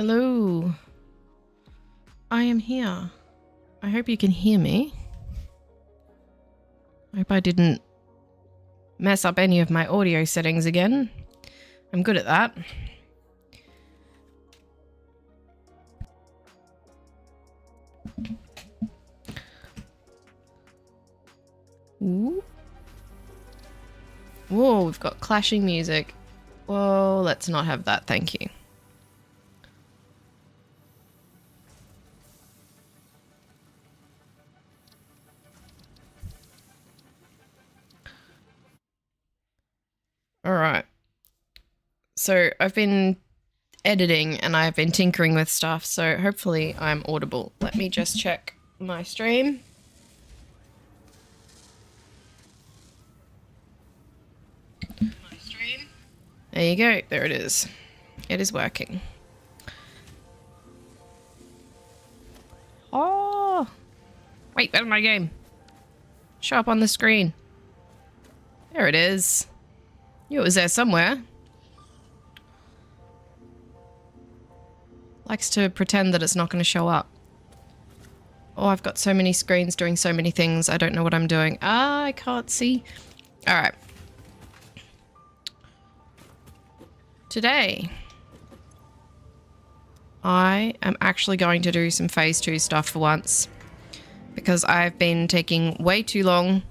Hello. I am here. I hope you can hear me. I hope I didn't mess up any of my audio settings again. I'm good at that. Ooh. Whoa, we've got clashing music. Whoa, let's not have that, thank you. Alright. So I've been editing and I've been tinkering with stuff, so hopefully I'm audible. Let me just check my stream. There you go. There it is. It is working. Oh! Wait, where's my game? Show up on the screen. There it is. Knew it was there somewhere. Likes to pretend that it's not going to show up. Oh, I've got so many screens doing so many things. I don't know what I'm doing. Ah, I can't see. All right. Today, I am actually going to do some phase 2 stuff for once because I've been taking way too long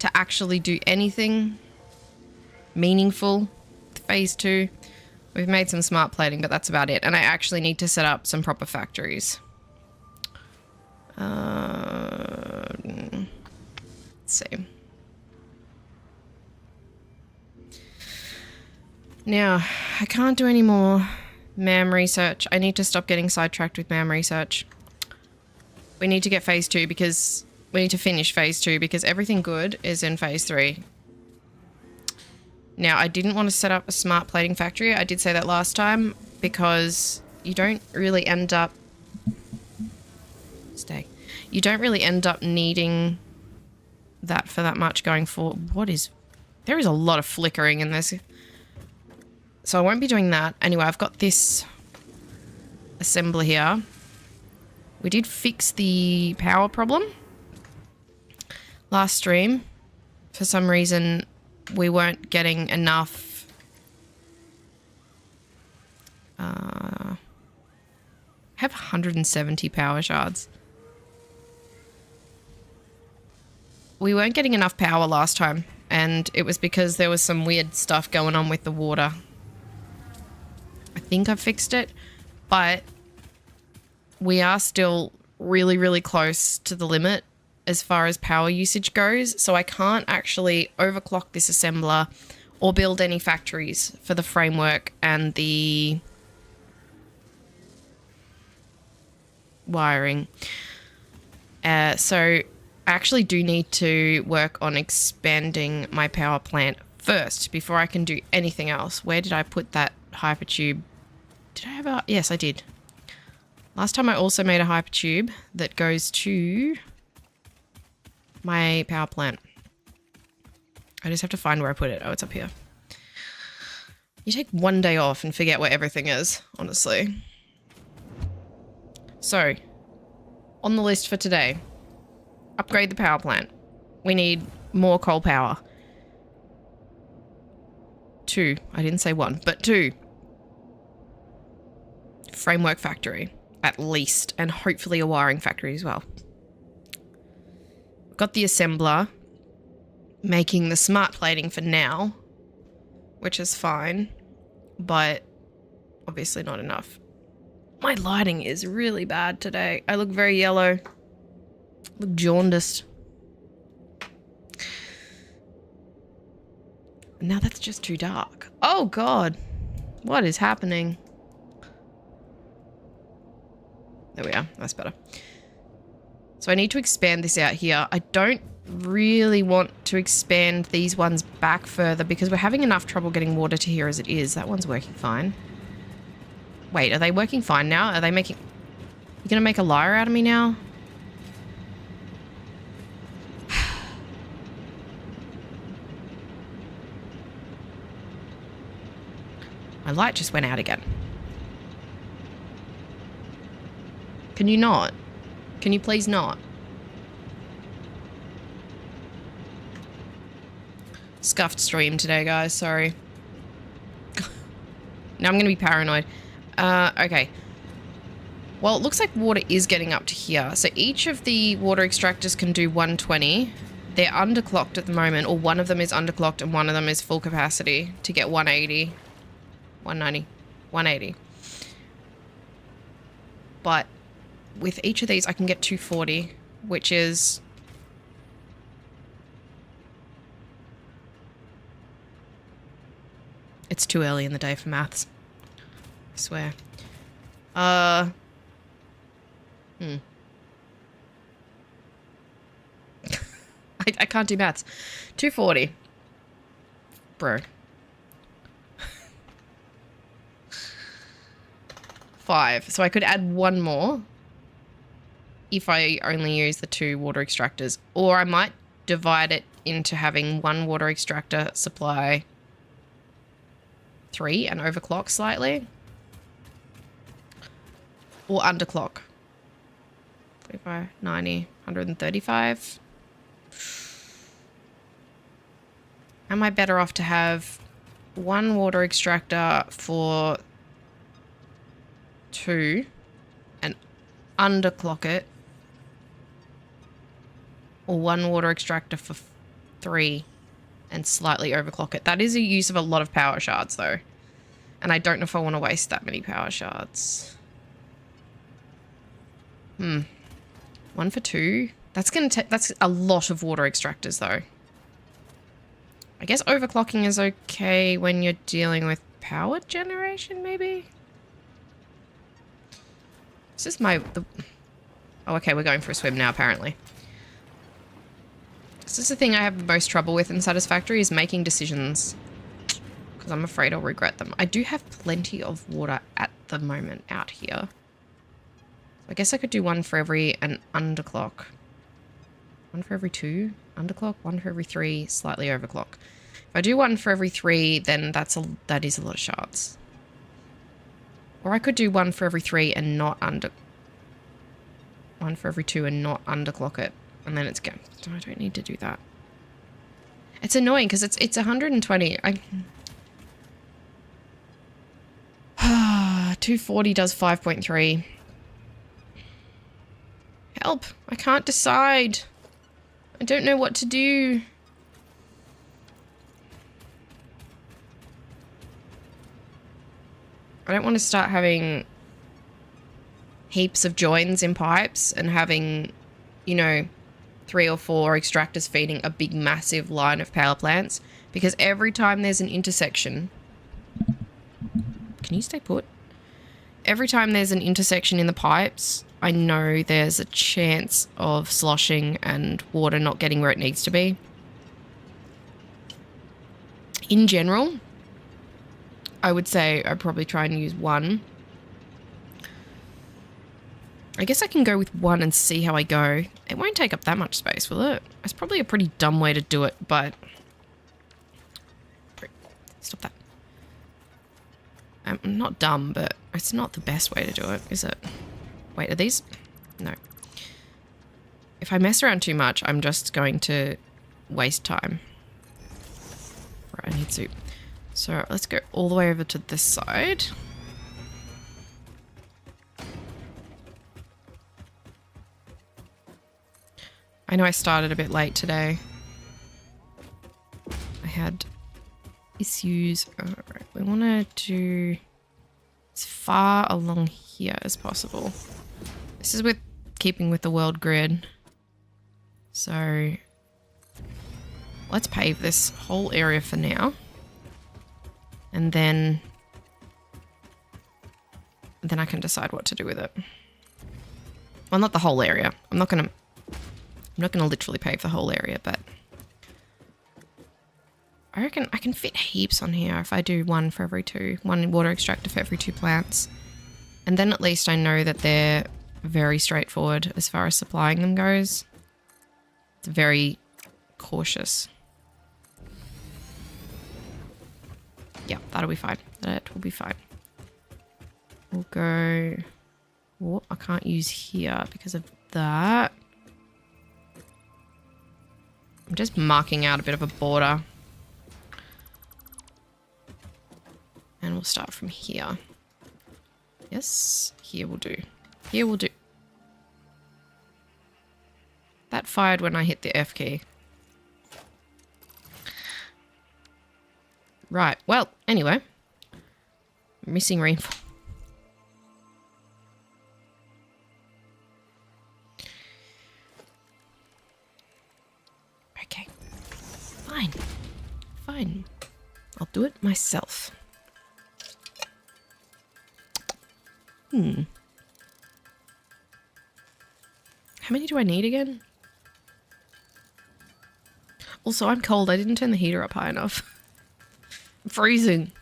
to actually do anything meaningful with phase 2. We've made some smart plating, but that's about it. And I actually need to set up some proper factories. Let's see. Now, I can't do any more MAM research. I need to stop getting sidetracked with MAM research. We need to get phase 2 because we need to finish phase 2 because everything good is in phase 3. Now, I didn't want to set up a smart plating factory. I did say that last time because you don't really end up... You don't really end up needing that for that much going forward. What is... There is a lot of flickering in this. So I won't be doing that. Anyway, I've got this assembler here. We did fix the power problem last stream. For some reason, we weren't getting enough I have 170 power shards. We weren't getting enough power last time, and it was because there was some weird stuff going on with the water. I think I fixed it, but we are still really, really close to the limit as far as power usage goes, so I can't actually overclock this assembler or build any factories for the framework and the wiring. So I actually do need to work on expanding my power plant first before I can do anything else. Where did I put that hypertube? Did I have a... Yes, I did. Last time I also made a hypertube that goes to my power plant. I just have to find where I put it. Oh, it's up here. You take one day off and forget where everything is, honestly. So, on the list for today, upgrade the power plant. We need more coal power. 2. I didn't say 1, but 2. Framework factory, at least, and hopefully a wiring factory as well. Got the assembler making the smart plating for now, which is fine, but obviously not enough. My lighting is really bad today. I look very yellow. Look jaundiced. Now that's just too dark. Oh God, what is happening? There we are, that's better. So I need to expand this out here. I don't really want to expand these ones back further because we're having enough trouble getting water to here as it is. That one's working fine. Wait, are they working fine now? Are they making... You're gonna make a liar out of me now? My light just went out again. Can you not? Can you please not? Scuffed stream today, guys. Sorry. Now I'm going to be paranoid. Okay. Well, it looks like water is getting up to here. So each of the water extractors can do 120. They're underclocked at the moment, or one of them is underclocked and one of them is full capacity to get 180, 190, 180. But with each of these, I can get 240, which is... It's too early in the day for maths. I swear. I can't do maths. 240. Bro. 5. So I could add one more if I only use the 2 water extractors. Or I might divide it into having 1 water extractor supply 3 and overclock slightly. Or underclock. 45, 90, 135. Am I better off to have 1 water extractor for 2 and underclock it? Or 1 water extractor for 3 and slightly overclock it? That is a use of a lot of power shards though. And I don't know if I want to waste that many power shards. 1 for 2. That's a lot of water extractors though. I guess overclocking is okay when you're dealing with power generation, maybe? This is oh, okay, we're going for a swim now, apparently. This is the thing I have the most trouble with in Satisfactory, is making decisions. Because I'm afraid I'll regret them. I do have plenty of water at the moment out here. I guess I could do 1 for every and underclock. 1 for every 2 underclock, 1 for every 3 slightly overclock. If I do 1 for every 3, then that is a lot of shards. Or I could do 1 for every 3 and not 1 for every 2 and not underclock it, and then it's go. So I don't need to do that. It's annoying because it's 120. 240 does 5.3. Help! I can't decide. I don't know what to do. I don't want to start having heaps of joins in pipes and having, you know, 3 or 4 extractors feeding a big massive line of power plants, because every time there's an intersection... Can you stay put? Every time there's an intersection in the pipes, I know there's a chance of sloshing and water not getting where it needs to be. In general, I would say I'd probably try and use 1. I guess I can go with 1 and see how I go. It won't take up that much space, will it? It's probably a pretty dumb way to do it, but... Stop that. Not dumb, but it's not the best way to do it, is it? Wait, are these? No. If I mess around too much, I'm just going to waste time. Right, I need soup. So let's go all the way over to this side. I know I started a bit late today. I had issues. Alright, we want to do as far along here as possible. This is with keeping with the world grid. So let's pave this whole area for now. And then I can decide what to do with it. Well, not the whole area. I'm not gonna literally pave the whole area, but I reckon I can fit heaps on here if I do 1 for every 2. 1 water extractor for every 2 plants. And then at least I know that they're very straightforward as far as supplying them goes. It's very cautious. Yeah, that'll be fine. That will be fine. We'll go Oh, I can't use here because of that. I'm just marking out a bit of a border. And we'll start from here. Yes, here will do. Here will do. That fired when I hit the F key. Right, well, anyway. Missing reinforcement. Okay. Fine. Fine. I'll do it myself. How many do I need again? Also, I'm cold. I didn't turn the heater up high enough. I'm freezing.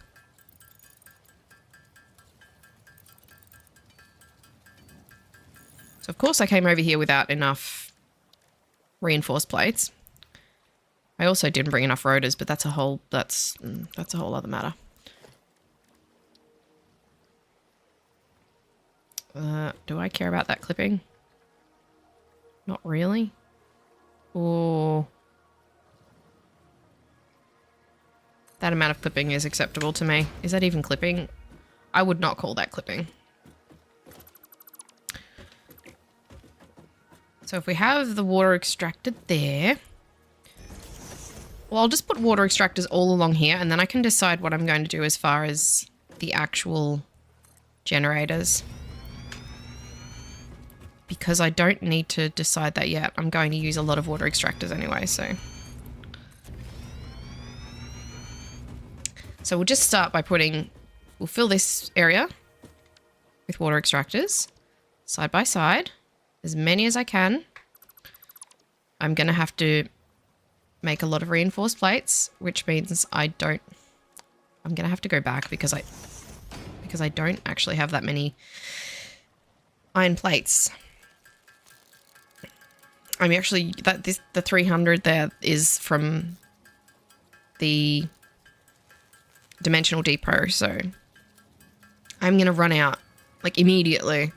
So, of course, I came over here without enough reinforced plates. I also didn't bring enough rotors, but that's a whole other matter. Do I care about that clipping? Not really. Or that amount of clipping is acceptable to me. Is that even clipping? I would not call that clipping. So if we have the water extracted there, well, I'll just put water extractors all along here, and then I can decide what I'm going to do as far as the actual generators. Because I don't need to decide that yet. I'm going to use a lot of water extractors anyway, so. So we'll just start by we'll fill this area with water extractors, side by side, as many as I can. I'm going to have to make a lot of reinforced plates, which means I'm going to have to go back because I don't actually have that many iron plates. I'm actually, the 300 there is from the Dimensional Depot, so I'm going to run out, like, immediately.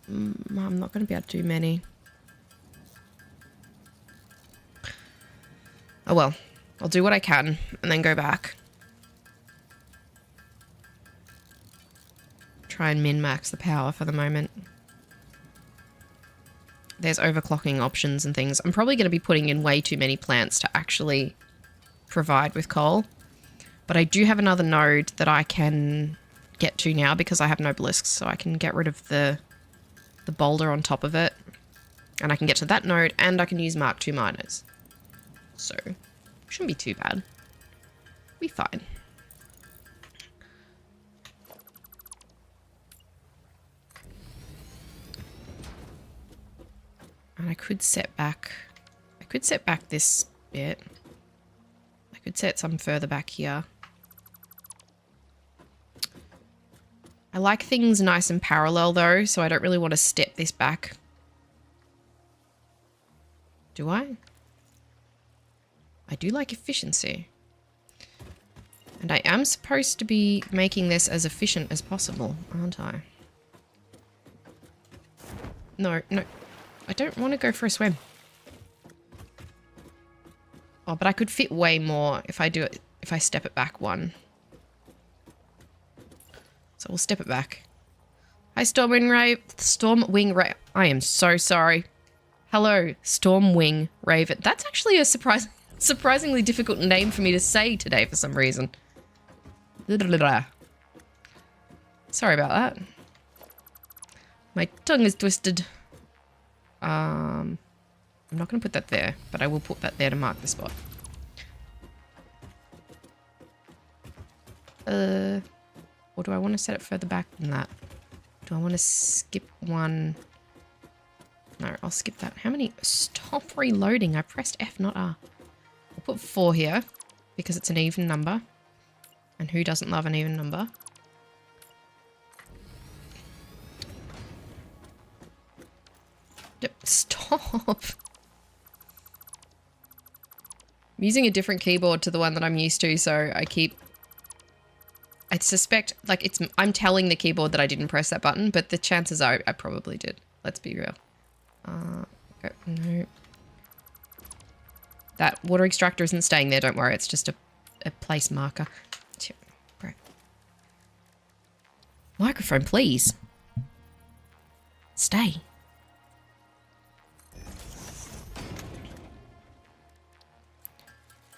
I'm not going to be able to do many. Oh well, I'll do what I can and then go back. Try and min-max the power for the moment. There's overclocking options and things. I'm probably going to be putting in way too many plants to actually provide with coal. But I do have another node that I can get to now because I have no obelisks, so I can get rid of the boulder on top of it. And I can get to that node, and I can use Mark II miners. So, shouldn't be too bad. Be fine. And I could set back this bit. I could set some further back here. I like things nice and parallel though, so I don't really want to step this back. Do I? I do like efficiency. And I am supposed to be making this as efficient as possible, aren't I? No. I don't want to go for a swim. Oh, but I could fit way more if I do it, if I step it back one. So we'll step it back. Hi, Stormwing Raven. I am so sorry. Hello, Stormwing Raven. That's actually a surprisingly difficult name for me to say today for some reason. Sorry about that. My tongue is twisted. I'm not going to put that there, but I will put that there to mark the spot. Or do I want to set it further back than that? Do I want to skip one? No, I'll skip that. How many? Stop reloading. I pressed F, not R. I'll put 4 here because it's an even number. And who doesn't love an even number? Stop. I'm using a different keyboard to the one that I'm used to, so I keep... suspect, like, I'm telling the keyboard that I didn't press that button, but the chances are I probably did. Let's be real. Okay, no. That water extractor isn't staying there, don't worry. It's just a place marker. Great. Microphone, please. Stay.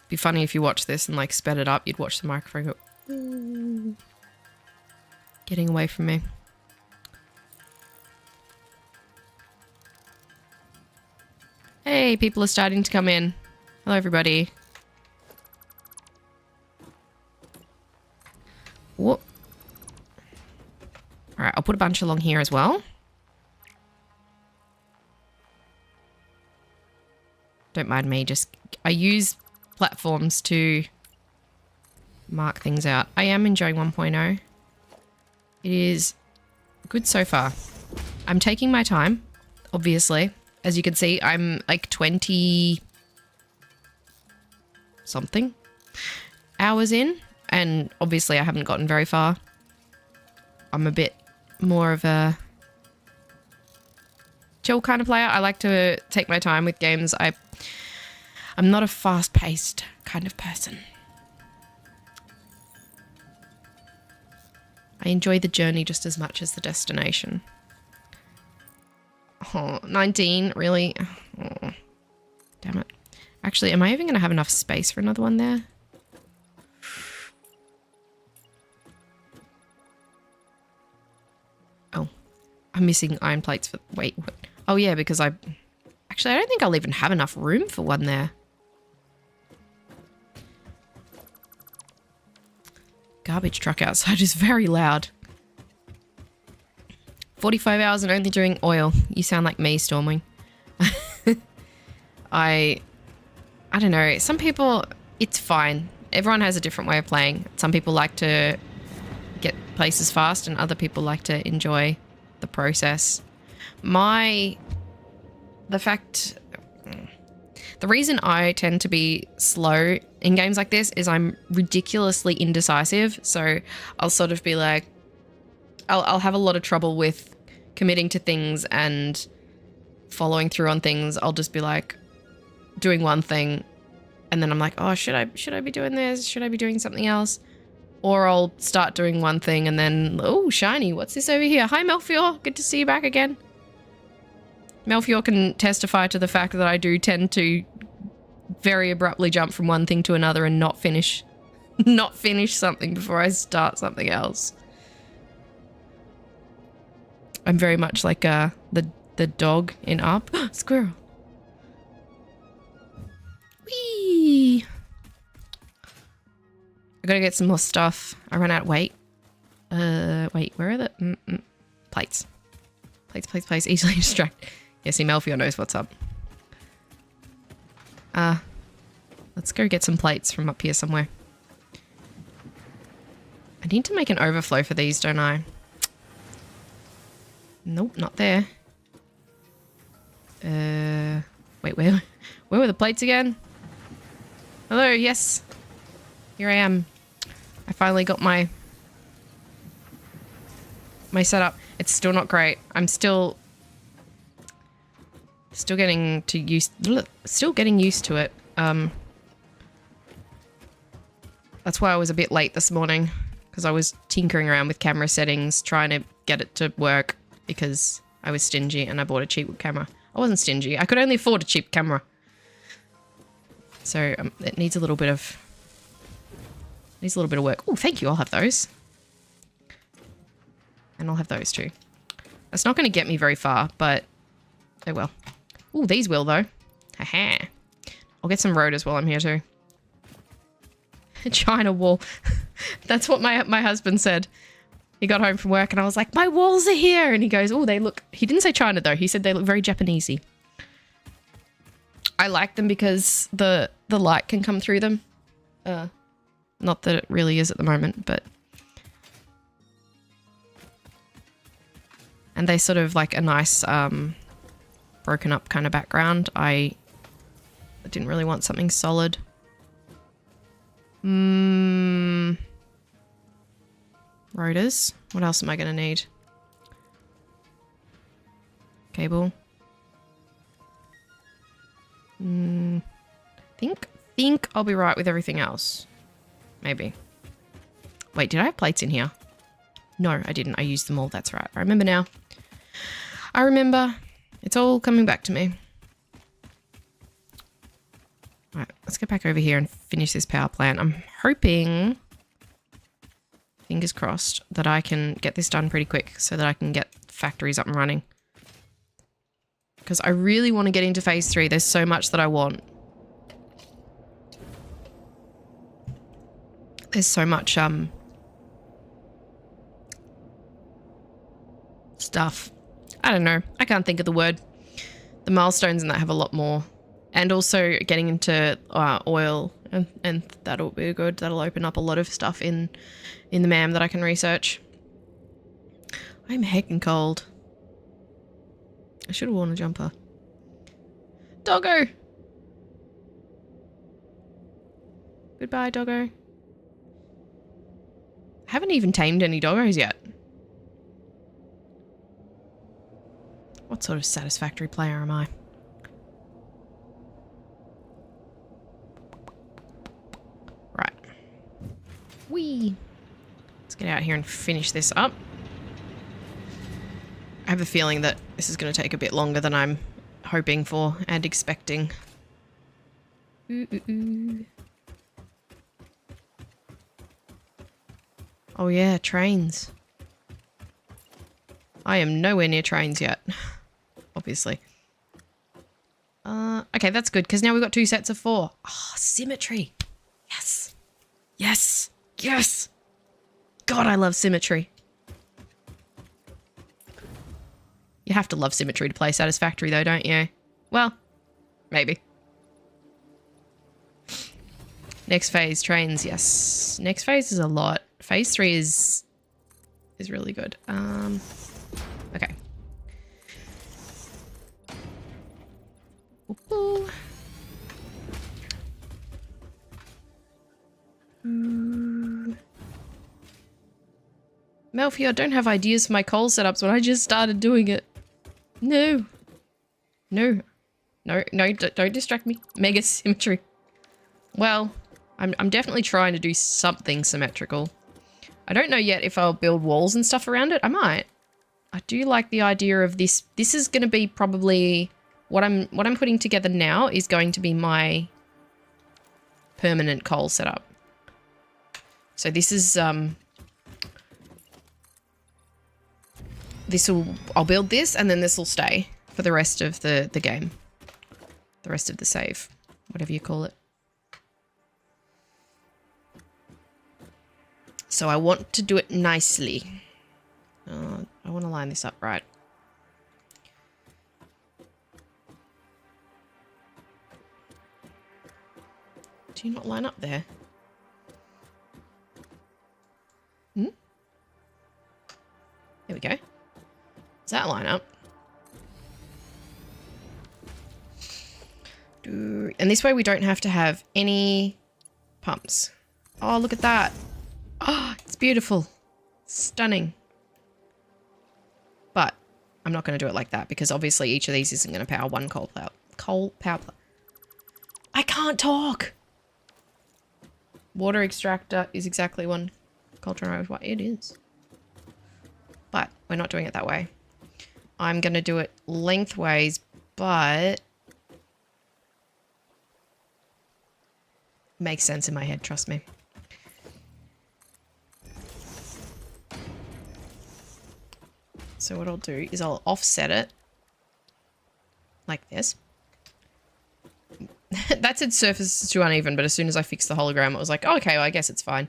Be funny if you watch this and like sped it up, you'd watch the microphone go, ooh, getting away from me. Hey, people are starting to come in. Hello, everybody. Whoop. All right, I'll put a bunch along here as well. Don't mind me, I use platforms to mark things out. I am enjoying 1.0. It is good so far. I'm taking my time, obviously. As you can see, I'm like 20 something hours in, and obviously I haven't gotten very far. I'm a bit more of a chill kind of player. I like to take my time with games. I'm not a fast-paced kind of person. I enjoy the journey just as much as the destination. Oh, 19, really? Oh, damn it. Actually, am I even going to have enough space for another one there? Oh, I'm missing iron plates for... Wait, what? Oh yeah, because Actually, I don't think I'll even have enough room for one there. Garbage truck outside is very loud. 45 hours and only doing oil. You sound like me, Storming. I don't know. Some people, it's fine. Everyone has a different way of playing. Some people like to get places fast and other people like to enjoy the process. The reason I tend to be slow in games like this is I'm ridiculously indecisive. So I'll sort of be like, I'll have a lot of trouble with committing to things and following through on things. I'll just be like doing one thing and then I'm like, oh, should I be doing this? Should I be doing something else? Or I'll start doing one thing and then, oh, shiny, what's this over here? Hi, Melfior. Good to see you back again. Melfior can testify to the fact that I do tend to very abruptly jump from one thing to another and not finish something before I start something else. I'm very much like the dog in Up. Squirrel. Whee! I gotta get some more stuff. I ran out of weight. Wait, where are the plates? Plates. Easily distract. Yeah, see, Melfior knows what's up. Let's go get some plates from up here somewhere. I need to make an overflow for these, don't I? Nope, not there. Wait, where were the plates again? Hello, yes. Here I am. I finally got my setup. It's still not great. I'm still getting used to it. That's why I was a bit late this morning, because I was tinkering around with camera settings, trying to get it to work because I was stingy and I bought a cheap camera. I wasn't stingy. I could only afford a cheap camera. So it needs a little bit of work. Oh, thank you. I'll have those. And I'll have those too. That's not going to get me very far, but oh well. Oh, these will though. Haha. I'll get some rotors while I'm here too. China wall. That's what my husband said. He got home from work and I was like, my walls are here. And he goes, oh, they look... He didn't say China though. He said they look very Japanesey. I like them because the light can come through them. Not that it really is at the moment, but... And they sort of like a nice broken up kind of background. I didn't really want something solid. Rotors. What else am I going to need? Cable. Think I'll be right with everything else. Maybe. Wait, did I have plates in here? No, I didn't. I used them all. That's right. I remember now. I remember. It's all coming back to me. Right, let's get back over here and finish this power plant. I'm hoping, fingers crossed, that I can get this done pretty quick so that I can get factories up and running. Because I really want to get into phase 3. There's so much that I want. There's so much stuff. I don't know. I can't think of the word. The milestones and that have a lot more. And also getting into oil and that'll be good. That'll open up a lot of stuff in the MAM that I can research. I'm heckin' cold. I should have worn a jumper. Doggo! Goodbye, doggo. I haven't even tamed any doggos yet. What sort of satisfactory player am I? Right. Whee! Let's get out here and finish this up. I have a feeling that this is going to take a bit longer than I'm hoping for and expecting. Oh yeah, trains. I am nowhere near trains yet, obviously. Okay, that's good, because now we've got 2 sets of 4. Oh, symmetry. Yes. Yes. Yes. God, I love symmetry. You have to love symmetry to play Satisfactory though, don't you? Well, maybe. Next phase, trains, yes. Next phase is a lot. Phase 3 is really good. Okay. Ooh. Melfi, I don't have ideas for my coal setups when I just started doing it. No. No. No, don't distract me. Mega symmetry. Well, I'm definitely trying to do something symmetrical. I don't know yet if I'll build walls and stuff around it. I might. I do like the idea of this. This is going to be probably what I'm putting together now is going to be my permanent coal setup. So this is I'll build this and then this will stay for the rest of the game. The rest of the save, whatever you call it. So I want to do it nicely. I want to line this up right. Do you not line up there? Hmm? There we go. Does that line up? And this way we don't have to have any pumps. Oh, look at that. Oh, it's beautiful. Stunning. But I'm not going to do it like that because obviously each of these isn't going to power one coal power plant. I can't talk. Water extractor is exactly one coal generator. What it is. But we're not doing it that way. I'm going to do it lengthways, but makes sense in my head, trust me. So what I'll do is I'll offset it like this. That said surface is too uneven, but as soon as I fixed the hologram, it was like, oh, okay, well, I guess it's fine.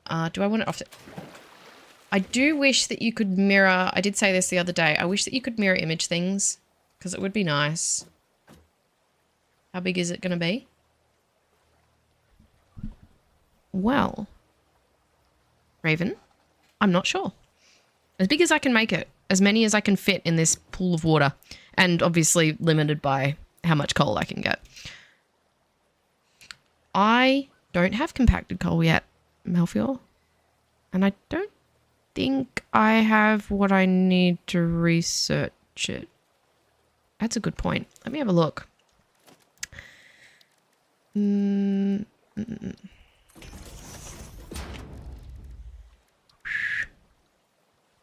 Do I want to offset? I do wish that you could mirror, I did say this the other day, I wish that you could mirror image things, because it would be nice. How big is it going to be? Well, Raven, I'm not sure. As big as I can make it, as many as I can fit in this pool of water, and obviously limited by how much coal I can get. I don't have compacted coal yet, Melfior, and I don't think I have what I need to research it. That's a good point. Let me have a look. No,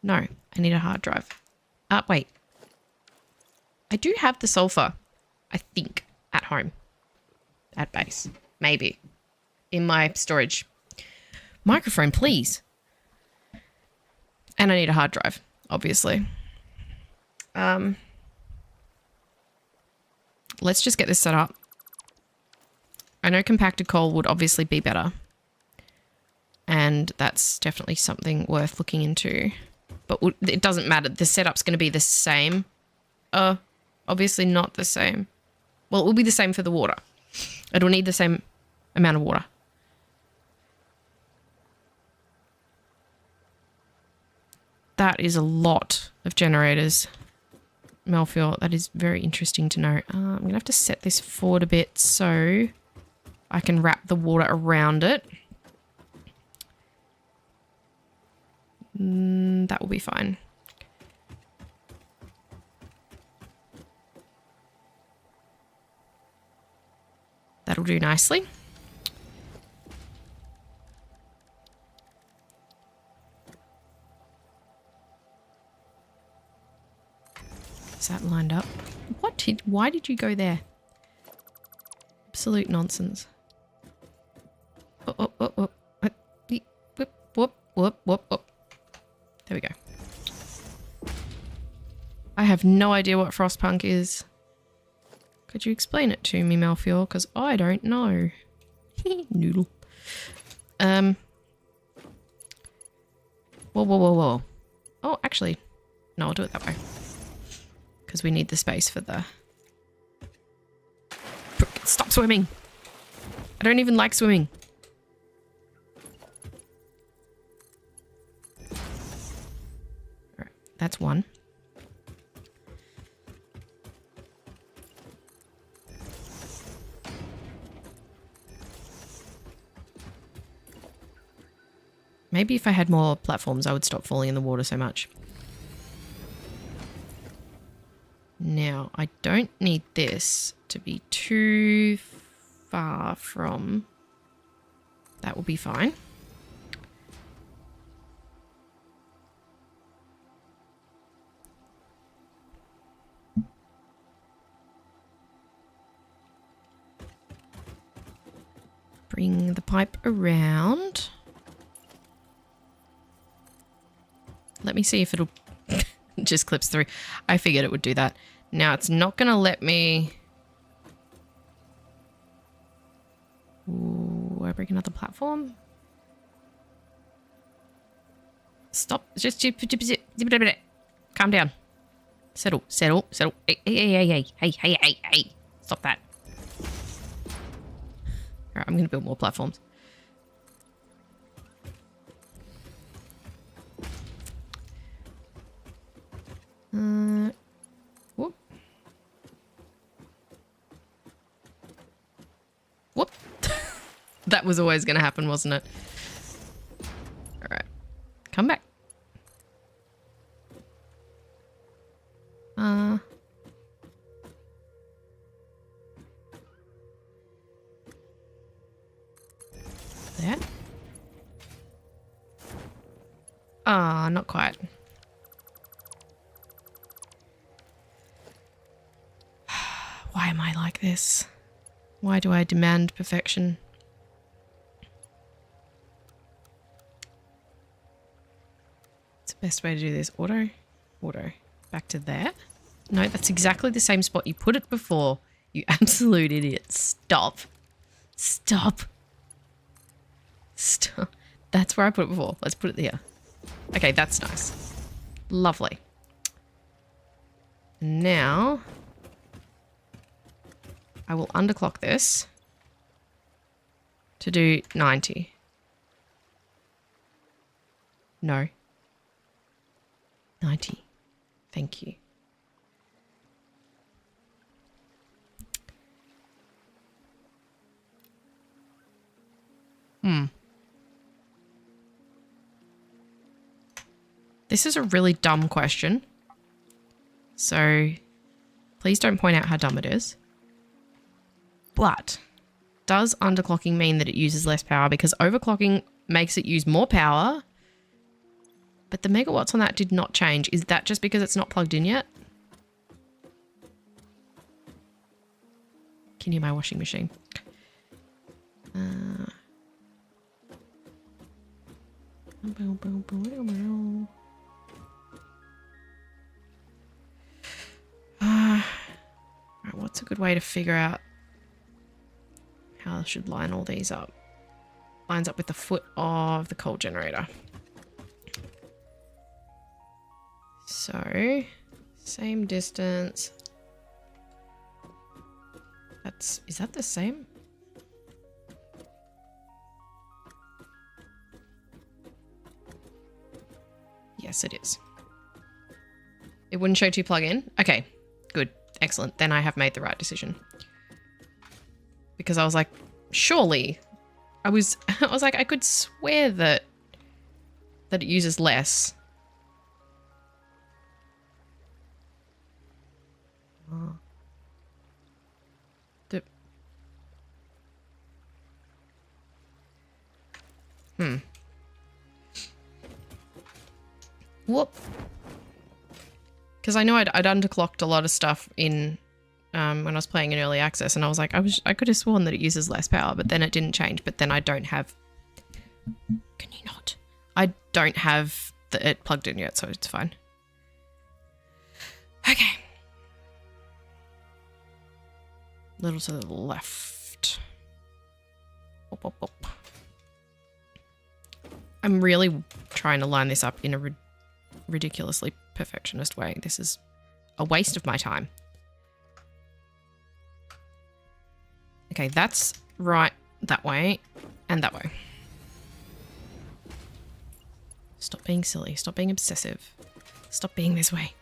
I need a hard drive. Wait. I do have the sulfur, I think, at home. At base. Maybe. In my storage. Microphone, please. And I need a hard drive, obviously. Let's just get this set up. I know compacted coal would obviously be better. And that's definitely something worth looking into. But it doesn't matter. The setup's going to be the same. Obviously not the same. Well, it will be the same for the water. It'll need the same amount of water. That is a lot of generators. Melfior, that is very interesting to know. I'm going to have to set this forward a bit so I can wrap the water around it. That will be fine. That'll do nicely. Is that lined up? Why did you go there? Absolute nonsense. Whoop. There we go. I have no idea what Frostpunk is. Could you explain it to me, Melfior? Because I don't know. Noodle. Whoa. Oh, actually, no, I'll do it that way. Because we need the space for the... Stop swimming! I don't even like swimming. Alright, that's one. Maybe if I had more platforms, I would stop falling in the water so much. Now, I don't need this to be too far from... That will be fine. Bring the pipe around. Let me see if it'll... just clips through. I figured it would do that. Now it's not going to let me... Ooh, I break another platform? Stop. Just... Calm down. Settle. Hey. Stop that. Alright, I'm going to build more platforms. Whoop. That was always going to happen, wasn't it? All right. Come back. There. Not quite. Why am I like this? Why do I demand perfection? It's the best way to do this. Auto. Back to there. No, that's exactly the same spot you put it before. You absolute idiot. Stop. That's where I put it before. Let's put it here. Okay, that's nice. Lovely. Now... I will underclock this to do 90. No. 90. Thank you. This is a really dumb question. So please don't point out how dumb it is. But does underclocking mean that it uses less power? Because overclocking makes it use more power. But the megawatts on that did not change. Is that just because it's not plugged in yet? Can you hear my washing machine? Right, what's a good way to figure out how I should line all these up? Lines up with the foot of the coal generator. So, same distance. Is that the same? Yes, it is. It wouldn't show to plug in? Okay, good. Excellent. Then I have made the right decision. Because I was like, surely. I was like, I could swear that it uses less. Oh. Whoop. Because I know I'd underclocked a lot of stuff in when I was playing in early access, and I was like, I could have sworn that it uses less power, but then it didn't change. But then I don't have. Can you not? I don't have it plugged in yet, so it's fine. Okay. Little to the left. Op, op, op. I'm really trying to line this up in a ridiculously perfectionist way. This is a waste of my time. Okay, that's right that way and that way. Stop being silly. Stop being obsessive. Stop being this way.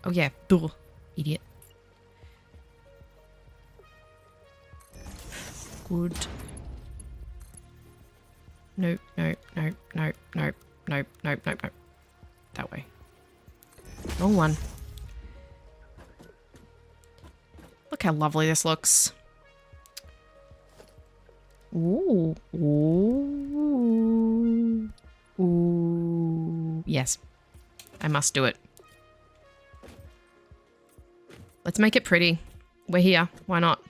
Oh yeah, duh, idiot. Good. Nope, nope, nope, nope, nope, nope, nope, nope, nope. That way. Wrong one. Look how lovely this looks. Ooh. Ooh. Ooh. Yes. I must do it. Let's make it pretty. We're here. Why not?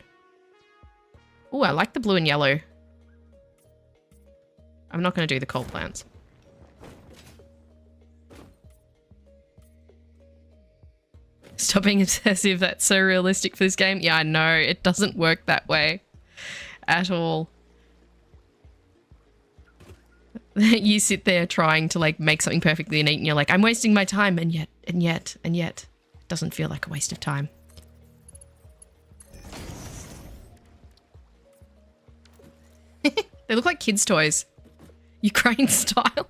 Ooh, I like the blue and yellow. I'm not going to do the coal plants. Stop being obsessive. That's so realistic for this game. Yeah, I know. It doesn't work that way at all. You sit there trying to like make something perfectly neat and you're like, I'm wasting my time, and yet, it doesn't feel like a waste of time. They look like kids' toys. Ukraine style.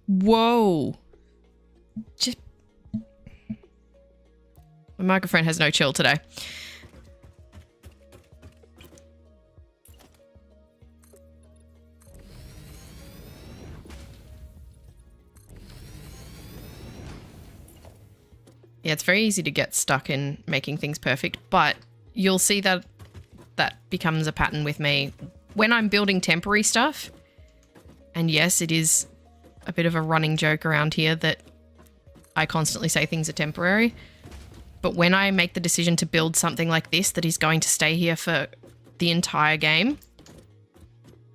Whoa. Just... My microphone has no chill today. Yeah, it's very easy to get stuck in making things perfect, but you'll see that that becomes a pattern with me when I'm building temporary stuff. And yes, it is a bit of a running joke around here that I constantly say things are temporary. But when I make the decision to build something like this that is going to stay here for the entire game,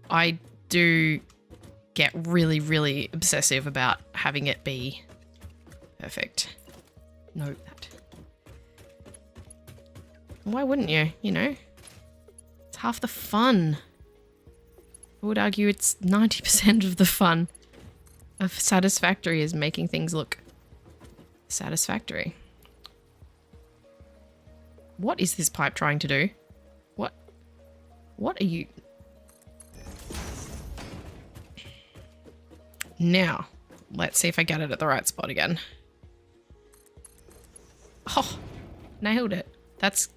I do get really, really obsessive about having it be perfect. Note that. Why wouldn't you? You know? It's half the fun. I would argue it's 90% of the fun of Satisfactory is making things look satisfactory. What is this pipe trying to do? What are you... Now, let's see if I get it at the right spot again. Oh, nailed it. That's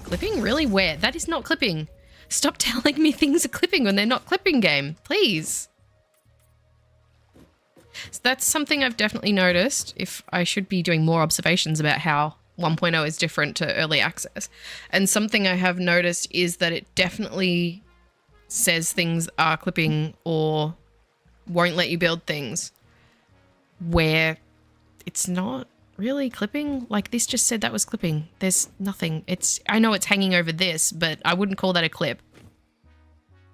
Clipping? Really? Where? That is not clipping. Stop telling me things are clipping when they're not clipping, game. Please. So that's something I've definitely noticed. If I should be doing more observations about how 1.0 is different to early access. And something I have noticed is that it definitely says things are clipping or won't let you build things where it's not really clipping. Like this just said that was clipping. There's nothing. I know it's hanging over this, but I wouldn't call that a clip.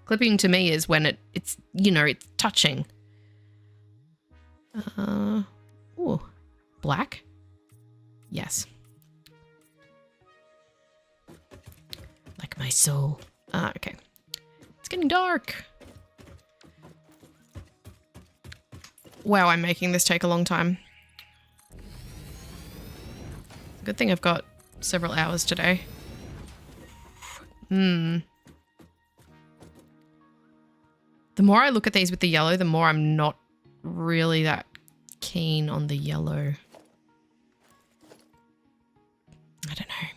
Clipping to me is when it's it's touching. Ooh, black? Yes. Like my soul. Okay. It's getting dark. Wow, I'm making this take a long time. Good thing I've got several hours today. The more I look at these with the yellow, the more I'm not really that keen on the yellow. I don't know.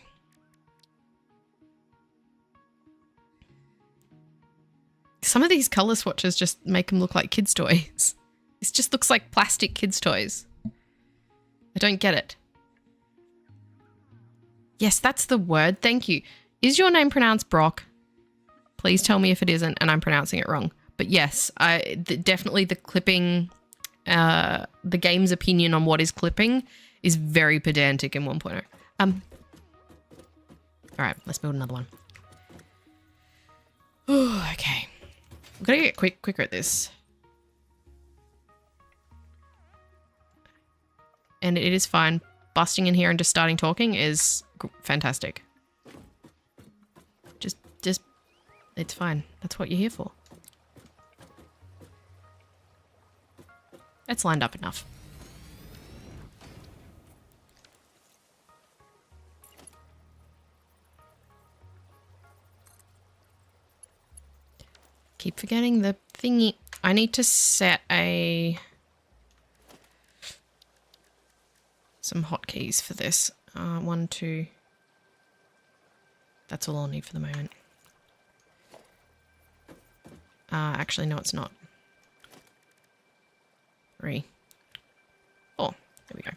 Some of these color swatches just make them look like kids' toys. This just looks like plastic kids' toys. I don't get it. Yes, that's the word. Thank you. Is your name pronounced Brock? Please tell me if it isn't and I'm pronouncing it wrong. But yes, definitely the clipping, the game's opinion on what is clipping is very pedantic in 1.0. All right, let's build another one. Ooh, okay. We're gonna get quicker at this. And it is fine. Busting in here and just starting talking is fantastic. Just, it's fine. That's what you're here for. It's lined up enough. Keep forgetting the thingy. I need to set some hotkeys for this. 1, 2. That's all I'll need for the moment. Actually, no, it's not. 3. Oh, there we go.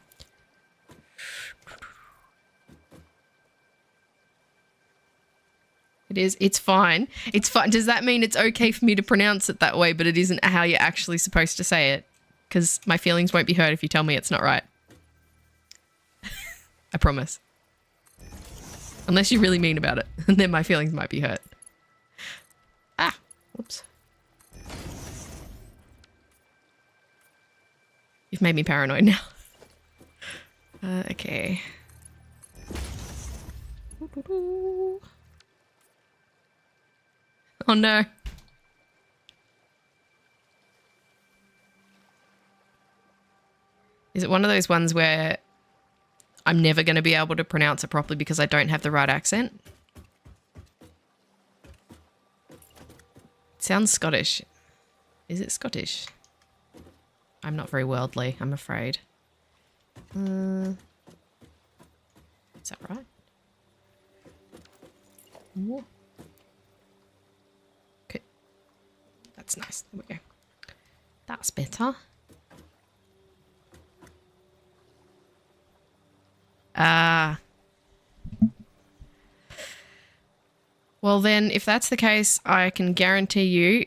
It is. It's fine. It's fine. Does that mean it's okay for me to pronounce it that way, but it isn't how you're actually supposed to say it? Because my feelings won't be hurt if you tell me it's not right. I promise. Unless you're really mean about it. And then my feelings might be hurt. Ah, whoops. You've made me paranoid now. Okay. Oh no. Is it one of those ones where I'm never going to be able to pronounce it properly because I don't have the right accent? It sounds Scottish. Is it Scottish? I'm not very worldly, I'm afraid. Is that right? Ooh. Okay. That's nice. There we go. That's better. Well then, if that's the case, I can guarantee you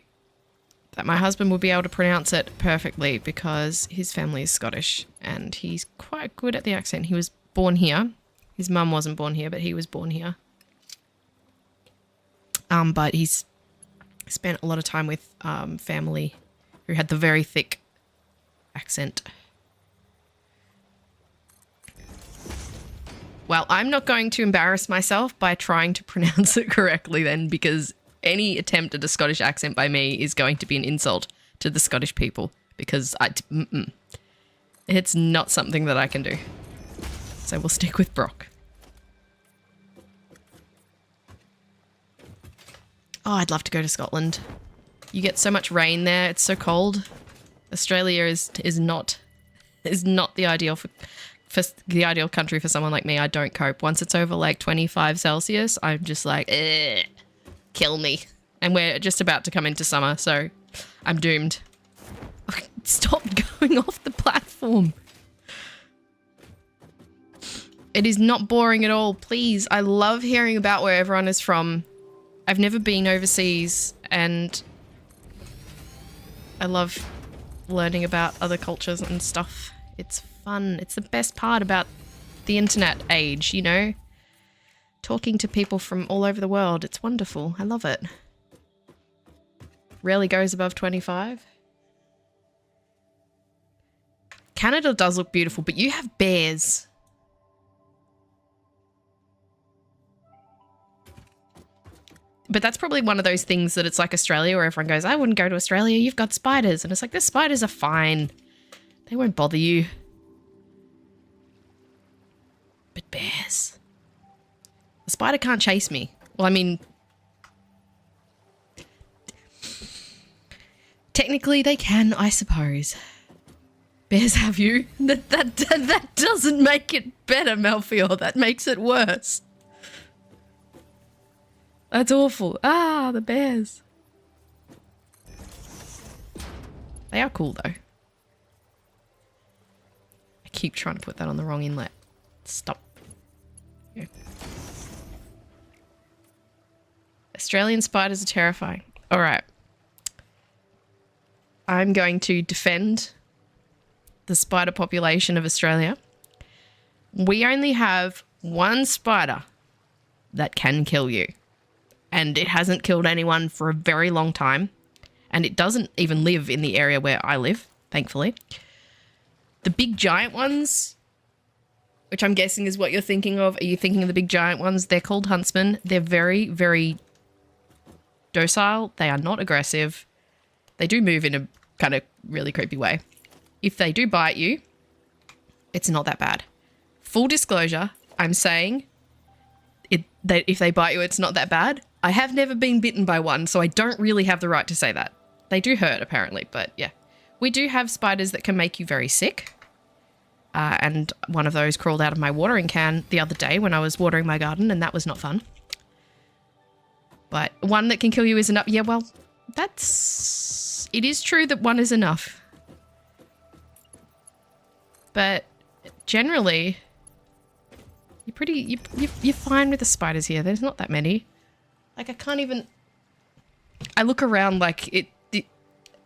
that my husband will be able to pronounce it perfectly because his family is Scottish and he's quite good at the accent. He was born here. His mum wasn't born here, but he was born here. But he's spent a lot of time with family who had the very thick accent. Well, I'm not going to embarrass myself by trying to pronounce it correctly then, because any attempt at a Scottish accent by me is going to be an insult to the Scottish people, because it's not something that I can do. So we'll stick with Brock. Oh, I'd love to go to Scotland. You get so much rain there. It's so cold. Australia is not the ideal for for the ideal country for someone like me, I don't cope. Once it's over like 25 Celsius, I'm just like, kill me. And we're just about to come into summer, so I'm doomed. Stop going off the platform. It is not boring at all. Please, I love hearing about where everyone is from. I've never been overseas, and I love learning about other cultures and stuff. It's fun. It's the best part about the internet age, you know? Talking to people from all over the world. It's wonderful. I love it. Rarely goes above 25. Canada does look beautiful, but you have bears. But that's probably one of those things that it's like Australia where everyone goes, I wouldn't go to Australia. You've got spiders. And it's like, the spiders are fine. They won't bother you. But bears. The spider can't chase me. Well, I mean, technically they can, I suppose. Bears have you. That doesn't make it better, Melfior. That makes it worse. That's awful. Ah, the bears. They are cool, though. I keep trying to put that on the wrong inlet. Stop. Yeah. Australian spiders are terrifying. All right. I'm going to defend the spider population of Australia. We only have one spider that can kill you. And it hasn't killed anyone for a very long time. And it doesn't even live in the area where I live, thankfully. The big giant ones, which I'm guessing is what you're thinking of. Are you thinking of the big giant ones? They're called huntsmen. They're very, very docile. They are not aggressive. They do move in a kind of really creepy way. If they do bite you, it's not that bad. Full disclosure, I'm saying that if they bite you, it's not that bad. I have never been bitten by one, so I don't really have the right to say that. They do hurt, apparently, but yeah. We do have spiders that can make you very sick. And one of those crawled out of my watering can the other day when I was watering my garden, and that was not fun. But one that can kill you is enough. Yeah, well, it is true that one is enough. But generally, you're fine with the spiders here. There's not that many. Like, I look around like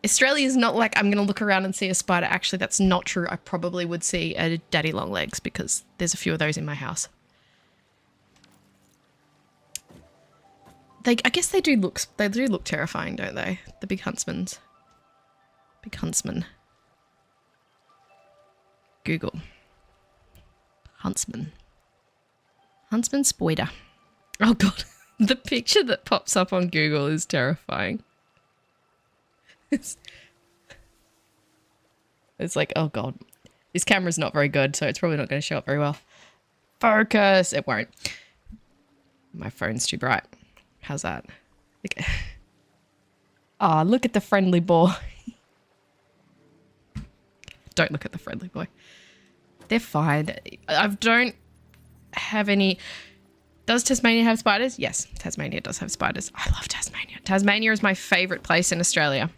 Australia's not like I'm going to look around and see a spider. Actually, that's not true. I probably would see a daddy long legs because there's a few of those in my house. I guess they do look terrifying, don't they? The big huntsmen. Big huntsman. Google. Huntsman. Huntsman spider. Oh God. The picture that pops up on Google is terrifying. It's like, oh God. This camera's not very good, so it's probably not going to show up very well. Focus. It won't. My phone's too bright. How's that? Okay. Oh, look at the friendly boy. Don't look at the friendly boy. They're fine. I don't have any... Does Tasmania have spiders? Yes, Tasmania does have spiders. I love Tasmania. Tasmania is my favourite place in Australia.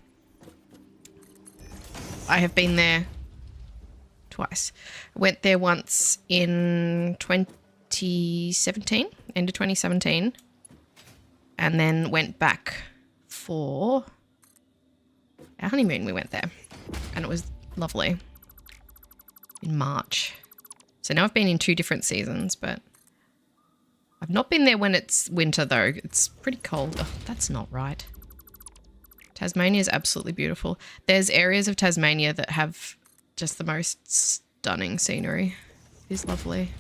I have been there twice. I went there once in 2017, end of 2017, and then went back for our honeymoon. We went there, and it was lovely in March. So now I've been in 2 different seasons, but I've not been there when it's winter, though. It's pretty cold. Oh, that's not right. Tasmania is absolutely beautiful. There's areas of Tasmania that have just the most stunning scenery. It is lovely.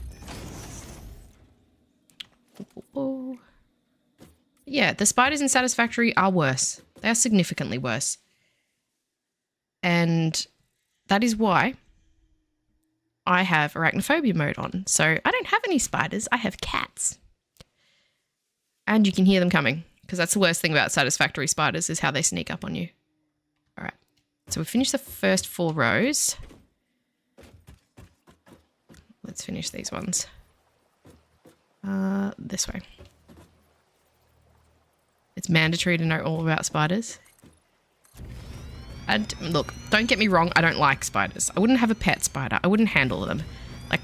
Ooh. Yeah, the spiders in Satisfactory are worse. They are significantly worse. And that is why I have arachnophobia mode on. So I don't have any spiders. I have cats. And you can hear them coming, because that's the worst thing about Satisfactory spiders is how they sneak up on you. All right. So we've finished the first 4 rows. finish these ones. This way. It's mandatory to know all about spiders. And look, don't get me wrong, I don't like spiders. I wouldn't have a pet spider. I wouldn't handle them. Like,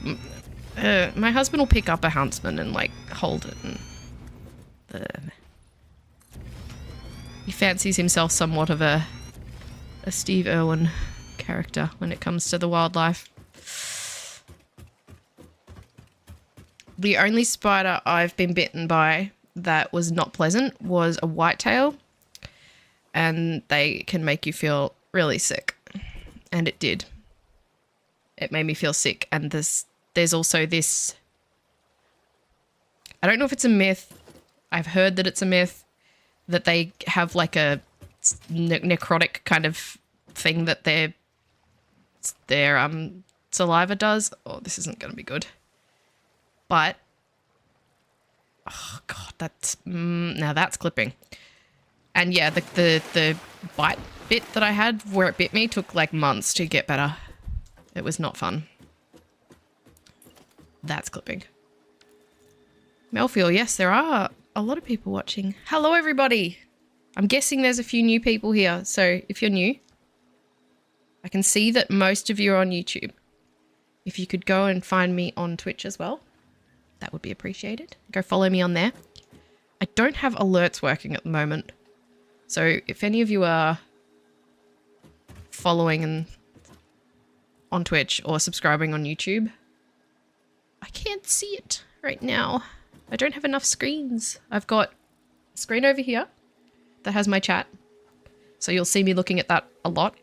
my husband will pick up a huntsman and, like, hold it. And he fancies himself somewhat of a Steve Irwin character when it comes to the wildlife. The only spider I've been bitten by that was not pleasant was a whitetail, and they can make you feel really sick, and it did. It made me feel sick, and there's also this, I don't know if it's a myth, I've heard that it's a myth, that they have like a necrotic kind of thing that their saliva does. Oh, this isn't going to be good. But, oh god, that's, now that's clipping. And yeah, the bite bit that I had where it bit me took like months to get better. It was not fun. That's clipping. Melfield, yes, there are a lot of people watching. Hello, everybody. I'm guessing there's a few new people here. So if you're new, I can see that most of you are on YouTube. If you could go and find me on Twitch as well, that would be appreciated. Go follow me on there. I don't have alerts working at the moment. So if any of you are following and on Twitch or subscribing on YouTube, I can't see it right now. I don't have enough screens. I've got a screen over here that has my chat. So you'll see me looking at that a lot.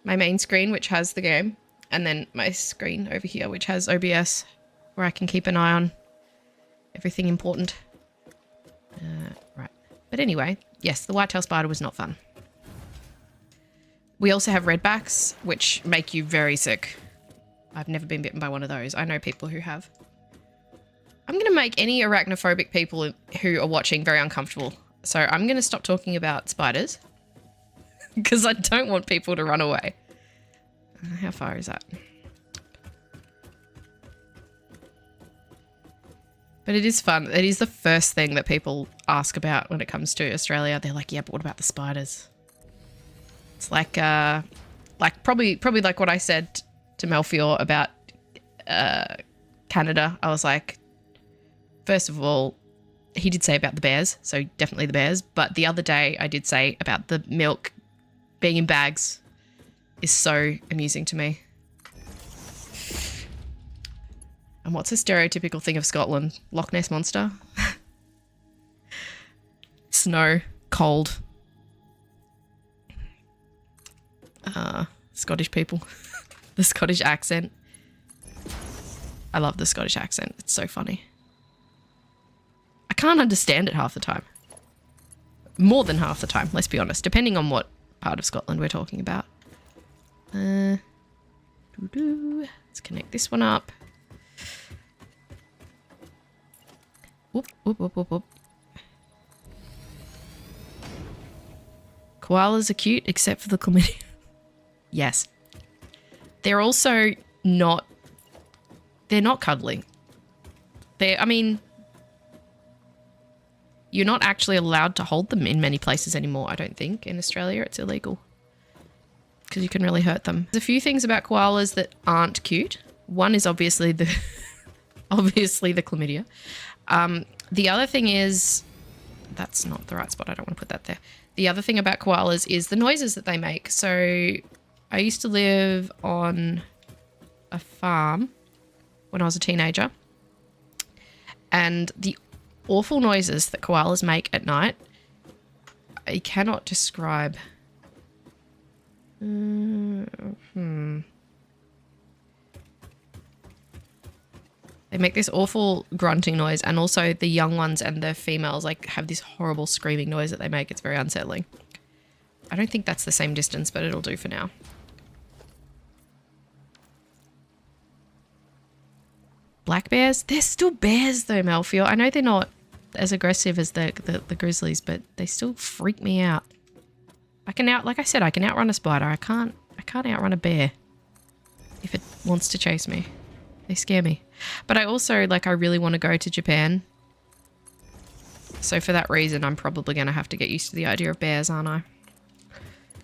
My main screen, which has the game. And then my screen over here, which has OBS, where I can keep an eye on everything important. Right. But anyway, yes, the whitetail spider was not fun. We also have redbacks, which make you very sick. I've never been bitten by one of those. I know people who have. I'm going to make any arachnophobic people who are watching very uncomfortable. So I'm going to stop talking about spiders because I don't want people to run away. How far is that? But it is fun. It is the first thing that people ask about when it comes to Australia. They're like, yeah, but what about the spiders? It's like probably like what I said to Melfior about Canada. I was like, first of all, he did say about the bears, so definitely the bears. But the other day I did say about the milk being in bags is so amusing to me. And what's a stereotypical thing of Scotland? Loch Ness Monster? Snow. Cold. Scottish people. The Scottish accent. I love the Scottish accent. It's so funny. I can't understand it half the time. More than half the time, let's be honest. Depending on what part of Scotland we're talking about. Let's connect this one up. Whoop, whoop, whoop, whoop, whoop. Koalas are cute, except for the chlamydia. Yes. They're also not... They're not cuddly. I mean... You're not actually allowed to hold them in many places anymore, I don't think. In Australia, it's illegal. Because you can really hurt them. There's a few things about koalas that aren't cute. One is obviously the... obviously the chlamydia. The other thing is... That's not the right spot. I don't want to put that there. The other thing about koalas is the noises that they make. So I used to live on a farm when I was a teenager. And the awful noises that koalas make at night, I cannot describe. They make this awful grunting noise, and also the young ones and the females like have this horrible screaming noise that they make. It's very unsettling. I don't think that's the same distance, but it'll do for now. Black bears? They're still bears though, Melfield. I know they're not as aggressive as the grizzlies, but they still freak me out. Like I said, I can outrun a spider. I can't outrun a bear if it wants to chase me. They scare me. But I also, like, I really want to go to Japan. So for that reason, I'm probably going to have to get used to the idea of bears, aren't I?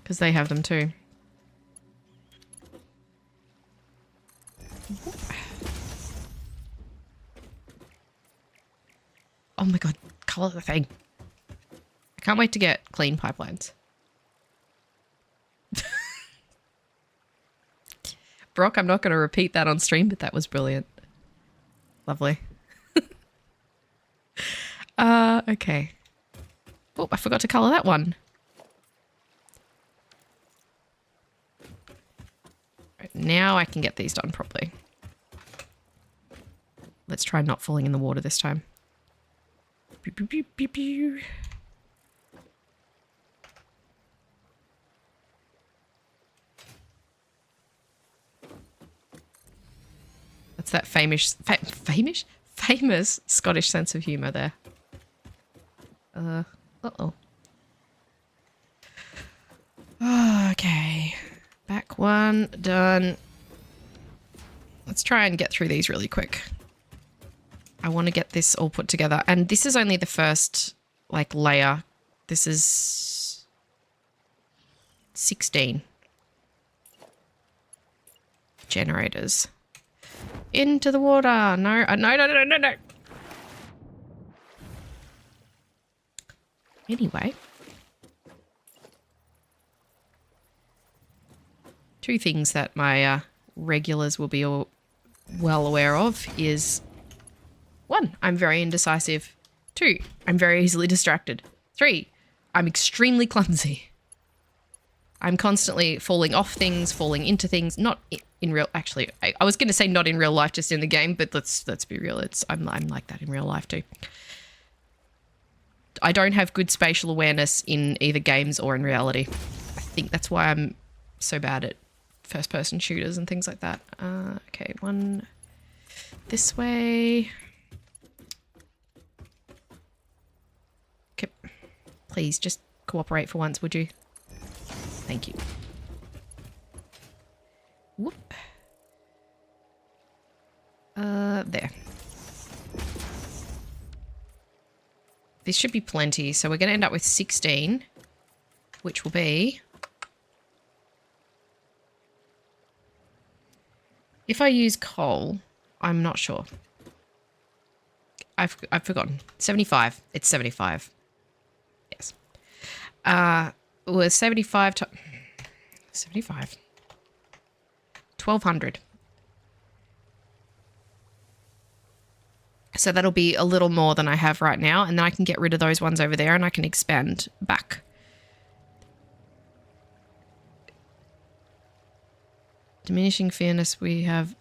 Because they have them too. Oh my god, colour the thing. I can't wait to get clean pipelines. Brock, I'm not going to repeat that on stream, but that was brilliant. Lovely. Okay. Oh, I forgot to colour that one. Right, now I can get these done properly. Let's try not falling in the water this time. Pew, pew, pew, pew, pew. That's that famous Scottish sense of humour there. Uh-oh. Okay. Back one, done. Let's try and get through these really quick. I want to get this all put together. And this is only the first, like, layer. This is 16 generators. Into the water. No, no. Anyway. Two things that my regulars will be all well aware of is... 1, I'm very indecisive. 2, I'm very easily distracted. 3, I'm extremely clumsy. I'm constantly falling off things, falling into things, not in real... Actually, I was going to say not in real life, just in the game, but let's be real. I'm like that in real life too. I don't have good spatial awareness in either games or in reality. I think that's why I'm so bad at first-person shooters and things like that. Okay, one this way. Okay, please just cooperate for once, would you? Thank you. Whoop. There. This should be plenty. So we're going to end up with 16, which will be... If I use coal, I'm not sure. I've forgotten. 75. It's 75. Yes. It was 75 to 75. 1200. So that'll be a little more than I have right now, and then I can get rid of those ones over there and I can expand back. Diminishing fairness, we have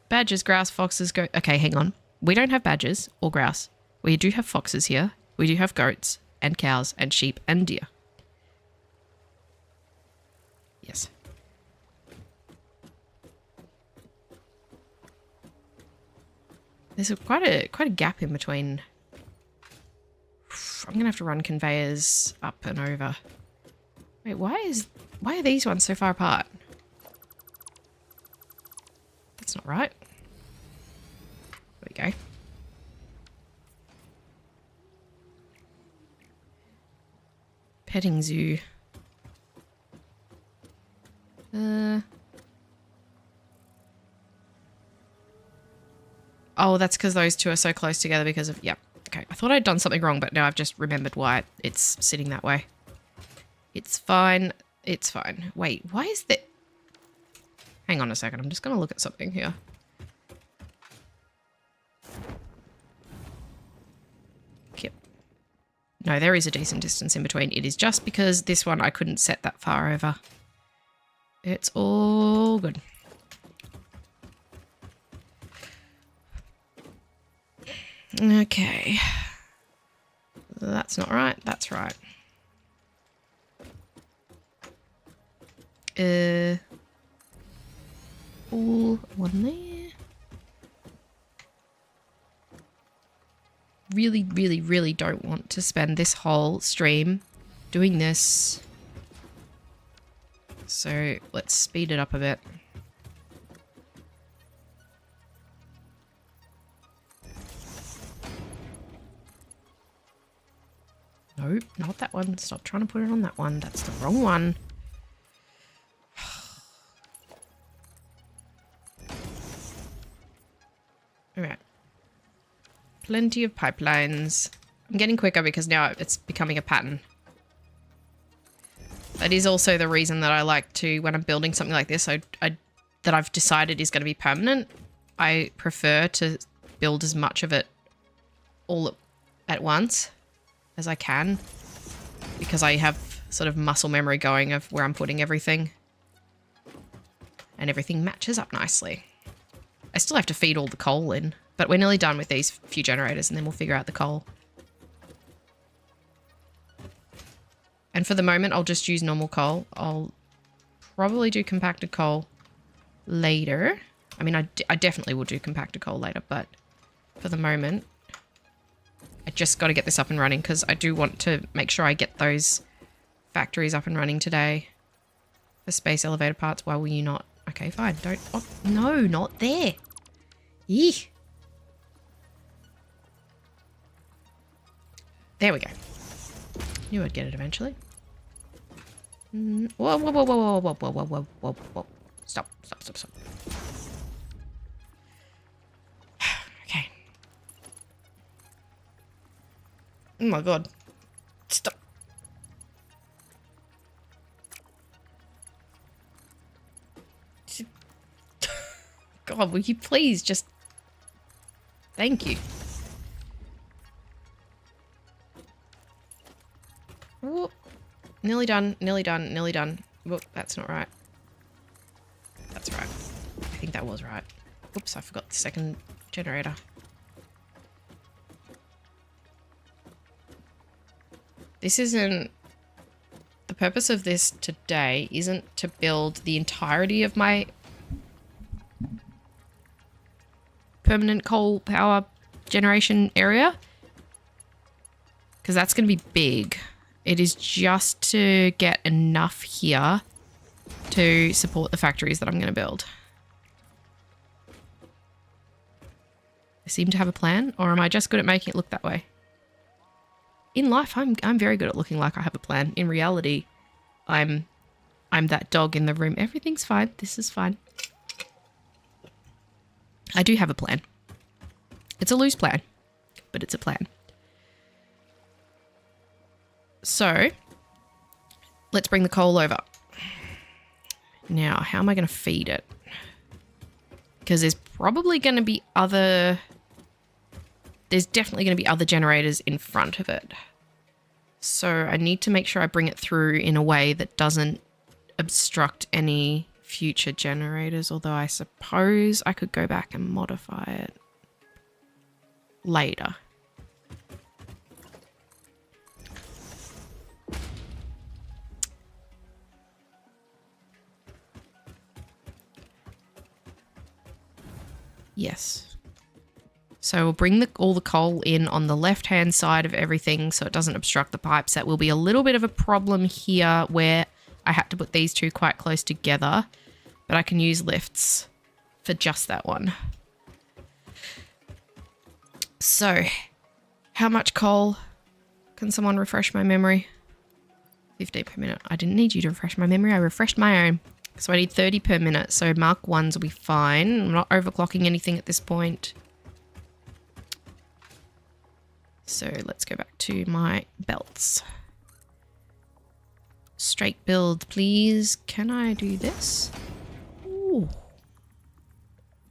badgers, grouse, foxes, goat. Okay, hang on. We don't have badgers or grouse. We do have foxes here. We do have goats and cows and sheep and deer. Yes. There's quite a gap in between. I'm gonna have to run conveyors up and over. Wait, why are these ones so far apart? That's not right. There we go. Petting zoo. Oh, that's because those two are so close together because of... Yep. Okay. I thought I'd done something wrong, but now I've just remembered why it's sitting that way. It's fine. It's fine. Wait, why is that... Hang on a second. I'm just going to look at something here. Yep. No, there is a decent distance in between. It is just because this one I couldn't set that far over. It's all good. Okay. That's not right. That's right. All one there. Really, really, really don't want to spend this whole stream doing this. So let's speed it up a bit. No, not that one. Stop trying to put it on that one. That's the wrong one. All right. Plenty of pipelines. I'm getting quicker because now it's becoming a pattern. That is also the reason that I like to, when I'm building something like this, that I've decided is going to be permanent, I prefer to build as much of it all at once as I can, because I have sort of muscle memory going of where I'm putting everything, and everything matches up nicely. I still have to feed all the coal in, but we're nearly done with these few generators and then we'll figure out the coal. And for the moment, I'll just use normal coal. I'll probably do compacted coal later. I mean, I definitely will do compacted coal later, but for the moment, I just got to get this up and running because I do want to make sure I get those factories up and running today. For space elevator parts, why will you not? Okay, fine. Don't. Oh, no, not there. Eeh. There we go. Knew I'd get it eventually. Whoa, whoa, whoa, whoa, whoa, whoa, whoa, whoa, whoa, whoa, whoa. Stop, stop, stop, stop. Okay. Oh my god. Stop. God, will you please just... Thank you. Ooh. Nearly done, nearly done, nearly done. Whoop, that's not right. That's right. I think that was right. Oops, I forgot the second generator. This isn't... The purpose of this today isn't to build the entirety of my permanent coal power generation area, because that's going to be big. It is just to get enough here to support the factories that I'm going to build. I seem to have a plan, or am I just good at making it look that way? In life, I'm very good at looking like I have a plan. In reality, I'm that dog in the room. Everything's fine. This is fine. I do have a plan. It's a loose plan, but it's a plan. So, let's bring the coal over. Now, how am I going to feed it? Because there's probably going to be other... There's definitely going to be other generators in front of it. So, I need to make sure I bring it through in a way that doesn't obstruct any future generators, although I suppose I could go back and modify it later. Yes. So we'll bring all the coal in on the left-hand side of everything so it doesn't obstruct the pipes. That will be a little bit of a problem here where I had to put these two quite close together, but I can use lifts for just that one. So, how much coal? Can someone refresh my memory? 15 per minute. I didn't need you to refresh my memory. I refreshed my own. So I need 30 per minute. So Mark 1s will be fine. I'm not overclocking anything at this point. So let's go back to my belts. Straight build, please. Can I do this? Ooh.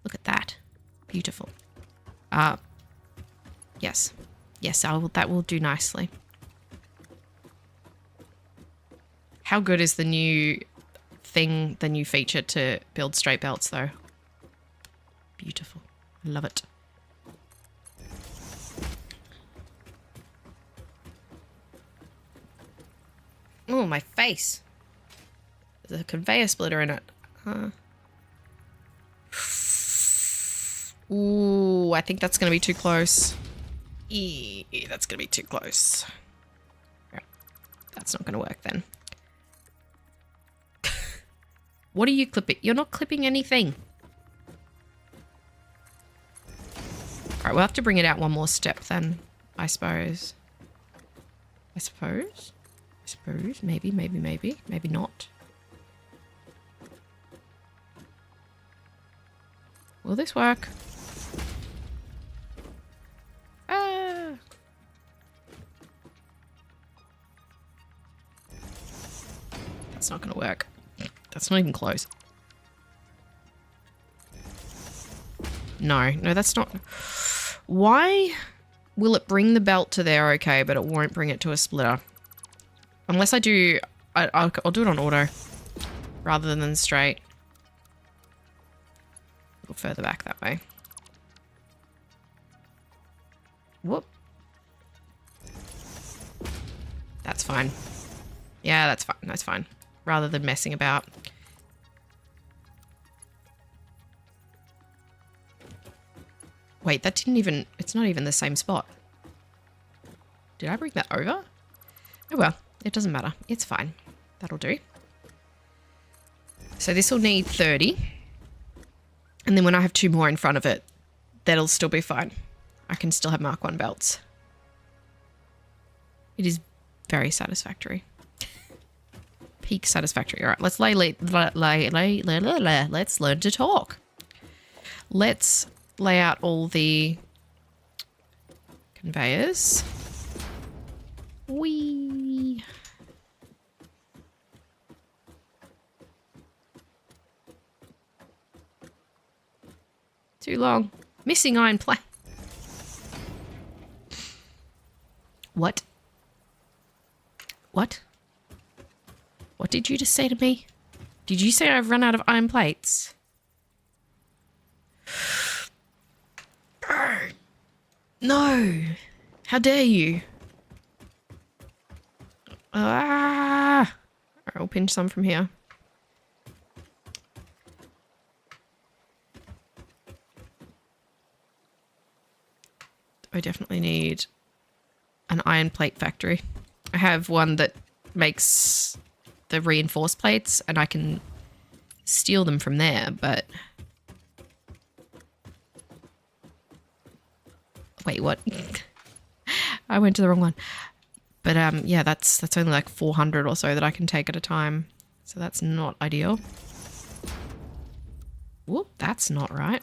Look at that. Beautiful. Yes. Yes, that will do nicely. How good is the new thing, the new feature to build straight belts, though? Beautiful. I love it. Oh, my face. There's a conveyor splitter in it. Huh. Ooh, I think that's going to be too close. That's going to be too close. Right. That's not going to work then. What are you clipping? You're not clipping anything. All right, we'll have to bring it out one more step then, I suppose. I suppose. Maybe not. Will this work? Ah! That's not gonna work. That's not even close. No, that's not. Why will it bring the belt to there okay, but it won't bring it to a splitter? Unless I do, I'll do it on auto rather than straight. Go further back that way. Whoop. That's fine. Yeah, that's fine. That's fine. Rather than messing about. Wait, that didn't even... It's not even the same spot. Did I bring that over? Oh well, it doesn't matter. It's fine. That'll do. So this will need 30. And then when I have 2 more in front of it, that'll still be fine. I can still have Mark 1 belts. It is very satisfactory. Peak satisfactory. All right, let's let's learn to talk. Let's lay out all the conveyors. Whee! Too long. Missing iron plate. What? What? What did you just say to me? Did you say I've run out of iron plates? No. How dare you? Ah! I'll pinch some from here. I definitely need an iron plate factory. I have one that makes the reinforced plates and I can steal them from there, but... Wait, what? I went to the wrong one. But yeah, that's only like 400 or so that I can take at a time. So that's not ideal. Whoop, that's not right.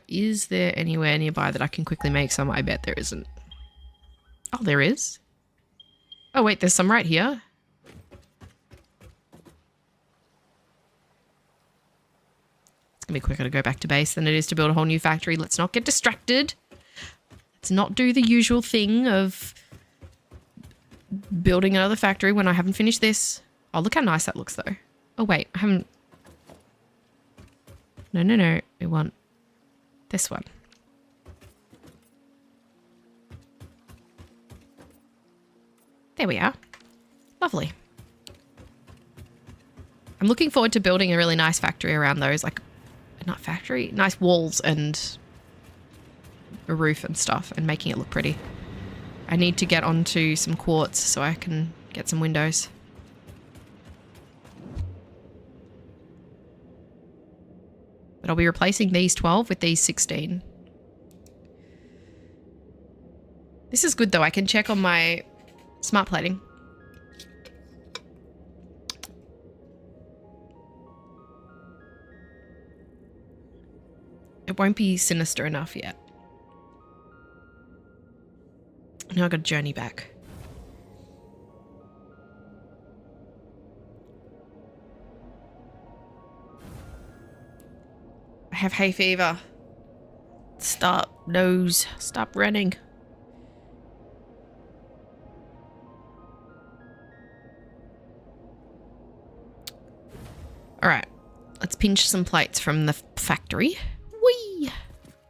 Is there anywhere nearby that I can quickly make some? I bet there isn't. Oh, there is. Oh, wait, there's some right here. It's gonna be quicker to go back to base than it is to build a whole new factory. Let's not get distracted. Let's not do the usual thing of building another factory when I haven't finished this. Oh, look how nice that looks, though. Oh, wait, I haven't... No. We want this one. There we are. Lovely. I'm looking forward to building a really nice factory around those, like, not factory, nice walls and a roof and stuff, and making it look pretty. I need to get onto some quartz so I can get some windows. But I'll be replacing these 12 with these 16. This is good though. I can check on my smart plating. It won't be sinister enough yet. Now I've got to journey back. I have hay fever. Stop, nose. Stop running. Alright. Let's pinch some plates from the factory. Whee!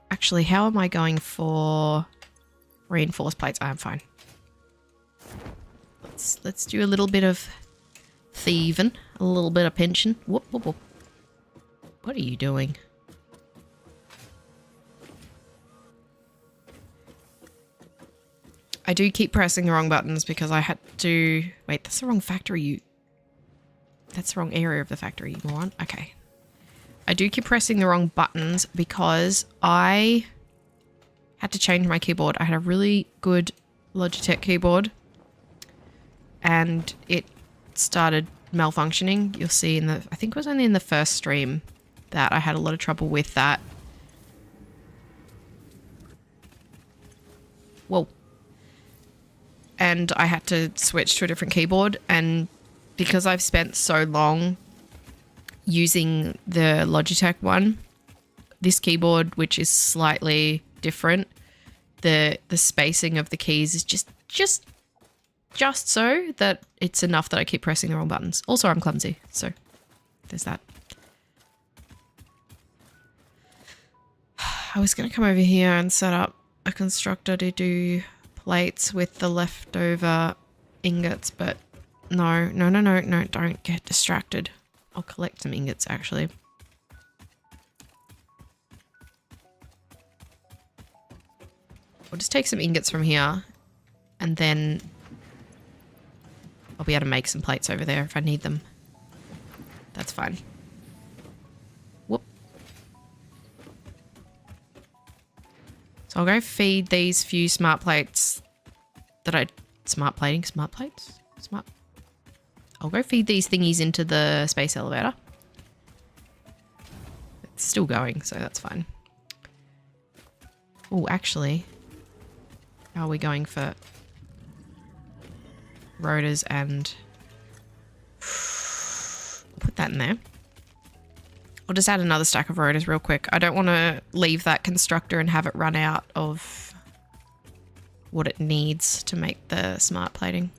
Actually, how am I going for reinforced plates? I'm fine. Let's do a little bit of thieving. A little bit of pinching. Whoop, whoop, whoop. What are you doing? I do keep pressing the wrong buttons because I had to... Wait, that's the wrong factory. That's the wrong area of the factory, you moron. Okay. I do keep pressing the wrong buttons because I had to change my keyboard. I had a really good Logitech keyboard and it started malfunctioning. You'll see in the, I think it was only in the first stream that I had a lot of trouble with that. Whoa. And I had to switch to a different keyboard, and because I've spent so long using the Logitech one, this keyboard, which is slightly different, the spacing of the keys is just so that it's enough that I keep pressing the wrong buttons. Also, I'm clumsy, so there's that. I was going to come over here and set up a constructor to do plates with the leftover ingots, but no, don't get distracted. I'll collect some ingots, actually. I'll just take some ingots from here, and then I'll be able to make some plates over there if I need them. That's fine. Whoop. So I'll go feed these few smart plates that I... Smart plates? I'll go feed these thingies into the space elevator. It's still going, so that's fine. Oh, actually, how are we going for rotors and... I'll put that in there. I'll just add another stack of rotors real quick. I don't want to leave that constructor and have it run out of what it needs to make the smart plating.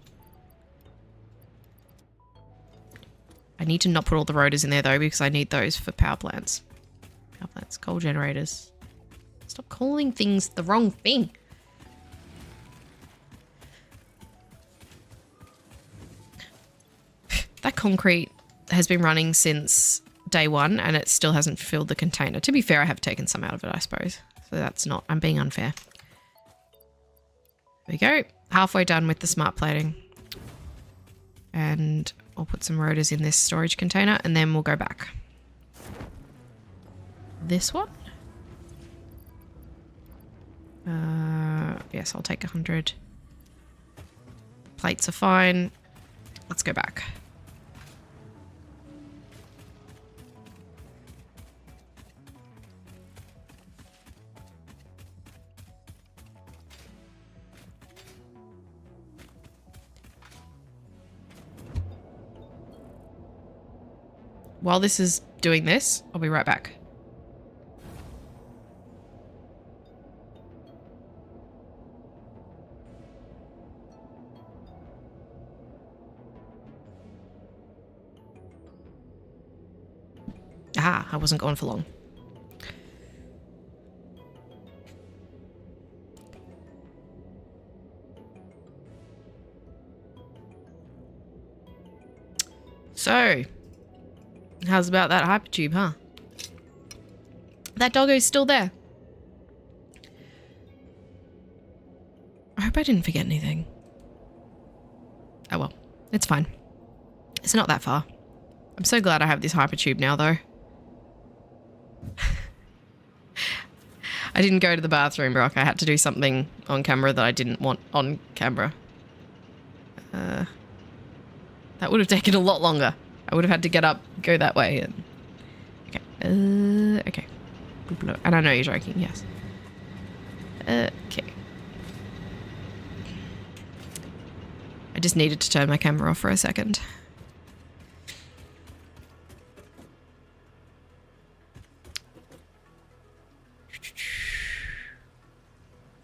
I need to not put all the rotors in there though, because I need those for power plants. Power plants, coal generators. Stop calling things the wrong thing. That concrete has been running since day one and it still hasn't filled the container. To be fair, I have taken some out of it, I suppose. So that's not, I'm being unfair. There we go. Halfway done with the smart plating. And I'll put some rotors in this storage container and then we'll go back. This one? Yes, I'll take 100. Plates are fine. Let's go back. While this is doing this, I'll be right back. Ah, I wasn't gone for long. So, how's about that hypertube, huh? That doggo's still there. I hope I didn't forget anything. Oh well, it's fine. It's not that far. I'm so glad I have this hypertube now, though. I didn't go to the bathroom, Brock. I had to do something on camera that I didn't want on camera. That would have taken a lot longer. I would have had to get up, go that way. And... Okay. Okay. And I know you're joking, yes. Okay. I just needed to turn my camera off for a second.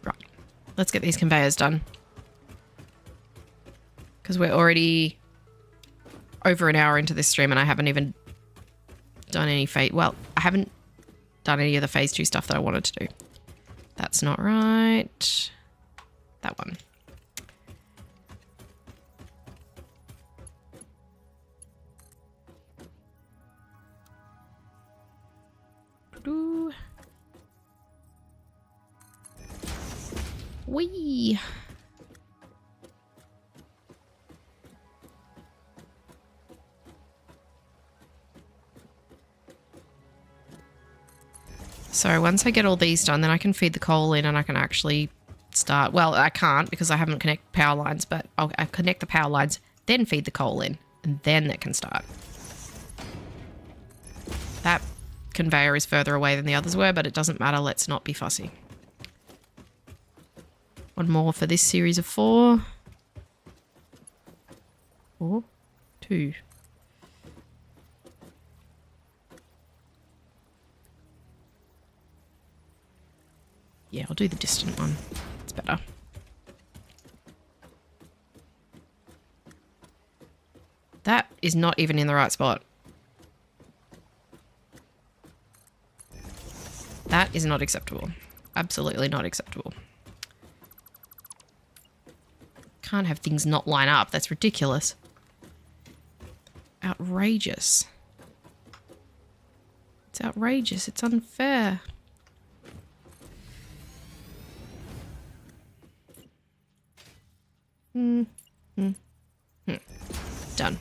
Right. Let's get these conveyors done. Because we're already over an hour into this stream and I haven't even done any phase... Well, I haven't done any of the phase 2 stuff that I wanted to do. That's not right. That one. Whee! So once I get all these done, then I can feed the coal in and I can actually start. Well, I can't because I haven't connected power lines, but I'll connect the power lines, then feed the coal in, and then it can start. That conveyor is further away than the others were, but it doesn't matter. Let's not be fussy. One more for this series of 4. Or 2. Yeah, I'll do the distant one. It's better. That is not even in the right spot. That is not acceptable. Absolutely not acceptable. Can't have things not line up. That's ridiculous. Outrageous. It's outrageous. It's unfair. Done.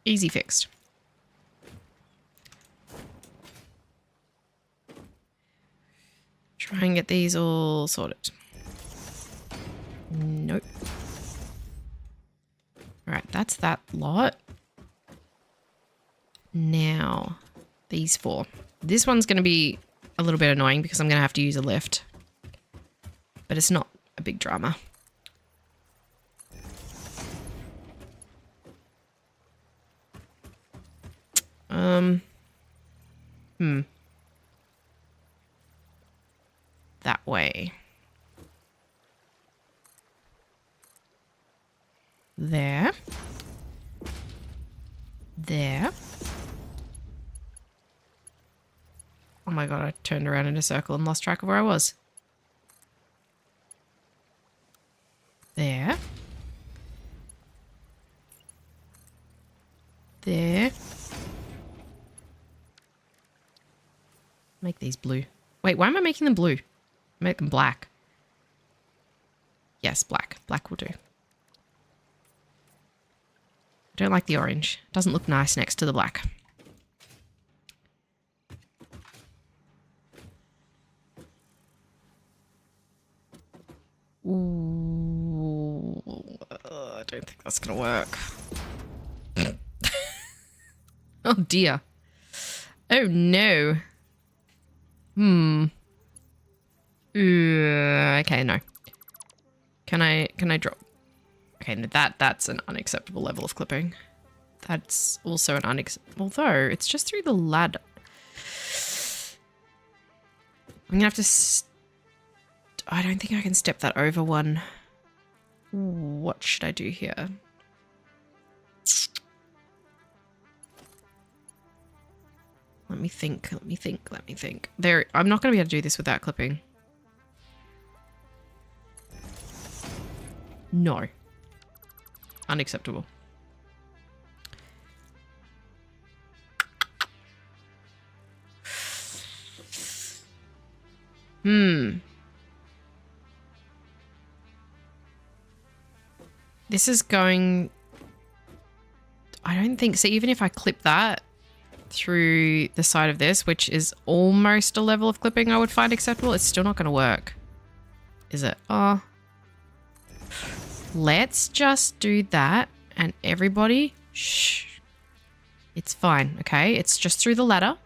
Easy fixed. Try and get these all sorted. Nope. Alright, that's that lot. Now, these 4. This one's going to be a little bit annoying because I'm going to have to use a lift. But it's not a big drama. That way. There. There. Oh my god, I turned around in a circle and lost track of where I was. There. There. Make these blue. Wait, why am I making them blue? Make them black. Yes, black. Black will do. I don't like the orange. It doesn't look nice next to the black. Ooh, I don't think that's gonna work. Oh dear. Oh no. Okay, no. Can I drop? Okay, no, that's an unacceptable level of clipping. That's also an although it's just through the ladder. I'm gonna have to I don't think I can step that over one. What should I do here? Let me think. There, I'm not going to be able to do this without clipping. No. Unacceptable. This is going... I don't think so. Even if I clip that through the side of this, which is almost a level of clipping I would find acceptable, it's still not going to work. Is it? Oh. Let's just do that and everybody, shh. It's fine, okay? It's just through the ladder.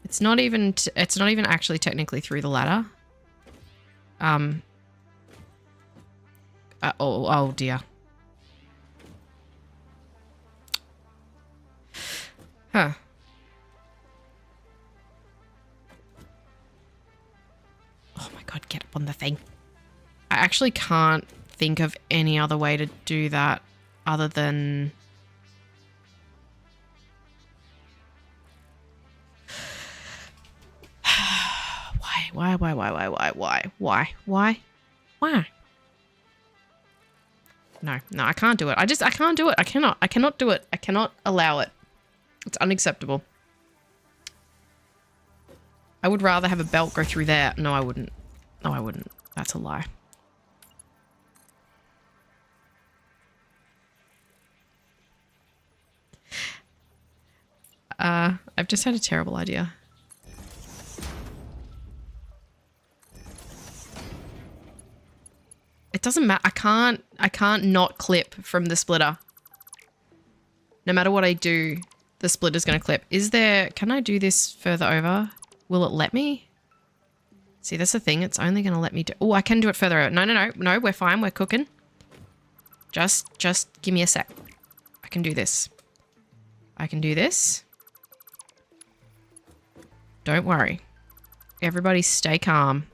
It's not even actually technically through the ladder. Oh dear. Huh. Oh my god, get up on the thing. I actually can't think of any other way to do that other than... Why? No, I can't do it. I can't do it. I cannot do it. I cannot allow it. It's unacceptable. I would rather have a belt go through there. No, I wouldn't. No, I wouldn't. That's a lie. I've just had a terrible idea. It doesn't matter. I can't not clip from the splitter. No matter what I do, the splitter's going to clip. Can I do this further over? Will it let me? See, that's the thing. It's only going to let me do... Oh, I can do it further over. No, we're fine. We're cooking. Just give me a sec. I can do this. I can do this. Don't worry. Everybody stay calm.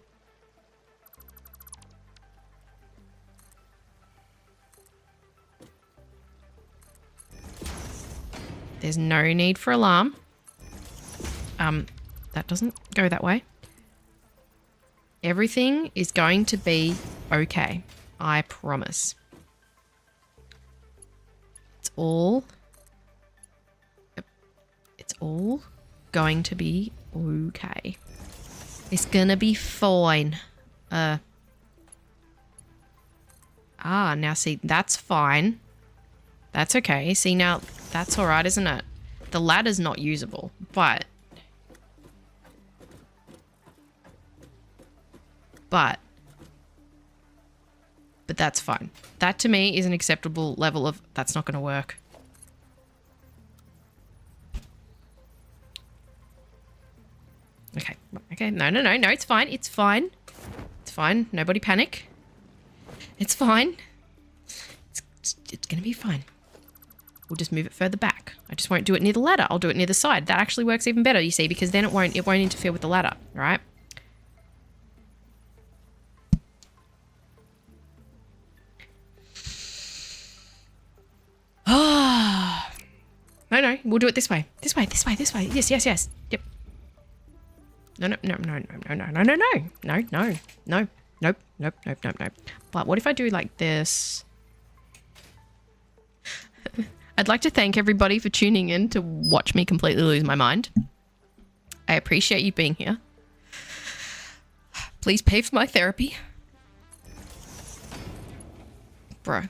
There's no need for alarm. That doesn't go that way. Everything is going to be okay. I promise. It's all going to be okay. It's gonna be fine. Now see, that's fine. That's okay. See, now that's all right, isn't it? The ladder's not usable, but that's fine. That to me is an acceptable level of that's not going to work. Okay. No, it's fine. It's fine. It's fine. Nobody panic. It's fine. It's going to be fine. We'll just move it further back. I just won't do it near the ladder. I'll do it near the side. That actually works even better, you see, because then it won't interfere with the ladder, right? No, we'll do it this way. This way. Yes. Yep. No. Nope. But what if I do like this? I'd like to thank everybody for tuning in to watch me completely lose my mind. I appreciate you being here. Please pay for my therapy. Bro.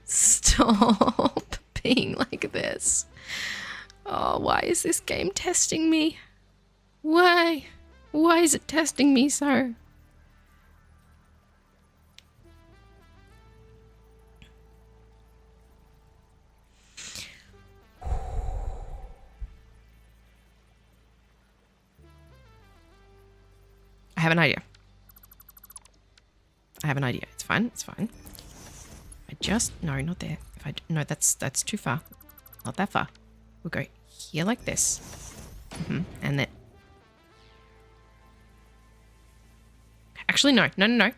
Stop being like this. Oh, why is this game testing me? Why? Why is it testing me so? I have an idea. It's fine. No, not there. No, that's too far. Not that far. We'll go here like this. And then... Actually, no. No,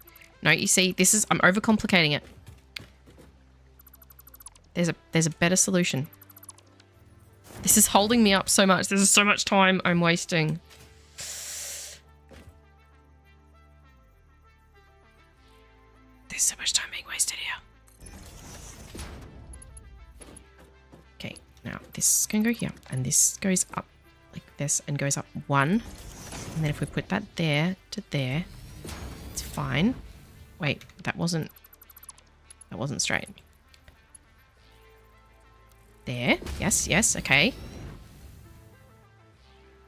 you see, I'm overcomplicating it. There's a better solution. This is holding me up so much. There's so much time I'm wasting. There's so much time being wasted here. Okay, now this can go here, and this goes up like this and goes up one. And then if we put that there to there, it's fine. Wait, that wasn't straight. There, yes, okay.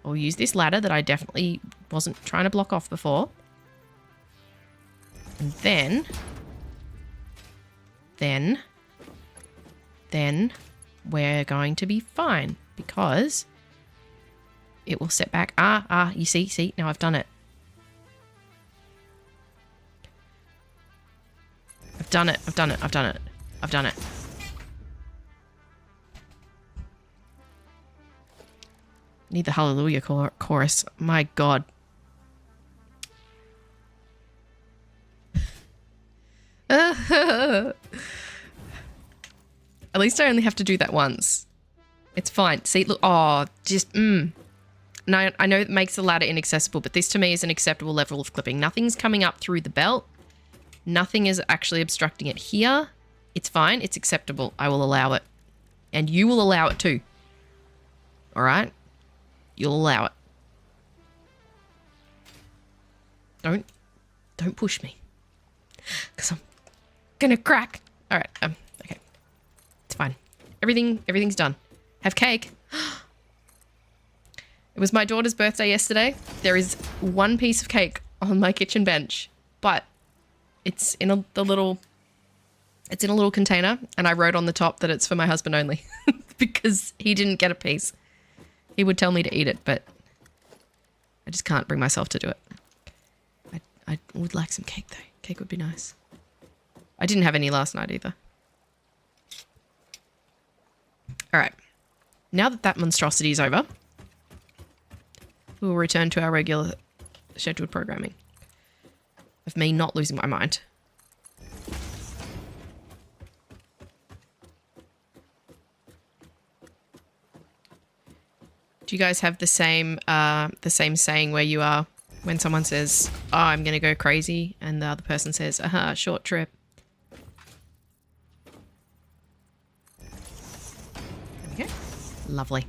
I'll use this ladder that I definitely wasn't trying to block off before. And then we're going to be fine because it will set back. You see, now I've done it. I've done it. Need the hallelujah chorus. My God. At least I only have to do that once. It's fine. See, look. Oh, just, No, I know it makes the ladder inaccessible, but this to me is an acceptable level of clipping. Nothing's coming up through the belt. Nothing is actually obstructing it here. It's fine. It's acceptable. I will allow it. And you will allow it too. All right? You'll allow it. Don't push me. Because I'm gonna crack. All right. Okay. It's fine. Everything's done. Have cake. It was my daughter's birthday yesterday. There is one piece of cake on my kitchen bench, but it's in a little container, and I wrote on the top that it's for my husband only because he didn't get a piece. He would tell me to eat it, but I just can't bring myself to do it. I would like some cake though. Cake would be nice. I didn't have any last night either. All right. Now that monstrosity is over, we will return to our regular scheduled programming of me not losing my mind. Do you guys have the same saying where you are when someone says, "Oh, I'm going to go crazy," and the other person says, "Aha, short trip." There we go. Lovely.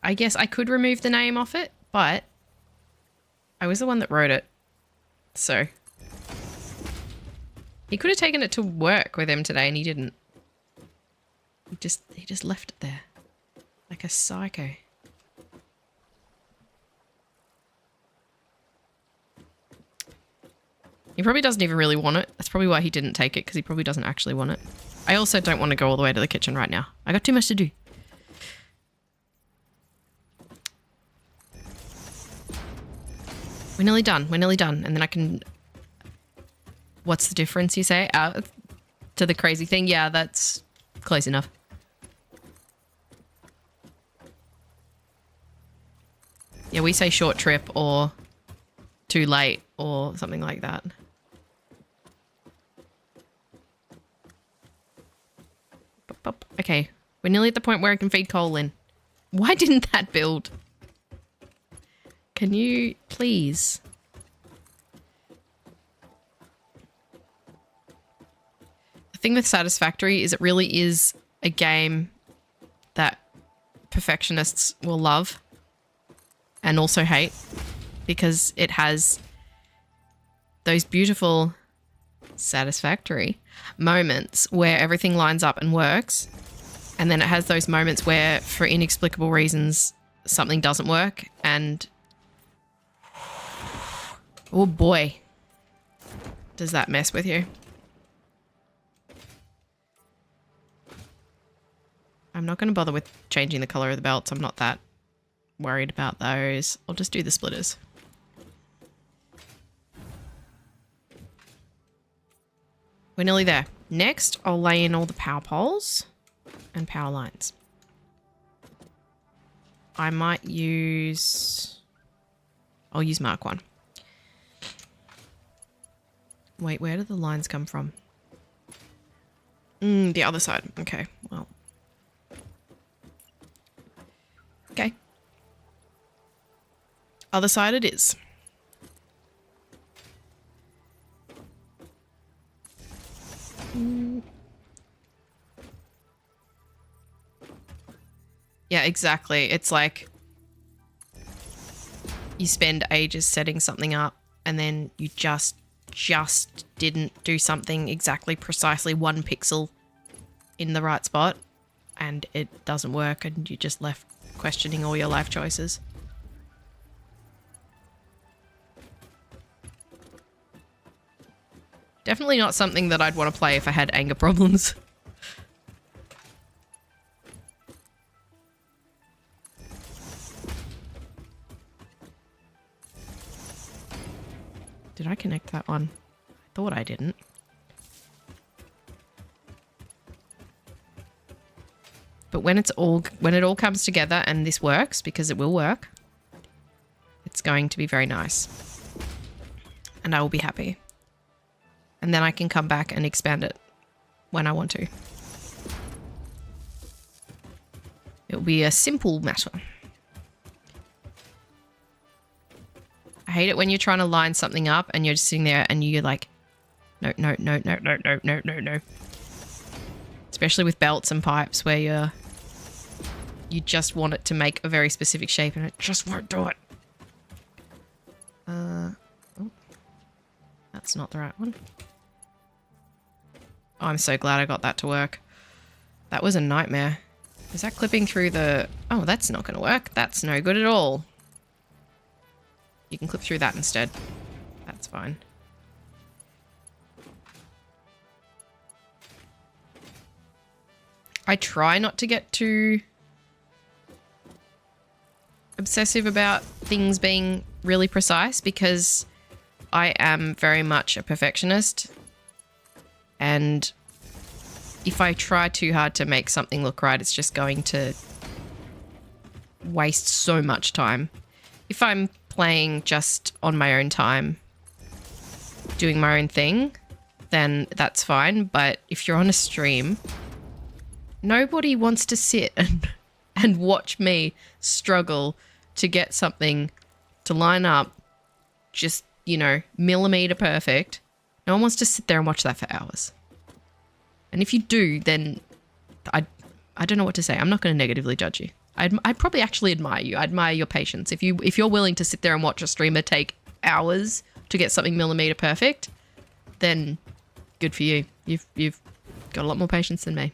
I guess I could remove the name off it, but I was the one that wrote it. So he could have taken it to work with him today and he didn't. He just left it there. Like a psycho. He probably doesn't even really want it. That's probably why he didn't take it, because he probably doesn't actually want it. I also don't want to go all the way to the kitchen right now. I got too much to do. We're nearly done. We're nearly done. And then I can... What's the difference, you say? To the crazy thing? Yeah, that's close enough. Yeah, we say short trip or too late or something like that. Okay, we're nearly at the point where I can feed Cole in. Why didn't that build? Can you please? The thing with Satisfactory is it really is a game that perfectionists will love and also hate, because it has those beautiful satisfactory moments where everything lines up and works, and then it has those moments where for inexplicable reasons something doesn't work, and oh boy, does that mess with you. I'm not going to bother with changing the color of the belts. I'm not that worried about those. I'll just do the splitters. We're nearly there. Next, I'll lay in all the power poles and power lines. I might use... I'll use Mark 1. Wait, where do the lines come from? The other side. Okay, well. Okay. Other side it is. Yeah, exactly. It's like you spend ages setting something up and then you just didn't do something exactly precisely 1 pixel in the right spot and it doesn't work and you're just left questioning all your life choices. Definitely not something that I'd want to play if I had anger problems. Did I connect that one? I thought I didn't. But when it all comes together and this works, because it will work, it's going to be very nice. And I will be happy. And then I can come back and expand it when I want to. It will be a simple matter. I hate it when you're trying to line something up and you're just sitting there and you're like, no, no, no, no, no, no, no, no, no. Especially with belts and pipes where you just want it to make a very specific shape and it just won't do it. Oh, that's not the right one. Oh, I'm so glad I got that to work. That was a nightmare. Is that clipping through the... Oh, that's not going to work. That's no good at all. You can clip through that instead. That's fine. I try not to get too obsessive about things being really precise because I am very much a perfectionist. And if I try too hard to make something look right, it's just going to waste so much time. If I'm playing just on my own time, doing my own thing, then that's fine. But if you're on a stream, nobody wants to sit and watch me struggle to get something to line up just, you know, millimeter perfect. No one wants to sit there and watch that for hours. And if you do, then I don't know what to say. I'm not going to negatively judge you. I'd probably actually admire you. I admire your patience. If you're willing to sit there and watch a streamer take hours to get something millimeter perfect, then good for you. You've got a lot more patience than me.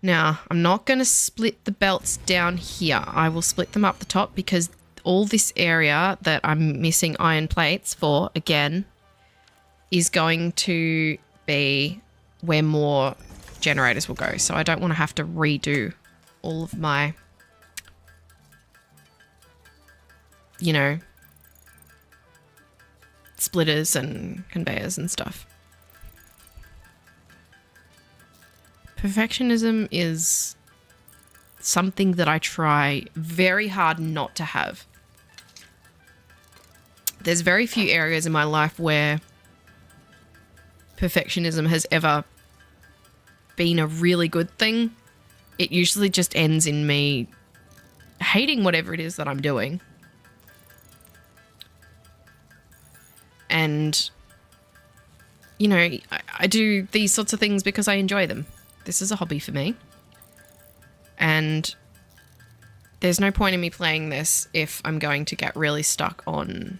Now, I'm not going to split the belts down here. I will split them up the top because all this area that I'm missing iron plates for, again, is going to be where more generators will go. So I don't want to have to redo all of my, you know, splitters and conveyors and stuff. Perfectionism is something that I try very hard not to have. There's very few areas in my life where perfectionism has ever been a really good thing. It usually just ends in me hating whatever it is that I'm doing. And, you know, I do these sorts of things because I enjoy them. This is a hobby for me. And there's no point in me playing this if I'm going to get really stuck on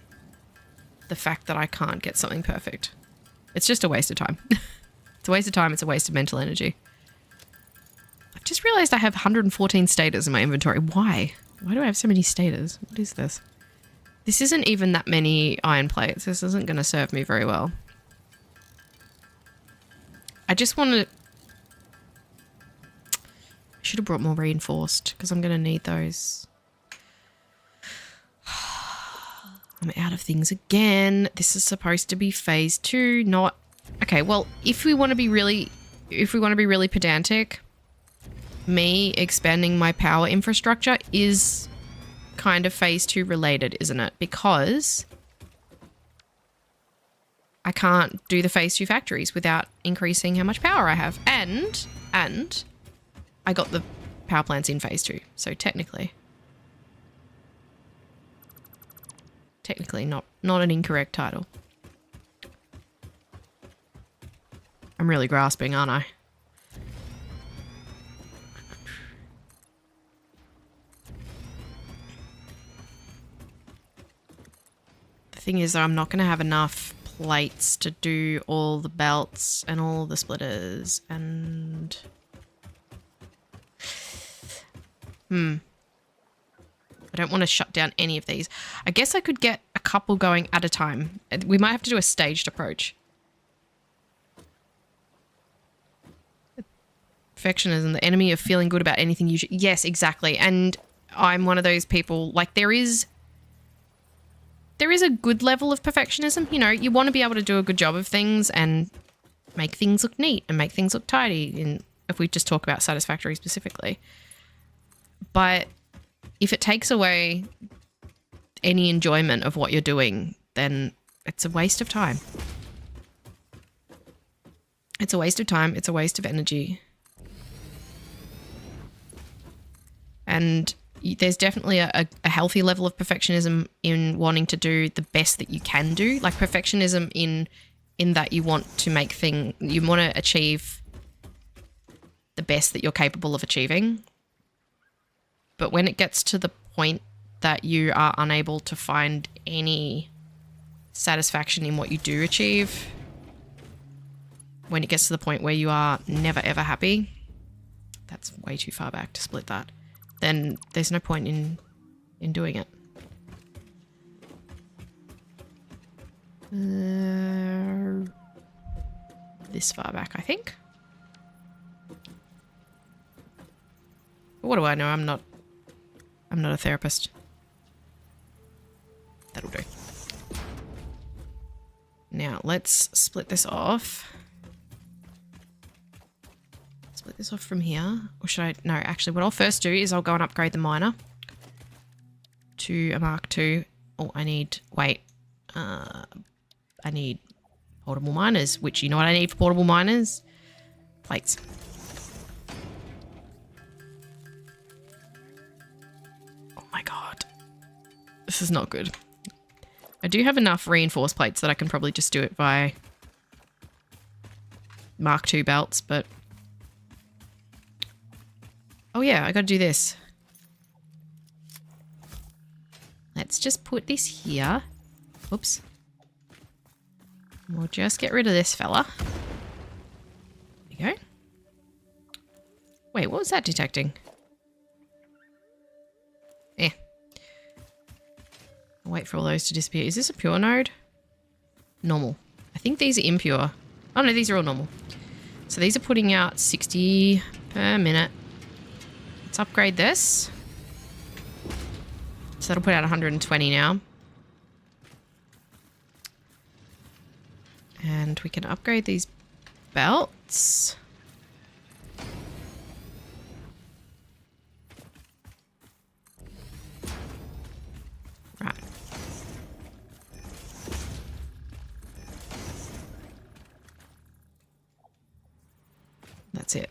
the fact that I can't get something perfect. It's just a waste of time. It's a waste of time. It's a waste of mental energy. I've just realized I have 114 status in my inventory. Why? Why do I have so many status? What is this? This isn't even that many iron plates. This isn't going to serve me very well. I just want to... I should have brought more reinforced because I'm going to need those. I'm out of things again. This is supposed to be phase 2, not... Okay, well, if we want to be really pedantic, me expanding my power infrastructure is kind of phase 2 related, isn't it? Because I can't do the phase 2 factories without increasing how much power I have. And I got the power plants in phase 2, so technically not an incorrect title. I'm really grasping, aren't I? The thing is, though, I'm not going to have enough plates to do all the belts and all the splitters and... I don't want to shut down any of these. I guess I could get a couple going at a time. We might have to do a staged approach. Perfectionism, the enemy of feeling good about anything you should... Yes, exactly. And I'm one of those people, like, there is a good level of perfectionism. You know, you want to be able to do a good job of things and make things look neat and make things look tidy, if we just talk about Satisfactory specifically. But if it takes away any enjoyment of what you're doing, then it's a waste of time. It's a waste of time. It's a waste of energy. And there's definitely a healthy level of perfectionism in wanting to do the best that you can do. Like perfectionism in that you want to you want to achieve the best that you're capable of achieving. But when it gets to the point that you are unable to find any satisfaction in what you do achieve, when it gets to the point where you are never ever happy, that's way too far back to split that, then there's no point in doing it. This far back, I think. What do I know? I'm not a therapist. That'll do. Now let's split this off. Split this off from here. Or should I? No, actually what I'll first do is I'll go and upgrade the miner to a Mark II. Oh, I need, wait. I need portable miners, which you know what I need for portable miners? Plates. Oh my god. This is not good. I do have enough reinforced plates that I can probably just do it by Mark II belts, but... Oh yeah, I gotta do this. Let's just put this here. Oops. We'll just get rid of this fella. There you go. Wait, what was that detecting? Eh. I'll wait for all those to disappear. Is this a pure node? Normal. I think these are impure. Oh no, these are all normal. So these are putting out 60 per minute. Let's upgrade this. So that'll put out 120 now. And we can upgrade these belts. Right. That's it.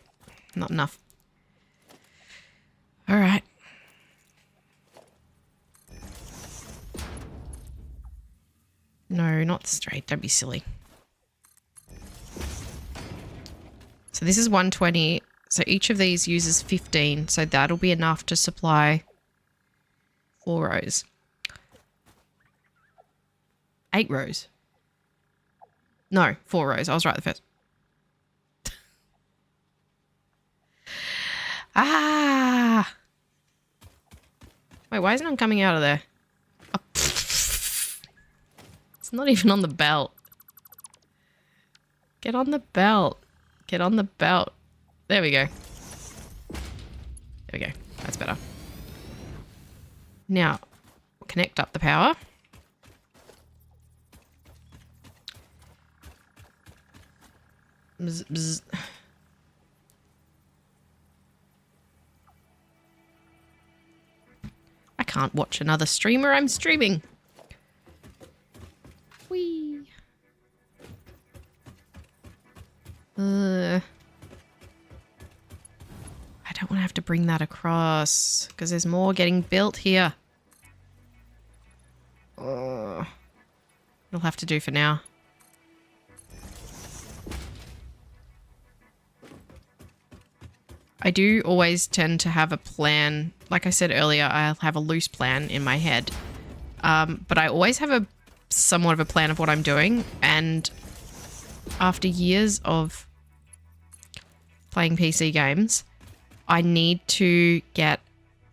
Not enough. All right. No, not straight. Don't be silly. So this is 120. So each of these uses 15. So that'll be enough to supply 4 rows. 8 rows. No, 4 rows. I was right the first. Ah! Wait, why isn't it coming out of there? Oh, it's not even on the belt. Get on the belt. Get on the belt. There we go. There we go. That's better. Now, connect up the power. Bzz, bzz. I can't watch another streamer. I'm streaming. Whee. I don't want to have to bring that across because there's more getting built here. It'll have to do for now. I do always tend to have a plan. Like I said earlier, I'll have a loose plan in my head. But I always have a somewhat of a plan of what I'm doing. And after years of playing PC games, I need to get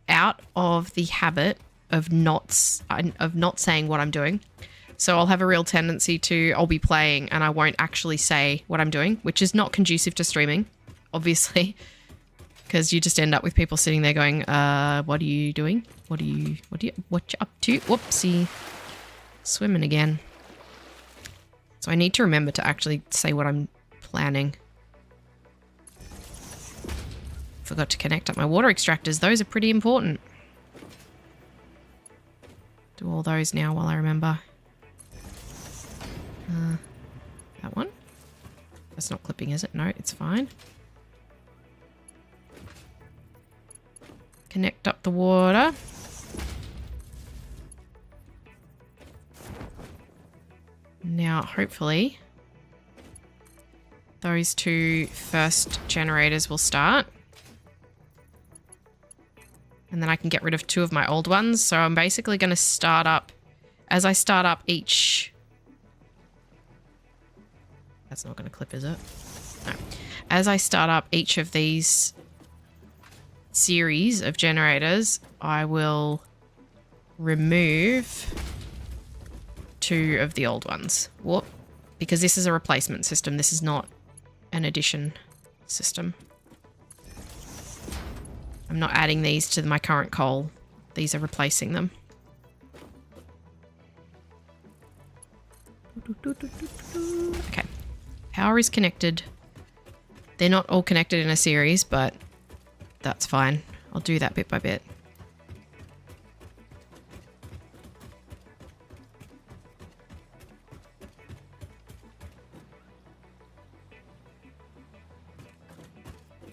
out of the habit of not saying what I'm doing. So I'll have a real tendency to, I'll be playing and I won't actually say what I'm doing, which is not conducive to streaming, obviously. Because you just end up with people sitting there going, what are you doing? What you up to? Whoopsie. Swimming again. So I need to remember to actually say what I'm planning. Forgot to connect up my water extractors. Those are pretty important. Do all those now while I remember. That one? That's not clipping, is it? No, it's fine. Connect up the water. Now, hopefully, those 2 first generators will start. And then I can get rid of 2 of my old ones. So I'm basically going to start up, as I start up each... That's not going to clip, is it? No. As I start up each of these series of generators, I will remove 2 of the old ones. Whoop. Because this is a replacement system. This is not an addition system. I'm not adding these to my current coal. These are replacing them. Okay. Power is connected. They're not all connected in a series, but that's fine. I'll do that bit by bit.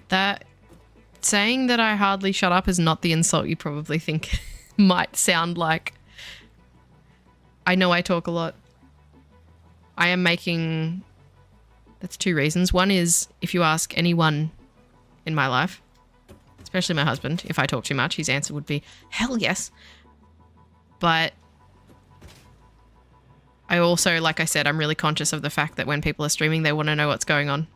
That saying that I hardly shut up is not the insult you probably think might sound like. I know I talk a lot. I am making... That's 2 reasons. One is if you ask anyone in my life, especially my husband, if I talk too much, his answer would be, hell yes. But I also, like I said, I'm really conscious of the fact that when people are streaming, they want to know what's going on.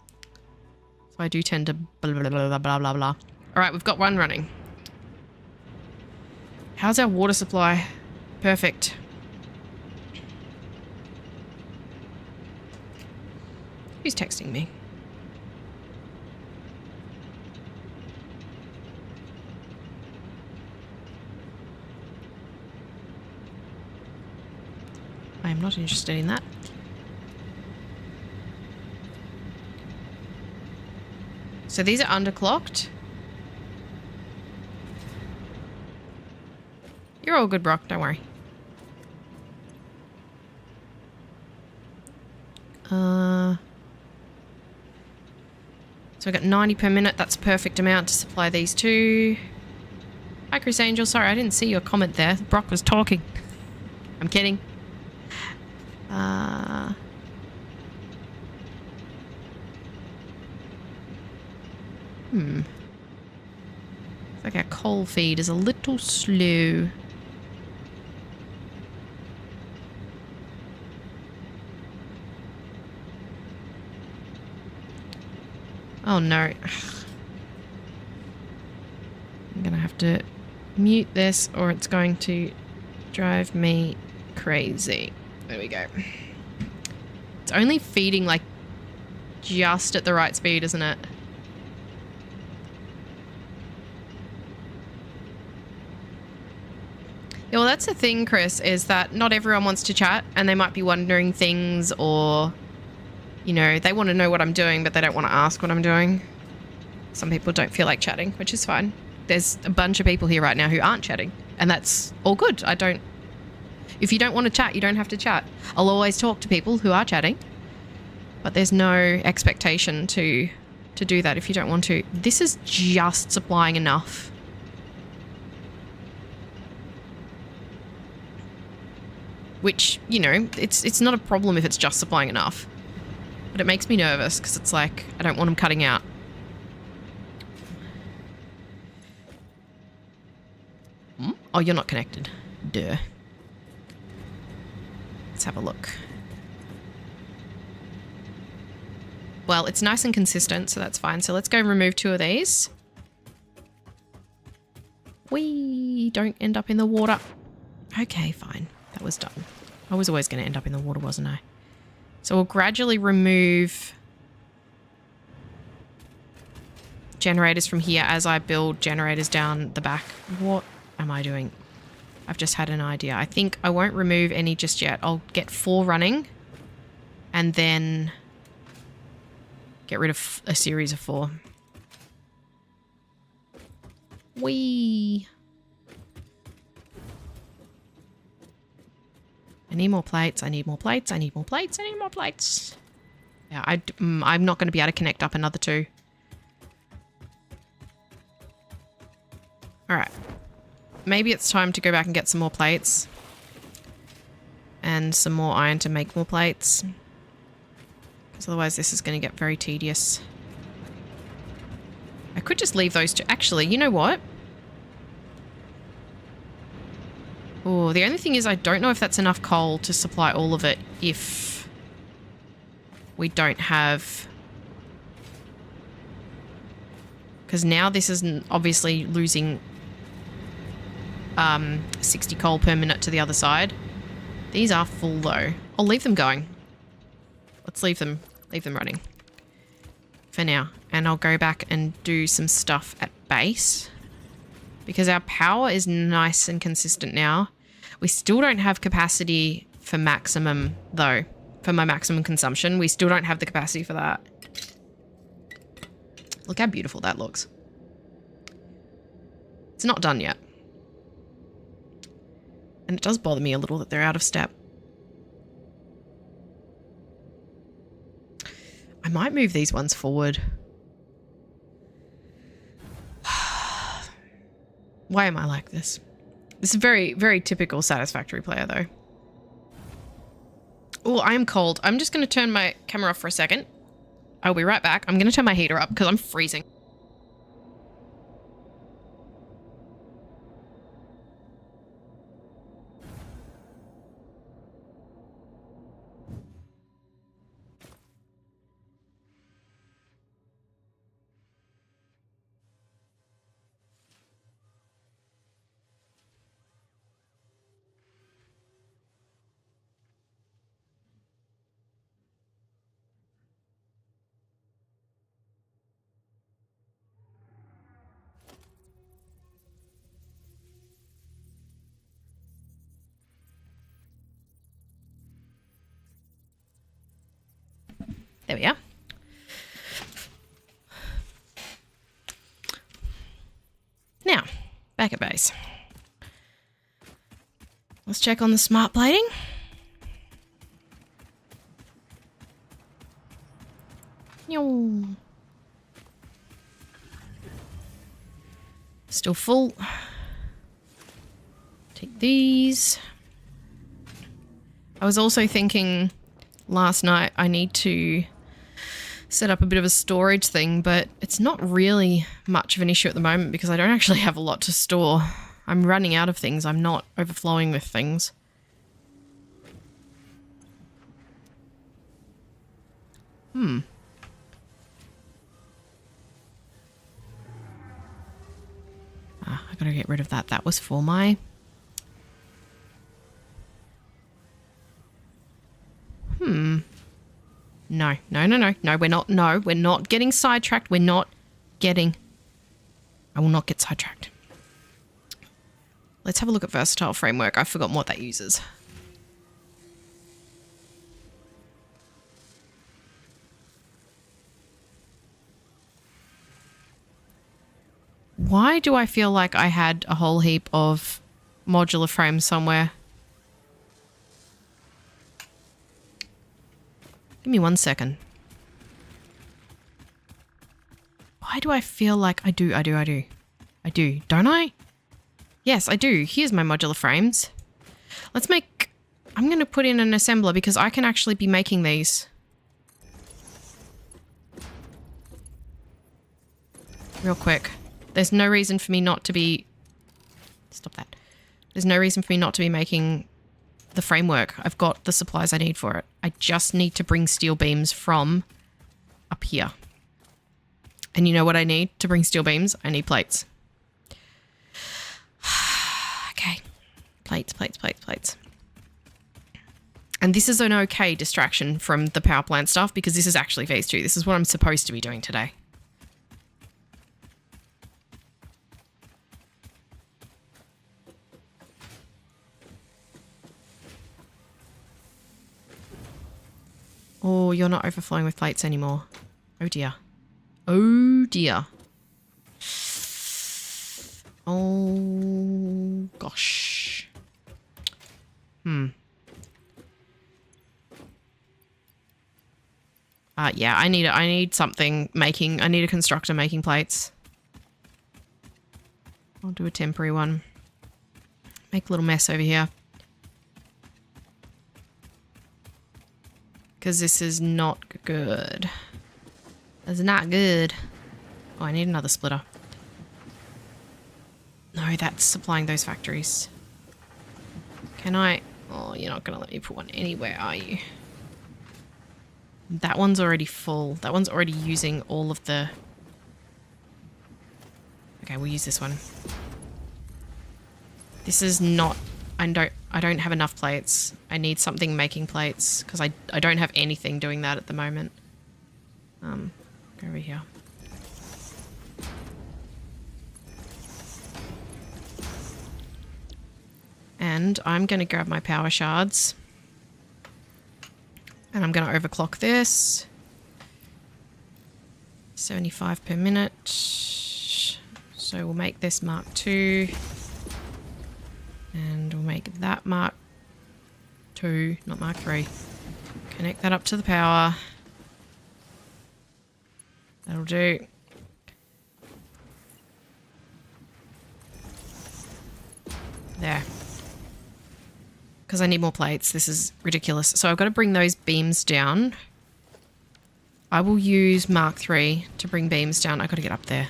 So I do tend to blah, blah, blah, blah, blah, blah. All right, we've got one running. How's our water supply? Perfect. Who's texting me? I am not interested in that. So these are underclocked. You're all good, Brock. Don't worry. So I got 90 per minute. That's a perfect amount to supply these 2. Hi, Chris Angel. Sorry, I didn't see your comment there. Brock was talking. I'm kidding. Looks like our coal feed is a little slow. Oh no. I'm gonna have to mute this or it's going to drive me crazy. There we go. It's only feeding like just at the right speed, isn't it? Yeah, well, that's the thing, Chris, is that not everyone wants to chat and they might be wondering things or, you know, they want to know what I'm doing, but they don't want to ask what I'm doing. Some people don't feel like chatting, which is fine. There's a bunch of people here right now who aren't chatting, and that's all good. If you don't want to chat, you don't have to chat. I'll always talk to people who are chatting, but there's no expectation to do that if you don't want to. This is just supplying enough. Which, you know, it's not a problem if it's just supplying enough. But it makes me nervous because it's like, I don't want them cutting out. Oh, you're not connected. Duh. Let's have a look. Well, it's nice and consistent, so that's fine. So let's go remove 2 of these. We don't end up in the water. Okay, fine. That was done. I was always going to end up in the water, wasn't I? So we'll gradually remove generators from here as I build generators down the back. What am I doing? I've just had an idea. I think I won't remove any just yet. I'll get 4 running and then get rid of a series of 4. Whee! I need more plates. I need more plates. I need more plates. I need more plates. Yeah, I'm not going to be able to connect up another 2. All right. Maybe it's time to go back and get some more plates. And some more iron to make more plates. Because otherwise this is going to get very tedious. I could just leave those 2. Actually, you know what? Oh, the only thing is I don't know if that's enough coal to supply all of it if we don't have... Because now this is obviously losing 60 coal per minute to the other side. These are full though. I'll leave them going. Let's leave them running for now. And I'll go back and do some stuff at base because our power is nice and consistent now. We still don't have capacity for maximum though, for my maximum consumption. We still don't have the capacity for that. Look how beautiful that looks. It's not done yet. And it does bother me a little that they're out of step. I might move these ones forward. Why am I like this? This is very, very typical Satisfactory player though. Oh, I am cold. I'm just going to turn my camera off for a second. I'll be right back. I'm going to turn my heater up because I'm freezing. There we are. Now, back at base. Let's check on the smart plating. Still full. Take these. I was also thinking last night I need to set up a bit of a storage thing, but it's not really much of an issue at the moment because I don't actually have a lot to store. I'm running out of things. I'm not overflowing with things. I gotta get rid of that. That was for my... No, we're not. No, we're not getting sidetracked. We're not getting... I will not get sidetracked. Let's have a look at Versatile Framework. I've forgotten what that uses. Why do I feel like I had a whole heap of modular frames somewhere? Give me 1 second. Why do I feel like I do? I do, don't I? Yes, I do. Here's my modular frames. Let's make... I'm going to put in an assembler because I can actually be making these. Real quick. There's no reason for me not to be... Stop that. There's no reason for me not to be making the framework. I've got the supplies I need for it. I just need to bring steel beams from up here. And you know what I need to bring steel beams? I need plates. Okay. Plates. And this is an okay distraction from the power plant stuff because this is actually phase 2. This is what I'm supposed to be doing today. Oh, you're not overflowing with plates anymore. Oh dear. Oh dear. Oh gosh. Yeah, I need something making... I need a constructor making plates. I'll do a temporary one. Make a little mess over here. Because this is not good. It's not good. Oh, I need another splitter. No, that's supplying those factories. Can I? Oh, you're not going to let me put one anywhere, are you? That one's already full. That one's already using all of the... Okay, we'll use this one. This is not... I don't have enough plates. I need something making plates because I don't have anything doing that at the moment. Go over here. And I'm going to grab my power shards. And I'm going to overclock this. 75 per minute. So we'll make this Mark 2. And we'll make that Mark 2, not Mark 3. Connect that up to the power. That'll do. There. Because I need more plates. This is ridiculous. So I've got to bring those beams down. I will use Mark 3 to bring beams down. I've got to get up there.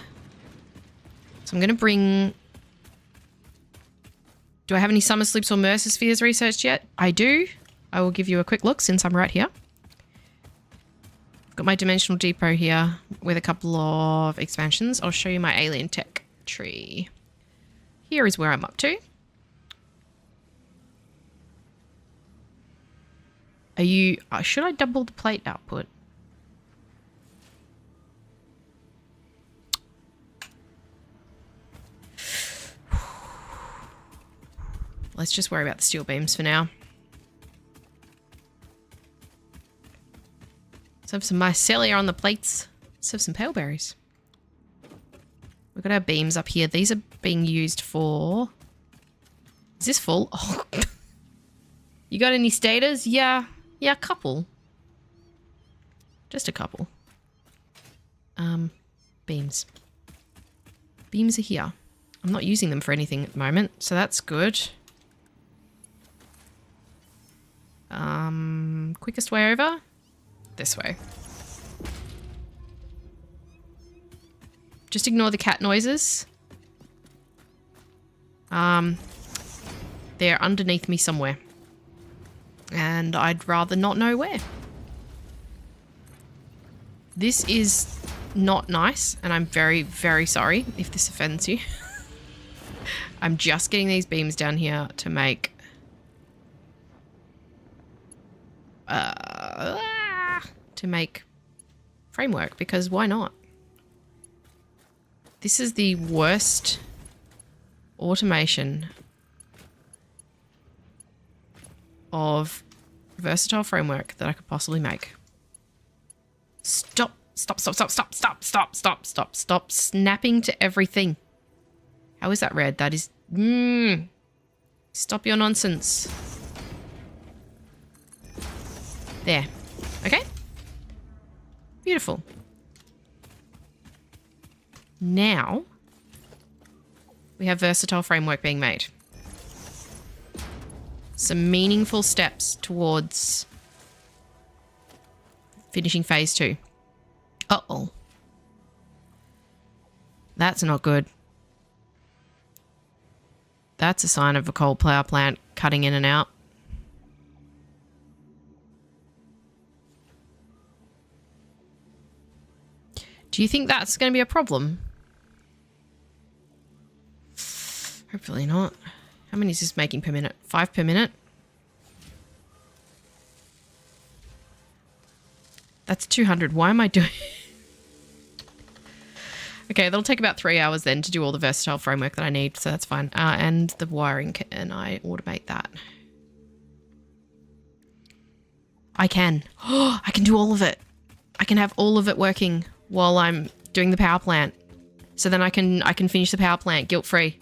So I'm going to bring... Do I have any summer slips or Mercer spheres researched yet? I do. I will give you a quick look since I'm right here. I've got my dimensional depot here with a couple of expansions. I'll show you my alien tech tree. Here is where I'm up to. Are you... should I double the plate output? Let's just worry about the steel beams for now. Let's have some mycelia on the plates. Let's have some pale berries. We've got our beams up here. These are being used for... Is this full? Oh. You got any stators? Yeah. Yeah, a couple. Just a couple. Beams. Beams are here. I'm not using them for anything at the moment, so that's good. Quickest way over? This way. Just ignore the cat noises. They're underneath me somewhere. And I'd rather not know where. This is not nice, and I'm very, very sorry if this offends you. I'm just getting these beams down here to make... framework, because why not? This is the worst automation of versatile framework that I could possibly make. Stop snapping to everything. How is that red? That is... Stop your nonsense. There. Okay. Beautiful. Now, we have versatile framework being made. Some meaningful steps towards finishing phase 2. Uh-oh. That's not good. That's a sign of a coal power plant cutting in and out. Do you think that's going to be a problem? Hopefully not. How many is this making per minute? 5 per minute? That's 200. Why am I doing... Okay, that'll take about 3 hours then to do all the versatile framework that I need, so that's fine. And the wiring, can I automate that? I can. Oh, I can do all of it. I can have all of it working while I'm doing the power plant. So then I can finish the power plant guilt-free.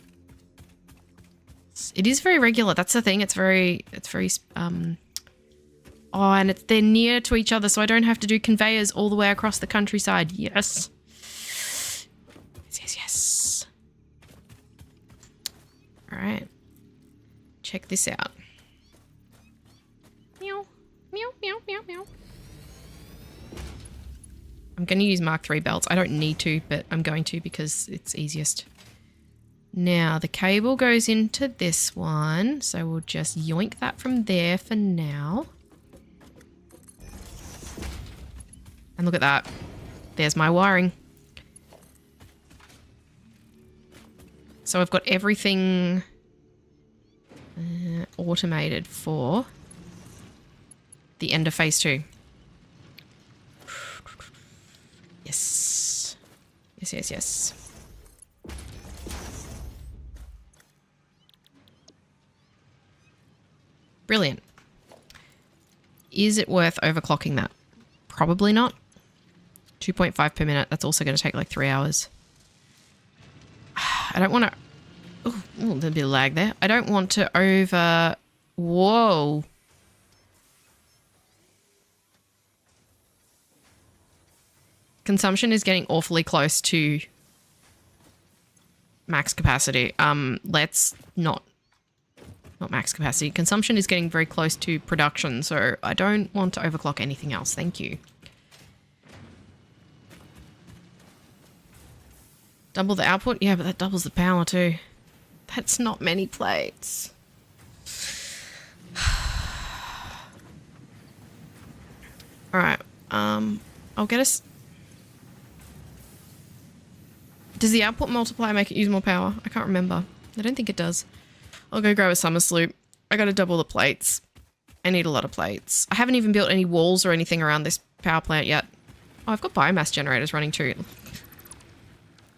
It is very regular. That's the thing. It's very oh, and they're near to each other, so I don't have to do conveyors all the way across the countryside. Yes. Yes. All right. Check this out. Meow, meow, meow, meow, meow. I'm going to use Mark 3 belts. I don't need to, but I'm going to because it's easiest. Now, the cable goes into this one, so we'll just yoink that from there for now. And look at that. There's my wiring. So I've got everything automated for the end of phase 2. Yes. Yes, yes, yes. Brilliant. Is it worth overclocking that? Probably not. 2.5 per minute. That's also going to take like 3 hours. I don't want to... Oh, there's a bit of lag there. I don't want to over... Whoa. Consumption is getting awfully close to max capacity. Let's not max capacity. Consumption is getting very close to production, so I don't want to overclock anything else. Thank you. Double the output? Yeah, but that doubles the power too. That's not many plates. Alright, I'll get us... Does the output multiplier make it use more power? I can't remember. I don't think it does. I'll go grab a summer sloop. I gotta double the plates. I need a lot of plates. I haven't even built any walls or anything around this power plant yet. Oh, I've got biomass generators running too.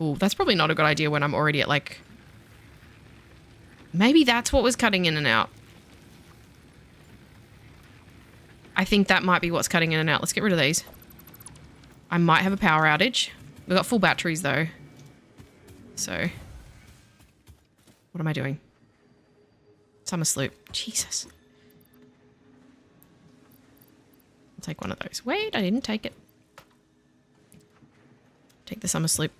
Ooh, that's probably not a good idea when I'm already at like... Maybe that's what was cutting in and out. I think that might be what's cutting in and out. Let's get rid of these. I might have a power outage. We've got full batteries though. So... What am I doing? Summer sloop. Jesus. I'll take one of those. Wait, I didn't take it. Take the summer sloop.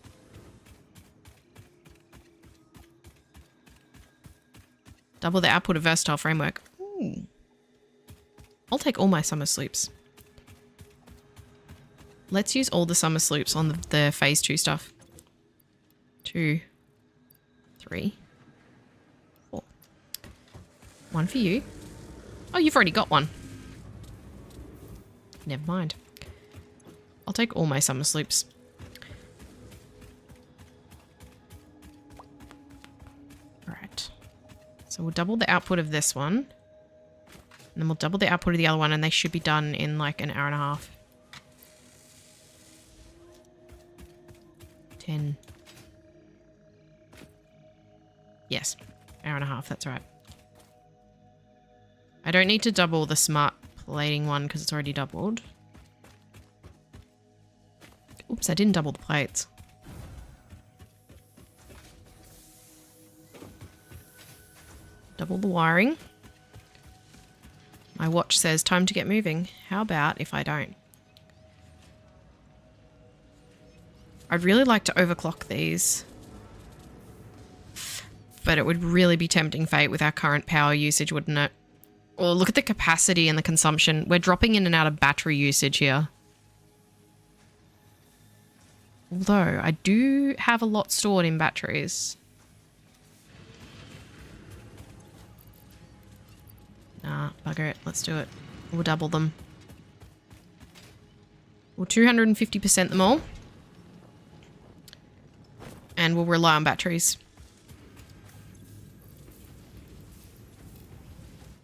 Double the output of versatile framework. Ooh. I'll take all my summer sloops. Let's use all the summer sloops on the phase 2 stuff. 2, 3, 4. One for you. Oh, you've already got one. Never mind. I'll take all my summer sloops. Alright. So we'll double the output of this one. And then we'll double the output of the other one, and they should be done in like an hour and a half. 10. Yes. Hour and a half, that's right. I don't need to double the smart plating one because it's already doubled. Oops, I didn't double the plates. Double the wiring. My watch says time to get moving. How about if I don't? I'd really like to overclock these. But it would really be tempting fate with our current power usage, wouldn't it? Or look at the capacity and the consumption. We're dropping in and out of battery usage here. Although, I do have a lot stored in batteries. Nah, bugger it. Let's do it. We'll double them. We'll 250% them all. And we'll rely on batteries.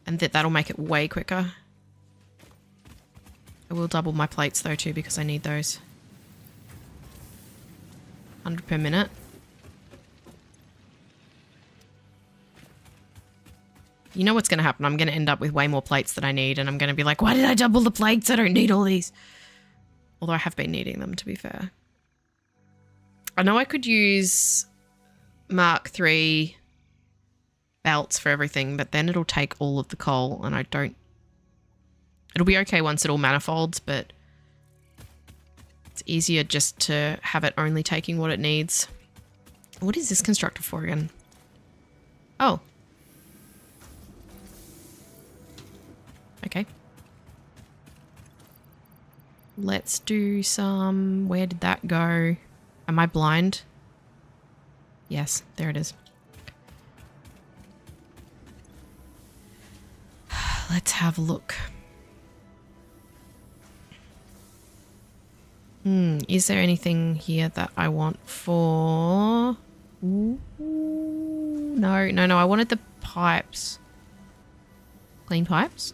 And that'll make it way quicker. I will double my plates though too because I need those. 100 per minute. You know what's going to happen? I'm going to end up with way more plates than I need, and I'm going to be like, why did I double the plates? I don't need all these. Although I have been needing them, to be fair. I know I could use Mark III belts for everything, but then it'll take all of the coal, and I don't... It'll be okay once it all manifolds, but it's easier just to have it only taking what it needs. What is this constructor for again? Oh. Okay. Let's do some... Where did that go? Am I blind? Yes, there it is. let's have a look. Is there anything here that I want for... Ooh, no. I wanted the pipes. Clean pipes?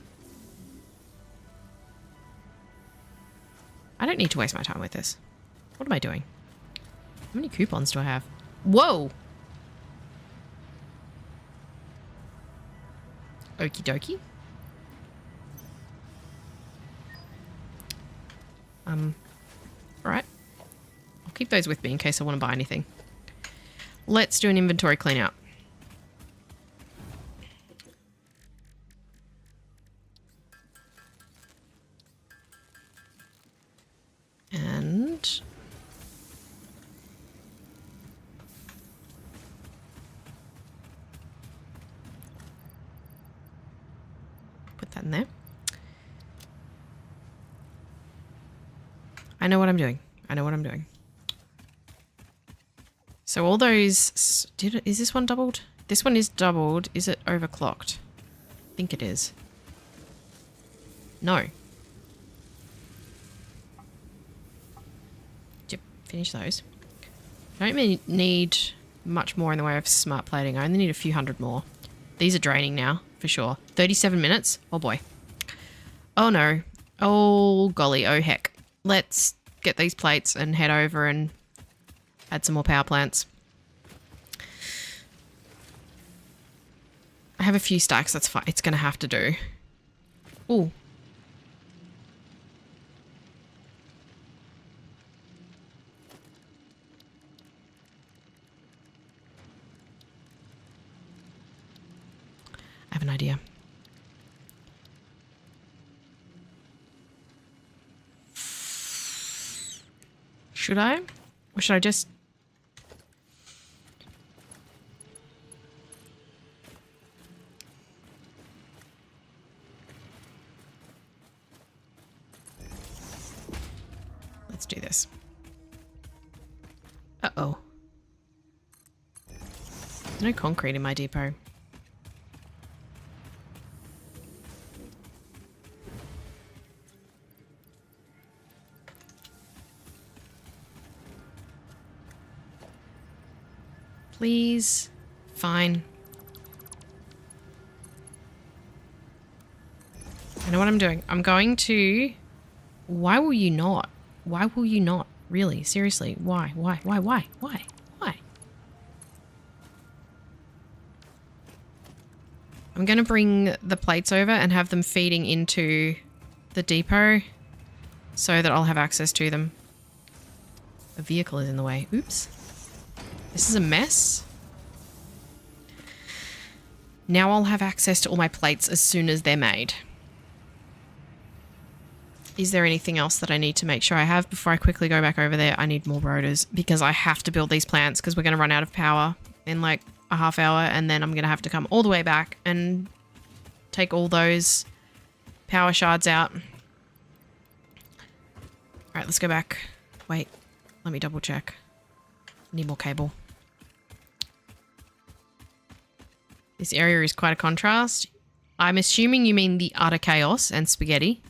I don't need to waste my time with this. What am I doing? How many coupons do I have? Whoa! Okie dokie. Alright. I'll keep those with me in case I want to buy anything. Let's do an inventory clean out. And put that in there. I know what I'm doing. So all those... Is this one doubled? This one is doubled. Is it overclocked? I think it is. No. Yep, finish those. I don't really need much more in the way of smart plating. I only need a few hundred more. These are draining now, for sure. 37 minutes? Oh boy. Oh no. Oh golly, oh heck. Let's get these plates and head over and add some more power plants. I have a few stacks, that's fine. It's going to have to do. Ooh. I have an idea. Should I? Or should I just... Let's do this. Uh-oh. There's no concrete in my depot. Please. Fine. I know what I'm doing. I'm going to... Why will you not? Why will you not? Really? Seriously? Why? Why? I'm going to bring the plates over and have them feeding into the depot so that I'll have access to them. The vehicle is in the way. Oops. This is a mess. Now I'll have access to all my plates as soon as they're made. Is there anything else that I need to make sure I have before I quickly go back over there? I need more rotors because I have to build these plants because we're going to run out of power in like a half hour and then I'm going to have to come all the way back and take all those power shards out. All right, let's go back. Wait, let me double check. Need more cable. This area is quite a contrast. I'm assuming you mean the utter chaos and spaghetti.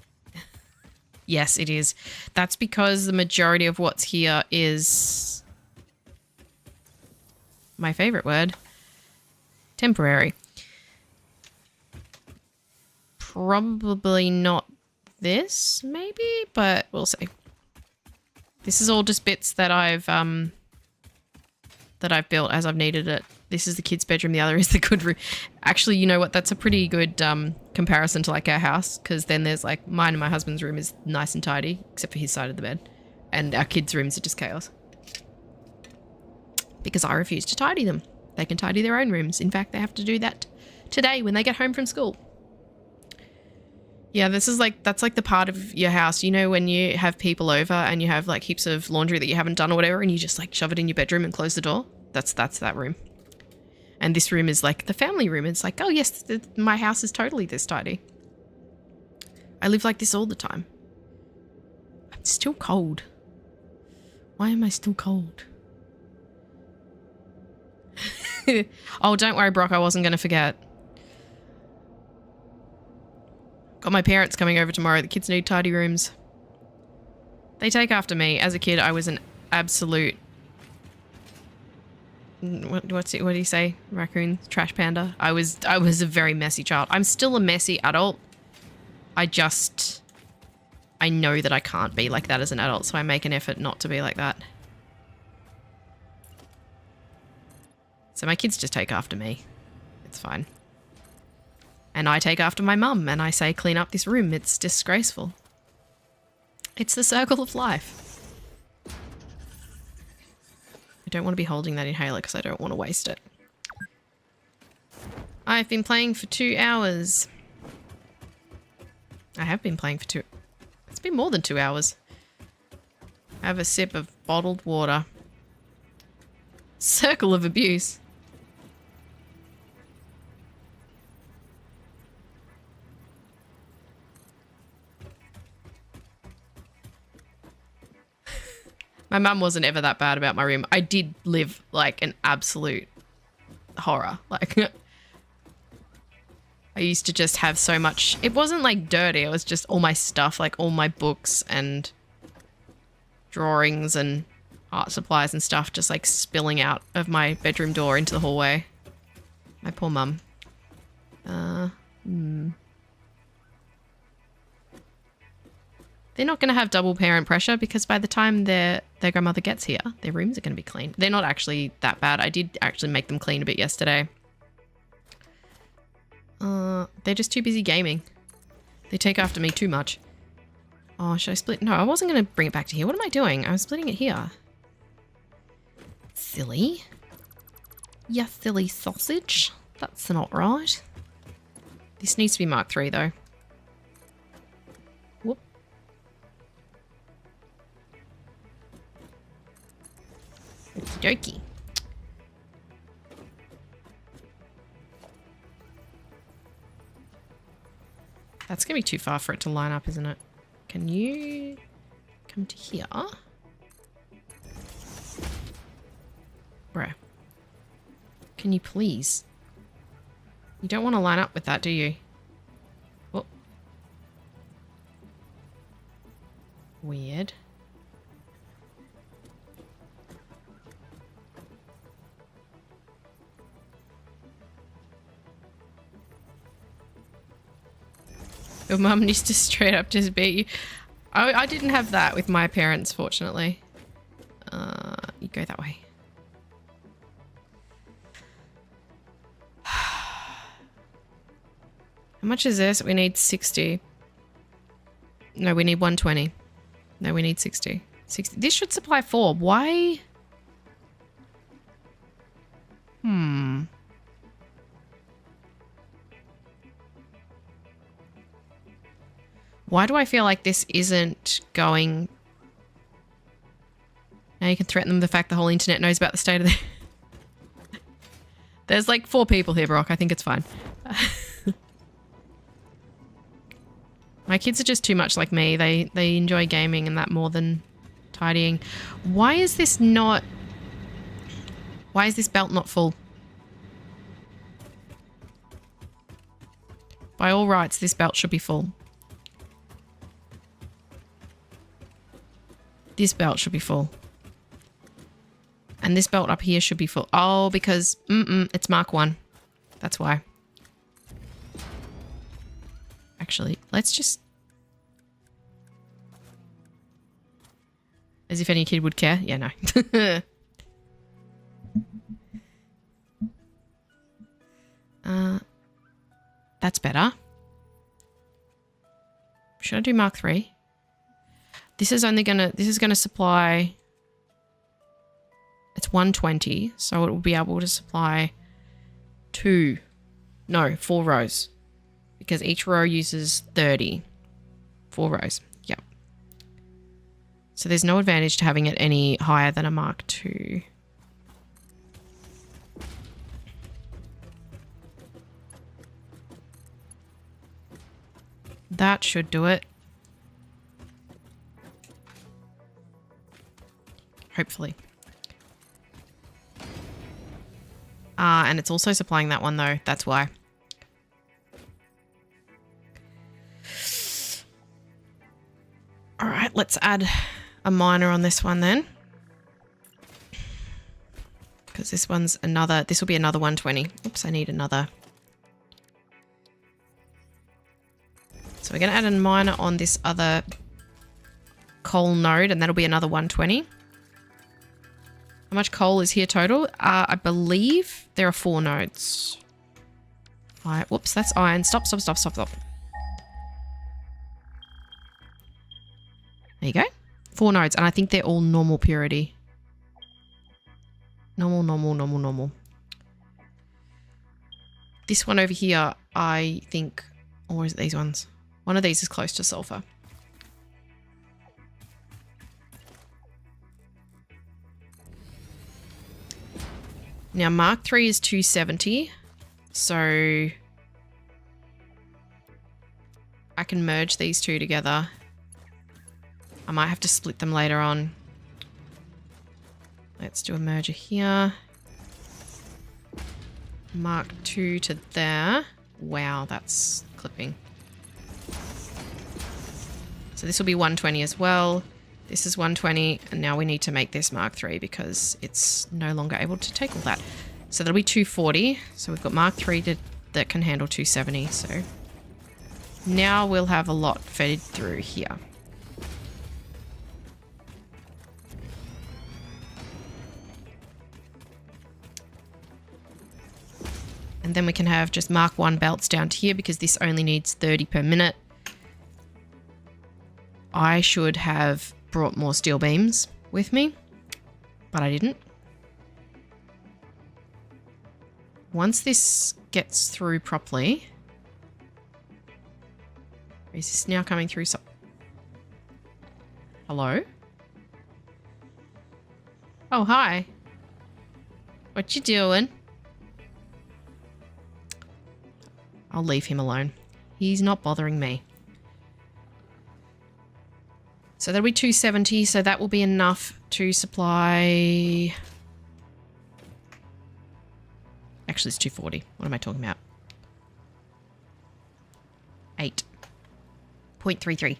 Yes, it is. That's because the majority of what's here is... my favorite word. Temporary. Probably not this, maybe, but we'll see. This is all just bits that I've built as I've needed it. This is the kids' bedroom. The other is the good room. Actually, you know what? That's a pretty good comparison to like our house because then there's like mine and my husband's room is nice and tidy except for his side of the bed. And our kids' rooms are just chaos. Because I refuse to tidy them. They can tidy their own rooms. In fact, they have to do that today when they get home from school. Yeah, this is like, that's like the part of your house, you know, when you have people over and you have like heaps of laundry that you haven't done or whatever and you just like shove it in your bedroom and close the door. That's that room. And this room is like the family room. It's like, oh yes, my house is totally this tidy. I live like this all the time. I'm still cold. Why am I still cold? Oh, don't worry, Brock. I wasn't going to forget. Got my parents coming over tomorrow. The kids need tidy rooms. They take after me. As a kid, I was an absolute... What do you say? Raccoon? Trash panda? I was a very messy child. I'm still a messy adult. I know that I can't be like that as an adult, so I make an effort not to be like that. So my kids just take after me. It's fine. And I take after my mum and I say, clean up this room. It's disgraceful. It's the circle of life. I don't want to be holding that inhaler because I don't want to waste it. I've been playing for 2 hours. I have been playing for 2. It's been more than 2 hours. Have a sip of bottled water. Circle of abuse. My mum wasn't ever that bad about my room. I did live like an absolute horror. Like, I used to just have so much. It wasn't like dirty. It was just all my stuff, like all my books and drawings and art supplies and stuff just like spilling out of my bedroom door into the hallway. My poor mum. They're not going to have double parent pressure because by the time their grandmother gets here, their rooms are going to be clean. They're not actually that bad. I did actually make them clean a bit yesterday. They're just too busy gaming. They take after me too much. Oh, should I split? No, I wasn't going to bring it back to here. What am I doing? I was splitting it here. Silly. You silly sausage. That's not right. This needs to be Mark 3 though. Whoop. Okie dokie. That's going to be too far for it to line up, isn't it? Can you come to here? Bruh. Can you please? You don't want to line up with that, do you? Oh. Weird. Your mum used to straight up just beat you. I didn't have that with my parents, fortunately. You go that way. How much is this? We need 60. No, we need 120. No, we need 60. 60. This should supply 4. Why? Why do I feel like this isn't going... Now you can threaten them with the fact the whole internet knows about the state of the... There's like 4 people here, Brock. I think it's fine. My kids are just too much like me. They enjoy gaming and that more than tidying. Why is this not... Why is this belt not full? By all rights, this belt should be full. This belt should be full. And this belt up here should be full. Oh, because it's Mark 1. That's why. Actually, let's just... As if any kid would care. Yeah, no. That's better. Should I do Mark 3? This is gonna supply, it's 120, so it will be able to supply 4 rows, because each row uses 30. 4 rows, yep. So there's no advantage to having it any higher than a Mark 2. That should do it. Hopefully. And it's also supplying that one though. That's why. right, let's add a miner on this one then. Because this one's another, this will be another 120. Oops, I need another. So we're going to add a miner on this other coal node, and that'll be another 120. How much coal is here total? I believe there are 4 nodes. All right, whoops, that's iron. Stop. There you go. 4 nodes, and I think they're all normal purity. Normal. This one over here, I think, or is it these ones? One of these is close to sulfur. Now, Mark 3 is 270, so I can merge these two together. I might have to split them later on. Let's do a merger here. Mark 2 to there. Wow, that's clipping. So this will be 120 as well. This is 120, and now we need to make this Mark 3 because it's no longer able to take all that. So that'll be 240. So we've got Mark 3 that can handle 270. So now we'll have a lot fed through here. And then we can have just Mark 1 belts down to here because this only needs 30 per minute. I should have brought more steel beams with me, but I didn't. Once this gets through properly, is this now coming through? Hello? Oh, hi. What you doing? I'll leave him alone. He's not bothering me. So that'll be 270, so that will be enough to supply... Actually, it's 240. What am I talking about? 8.33.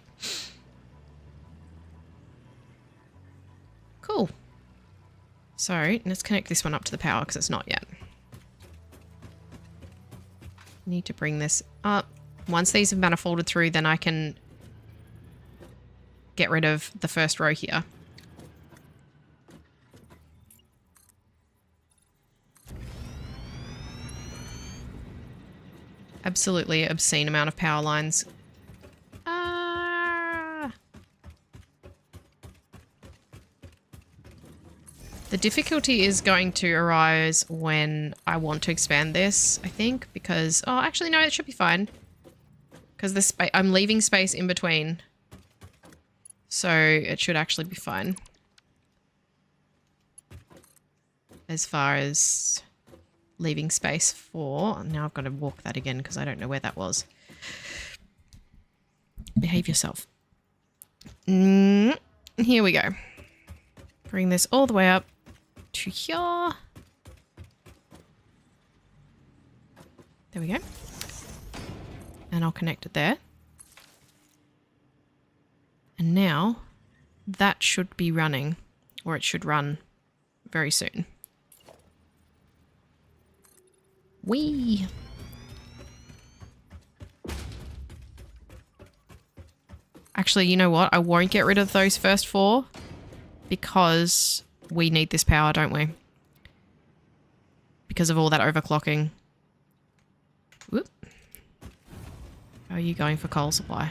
Cool. So, let's connect this one up to the power because it's not yet. Need to bring this up. Once these have manifolded through, then I can get rid of the first row here. Absolutely obscene amount of power lines. The difficulty is going to arise when I want to expand this, I think, because... Oh, actually, no, it should be fine. Because I'm leaving space in between. So it should actually be fine. As far as leaving space for... Now I've got to walk that again because I don't know where that was. Behave yourself. Here we go. Bring this all the way up to here. There we go. And I'll connect it there. And now that should be running, or it should run very soon. Whee! Actually, you know what? I won't get rid of those first 4 because we need this power, don't we? Because of all that overclocking. Whoop. How are you going for coal supply?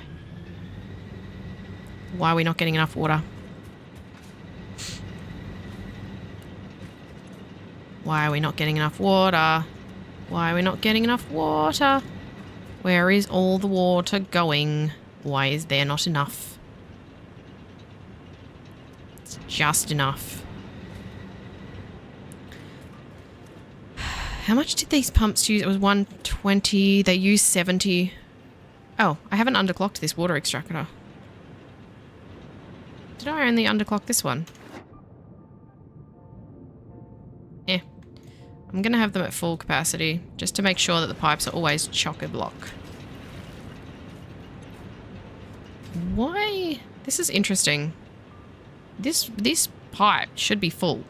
Why are we not getting enough water? Why are we not getting enough water? Why are we not getting enough water? Where is all the water going? Why is there not enough? It's just enough. How much did these pumps use? It was 120. They used 70. Oh, I haven't underclocked this water extractor. Did I only underclock this one? Eh. I'm going to have them at full capacity just to make sure that the pipes are always chock-a-block. Why? This is interesting. This pipe should be full.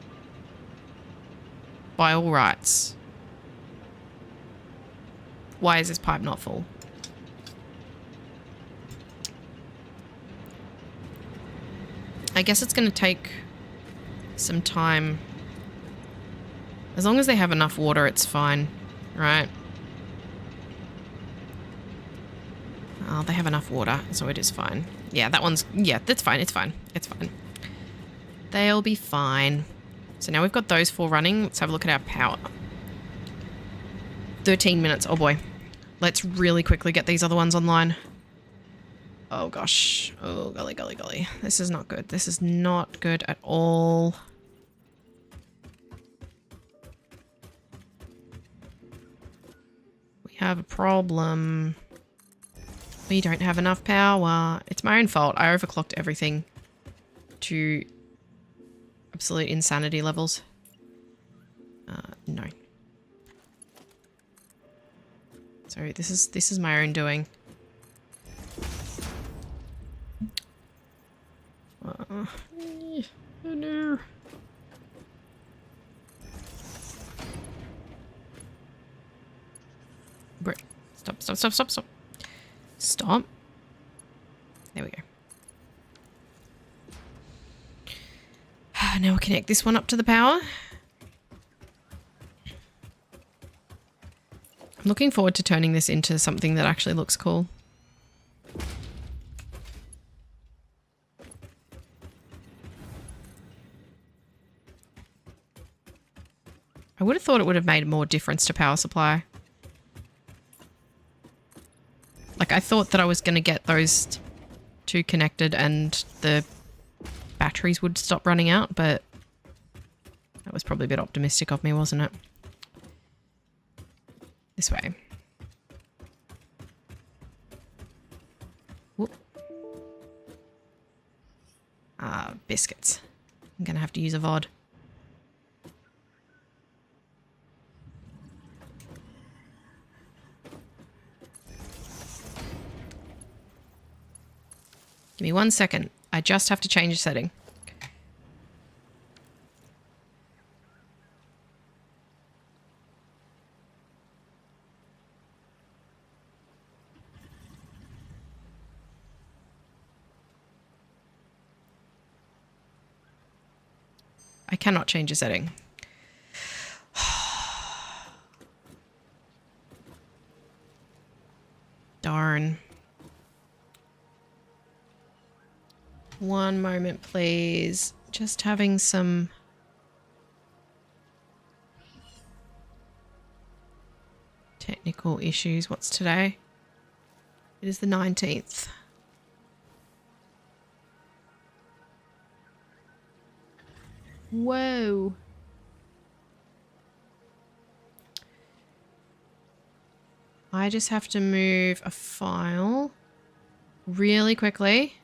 By all rights. Why is this pipe not full? I guess it's going to take some time. As long as they have enough water, it's fine, right? Oh, they have enough water, so it is fine. Yeah, that one's... Yeah, that's fine. It's fine. It's fine. They'll be fine. So now we've got those 4 running. Let's have a look at our power. 13 minutes. Oh, boy. Let's really quickly get these other ones online. Oh, gosh. Oh, golly, golly, golly. This is not good. This is not good at all. We have a problem. We don't have enough power. It's my own fault. I overclocked everything to absolute insanity levels. No. So this is my own doing. Oh no. Great. Stop, stop, stop, stop, stop. Stop. There we go. Now we'll connect this one up to the power. I'm looking forward to turning this into something that actually looks cool. I would have thought it would have made more difference to power supply. Like, I thought that I was going to get those 2 connected and the batteries would stop running out, but that was probably a bit optimistic of me, wasn't it? This way. Whoop. Biscuits. I'm going to have to use a VOD. Give me 1 second. I just have to change a setting. I cannot change a setting. Darn. 1 moment, please. Just having some... technical issues. What's today? It is the 19th. Whoa. I just have to move a file really quickly.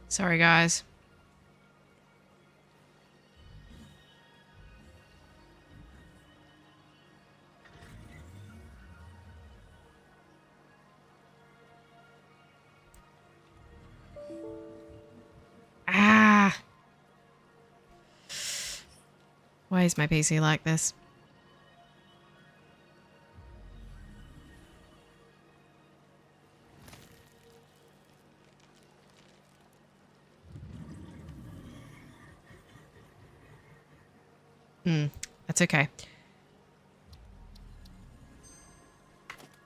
Sorry, guys. Ah! Why is my PC like this? That's okay.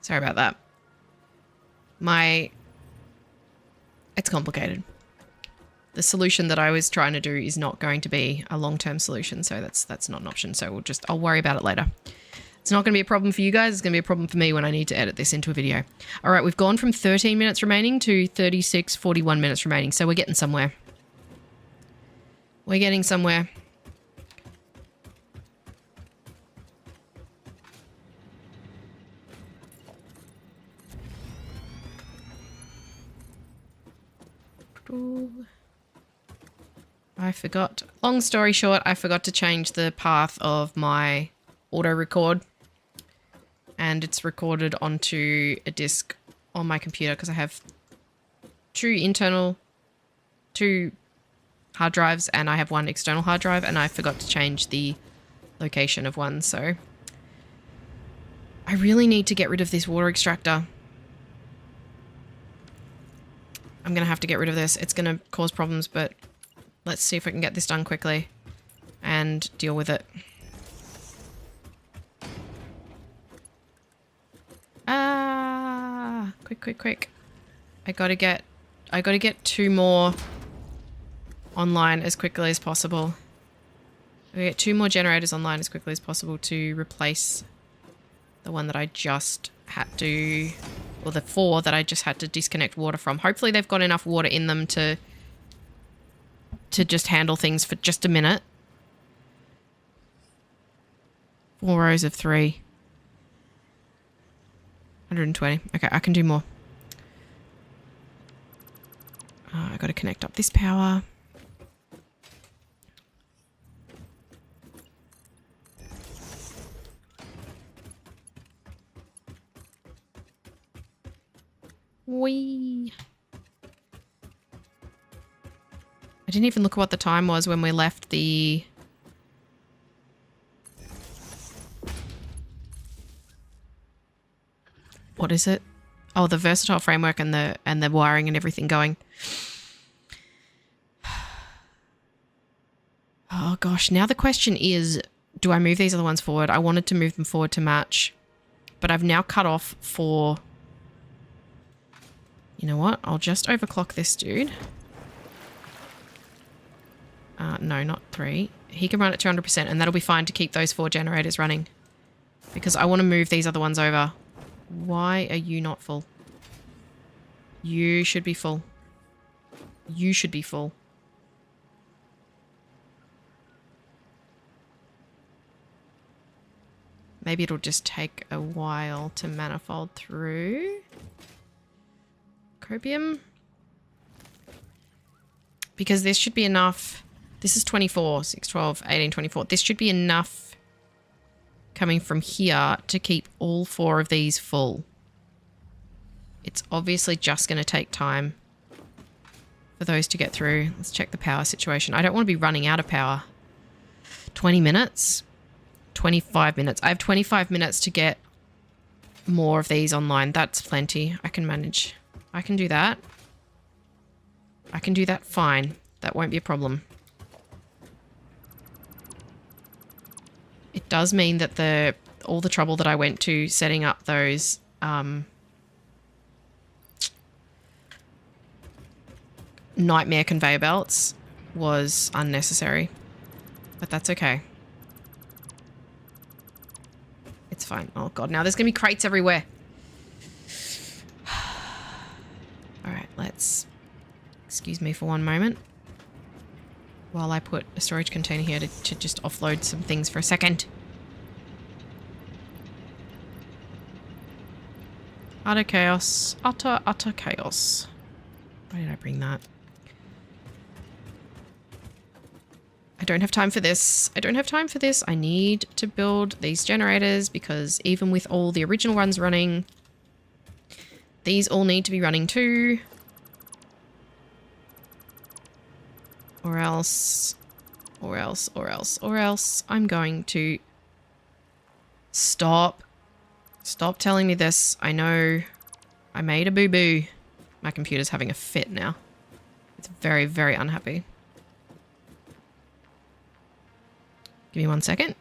Sorry about that. It's complicated. The solution that I was trying to do is not going to be a long-term solution, so that's not an option. So I'll worry about it later. It's not going to be a problem for you guys. It's going to be a problem for me when I need to edit this into a video. All right, we've gone from 13 minutes remaining to 36, 41 minutes remaining. So we're getting somewhere. We're getting somewhere. I forgot. Long story short, I forgot to change the path of my auto record. And it's recorded onto a disc on my computer because I have two hard drives and I have one external hard drive, and I forgot to change the location of one. So I really need to get rid of this water extractor. I'm going to have to get rid of this. It's going to cause problems, but let's see if I can get this done quickly and deal with it. Quick. I gotta get 2 more online as quickly as possible. I get 2 more generators online as quickly as possible to replace the one that I just had to, or the 4 that I just had to disconnect water from. Hopefully they've got enough water in them to just handle things for just a minute. 4 rows of 3. 120. Okay, I can do more. I got to connect up this power. Whee! I didn't even look at what the time was when we left the... What is it? Oh, the versatile framework and the wiring and everything going. Oh gosh, now the question is, do I move these other ones forward? I wanted to move them forward to match, but I've now cut off for... You know what? I'll just overclock this dude. No, not 3. He can run at 200% and that'll be fine to keep those 4 generators running. Because I want to move these other ones over. Why are you not full? You should be full. You should be full. Maybe it'll just take a while to manifold through. Copium. Because this should be enough. This is 24, 6, 12, 18, 24. This should be enough coming from here to keep all 4 of these full. It's obviously just going to take time for those to get through. Let's check the power situation. I don't want to be running out of power. 20 minutes? 25 minutes. I have 25 minutes to get more of these online. That's plenty. I can manage. I can do that. I can do that fine. That won't be a problem. It does mean that all the trouble that I went to setting up those nightmare conveyor belts was unnecessary. But that's okay. It's fine. Oh god, now there's going to be crates everywhere. Alright, let's... Excuse me for one moment. While I put a storage container here to just offload some things for a second. Utter chaos. Utter chaos. Why did I bring that? I don't have time for this. I don't have time for this. I need to build these generators because even with all the original runs running, these all need to be running too. Or else I'm going to stop telling me this. I know I made a boo-boo. My computer's having a fit now. It's very, very unhappy. Give me 1 second.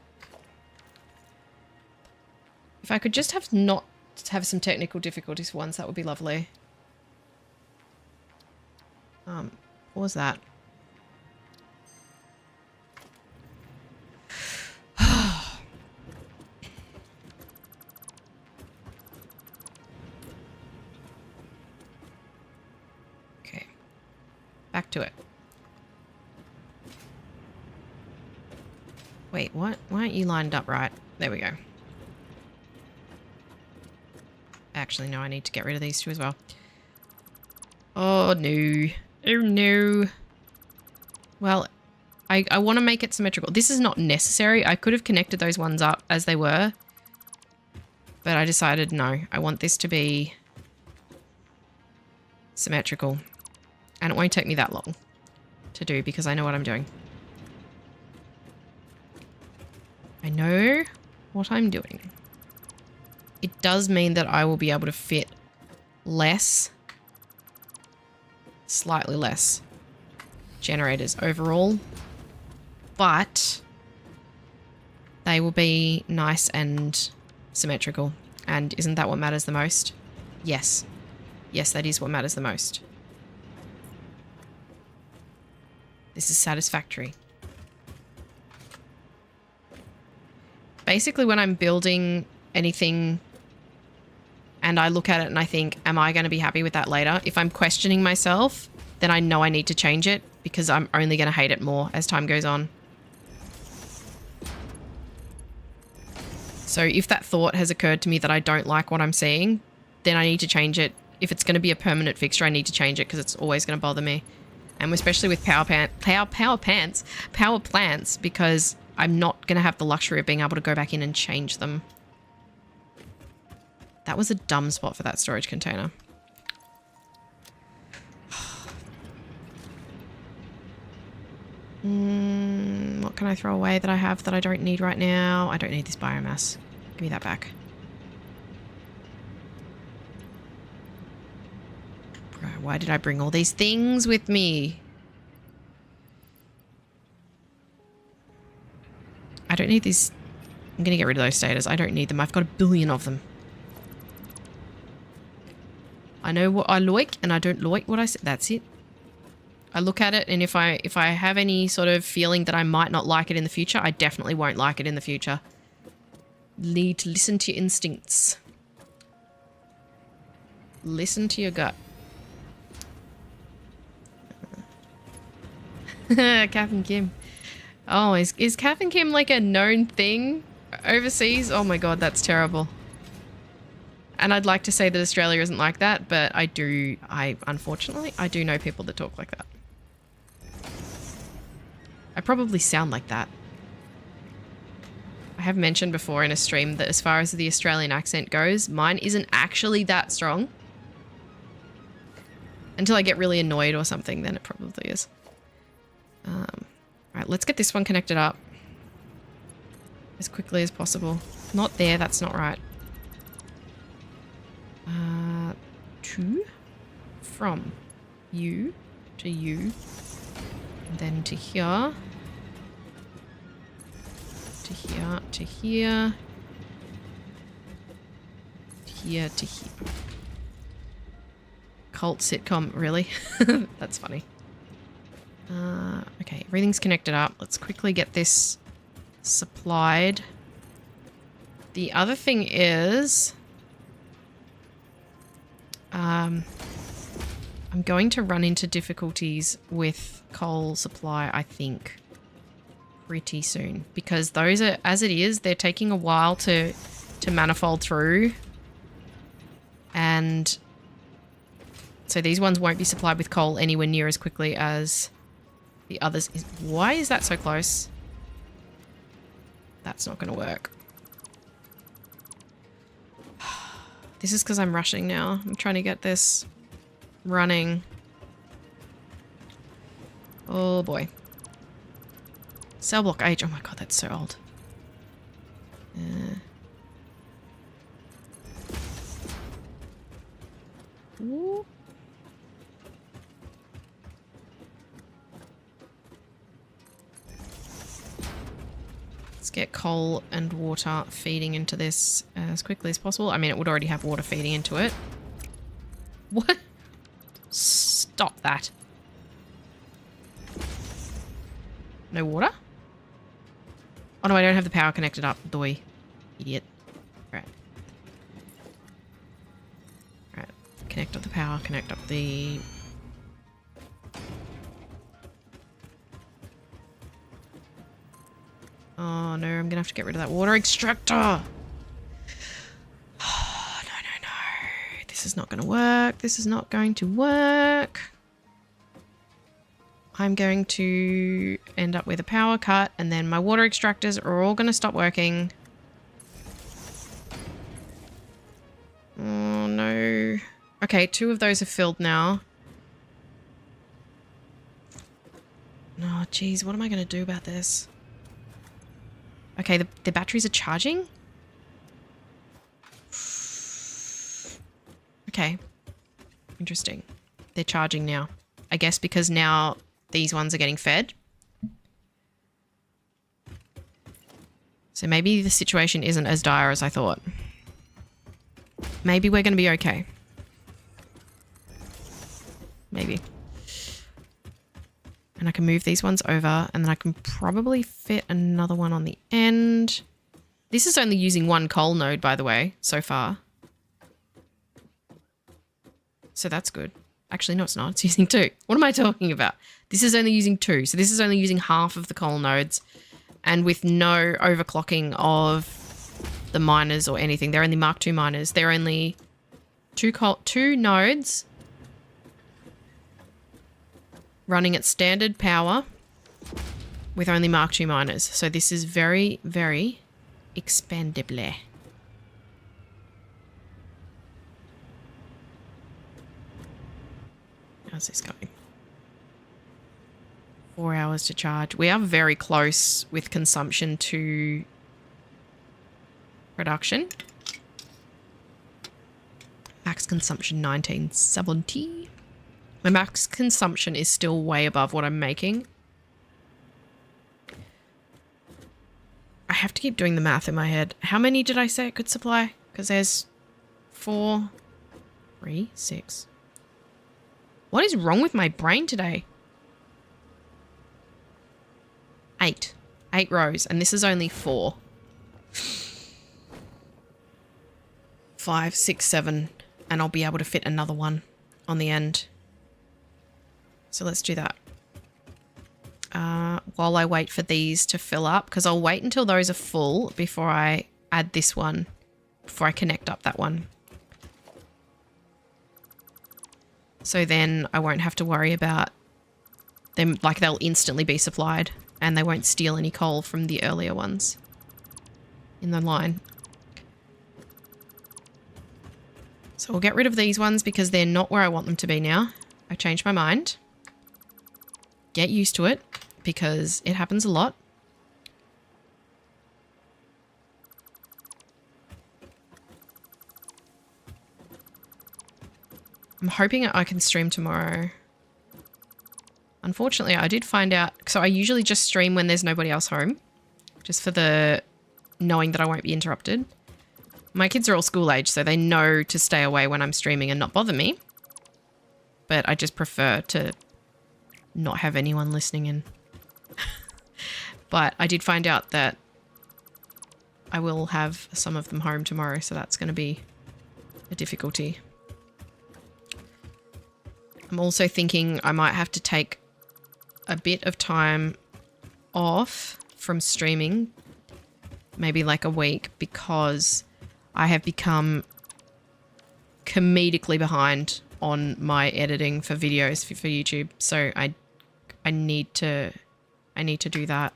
If I could just have not have some technical difficulties for once, that would be lovely. What was that? Okay. Back to it. Wait, what? Why aren't you lined up right? There we go. Actually, no, I need to get rid of these two as well. Oh, no. Oh, no. Well, I want to make it symmetrical. This is not necessary. I could have connected those ones up as they were. But I decided, no, I want this to be symmetrical. And it won't take me that long to do because I know what I'm doing. I know what I'm doing. It does mean that I will be able to fit less, slightly less generators overall, but they will be nice and symmetrical. And isn't that what matters the most? Yes. Yes, that is what matters the most. This is satisfactory. Basically, when I'm building anything and I look at it and I think, am I going to be happy with that later? If I'm questioning myself, then I know I need to change it because I'm only going to hate it more as time goes on. So if that thought has occurred to me that I don't like what I'm seeing, then I need to change it. If it's going to be a permanent fixture, I need to change it because it's always going to bother me. And especially with power plants, because I'm not going to have the luxury of being able to go back in and change them. That was a dumb spot for that storage container. What can I throw away that I have that I don't need right now? I don't need this biomass. Give me that back. Bro, why did I bring all these things with me? I don't need these. I'm going to get rid of those status. I don't need them. I've got a billion of them. I know what I like and I don't like what I said. That's it. I look at it and if I have any sort of feeling that I might not like it in the future, I definitely won't like it in the future. Need to listen to your instincts. Listen to your gut. Kath and Kim. Oh, is Kath and Kim like a known thing overseas? Oh my god, that's terrible. And I'd like to say that Australia isn't like that, but unfortunately, I do know people that talk like that. I probably sound like that. I have mentioned before in a stream that as far as the Australian accent goes, mine isn't actually that strong. Until I get really annoyed or something, then it probably is. Alright, let's get this one connected up as quickly as possible. Not there, that's not right. From you to you, and then to here, to here, to here, here to here. Cult sitcom, really? That's funny. Okay, everything's connected up. Let's quickly get this supplied. The other thing is, I'm going to run into difficulties with coal supply, I think, pretty soon. Because those are, as it is, they're taking a while to manifold through. And so these ones won't be supplied with coal anywhere near as quickly as the others. Why is that so close? That's not going to work. This is because I'm rushing now. I'm trying to get this running. Oh boy. Cell block age. Oh my god, that's so old. Ooh. Let's get coal and water feeding into this as quickly as possible. I mean, it would already have water feeding into it. What? Stop that. No water? Oh no, I don't have the power connected up. Doi. Idiot. Right. Right. Connect up the power, connect up the... Oh no, I'm gonna have to get rid of that water extractor. Oh, no. This is not gonna work. This is not going to work. I'm going to end up with a power cut and then my water extractors are all gonna stop working. Oh no. Okay, 2 of those are filled now. geez, what am I going to do about this? Okay, the batteries are charging? Okay. Interesting. They're charging now. I guess because now these ones are getting fed. So maybe the situation isn't as dire as I thought. Maybe we're going to be okay. Maybe. And I can move these ones over and then I can probably fit another one on the end. This is only using one coal node, by the way, so far. So that's good. Actually, no, it's not. It's using 2. What am I talking about? This is only using 2. So this is only using half of the coal nodes and with no overclocking of the miners or anything. They're only Mark II miners. They're only two nodes running at standard power with only Mark II miners. So this is very, very expandable. How's this going? 4 hours to charge. We are very close with consumption to production. Max consumption 1970. My max consumption is still way above what I'm making. I have to keep doing the math in my head. How many did I say it could supply? Because there's 4, 3, 6. What is wrong with my brain today? 8. 8 rows, and this is only 4. 5, 6, 7, and I'll be able to fit another one on the end. So let's do that. While I wait for these to fill up, because I'll wait until those are full before I add this one, before I connect up that one. So then I won't have to worry about them, like they'll instantly be supplied and they won't steal any coal from the earlier ones in the line. So we'll get rid of these ones because they're not where I want them to be now. I changed my mind. Get used to it because it happens a lot. I'm hoping I can stream tomorrow. Unfortunately, I did find out... So I usually just stream when there's nobody else home. Just for the knowing that I won't be interrupted. My kids are all school age, so they know to stay away when I'm streaming and not bother me. But I just prefer to not have anyone listening in. But I did find out that I will have some of them home tomorrow, so that's going to be a difficulty. I'm also thinking I might have to take a bit of time off from streaming, maybe like a week, because I have become comedically behind on my editing for videos for YouTube. So I need to do that.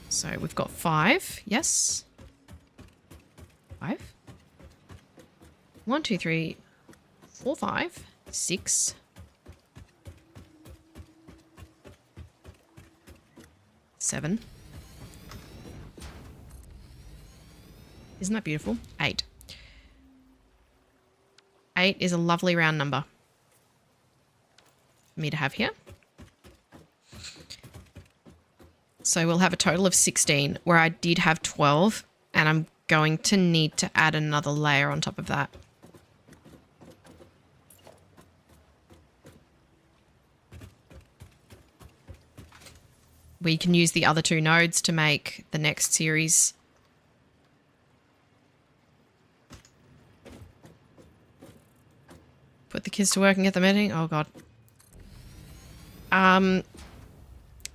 So we've got 5. Yes. 5. 1, 2, 3, 4, 5, 6, 7. Isn't that beautiful? 8. 8 is a lovely round number for me to have here. So we'll have a total of 16, where I did have 12, and I'm going to need to add another layer on top of that. We can use the other 2 nodes to make the next series. Put the kids to work and get them editing. Oh god.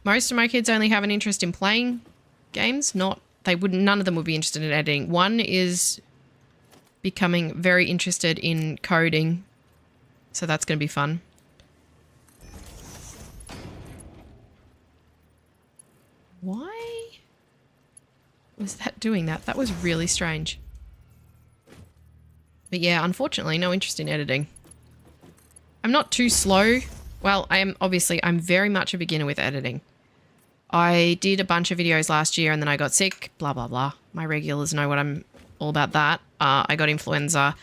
Most of my kids only have an interest in playing games. None of them would be interested in editing. One is becoming very interested in coding, so that's going to be fun. Why was that doing that? That was really strange. But yeah, unfortunately, no interest in editing. I'm not too slow Well, I'm very much a beginner with editing. I did a bunch of videos last year and then I got sick, blah, blah, blah. My regulars know what I'm all about that. I got influenza,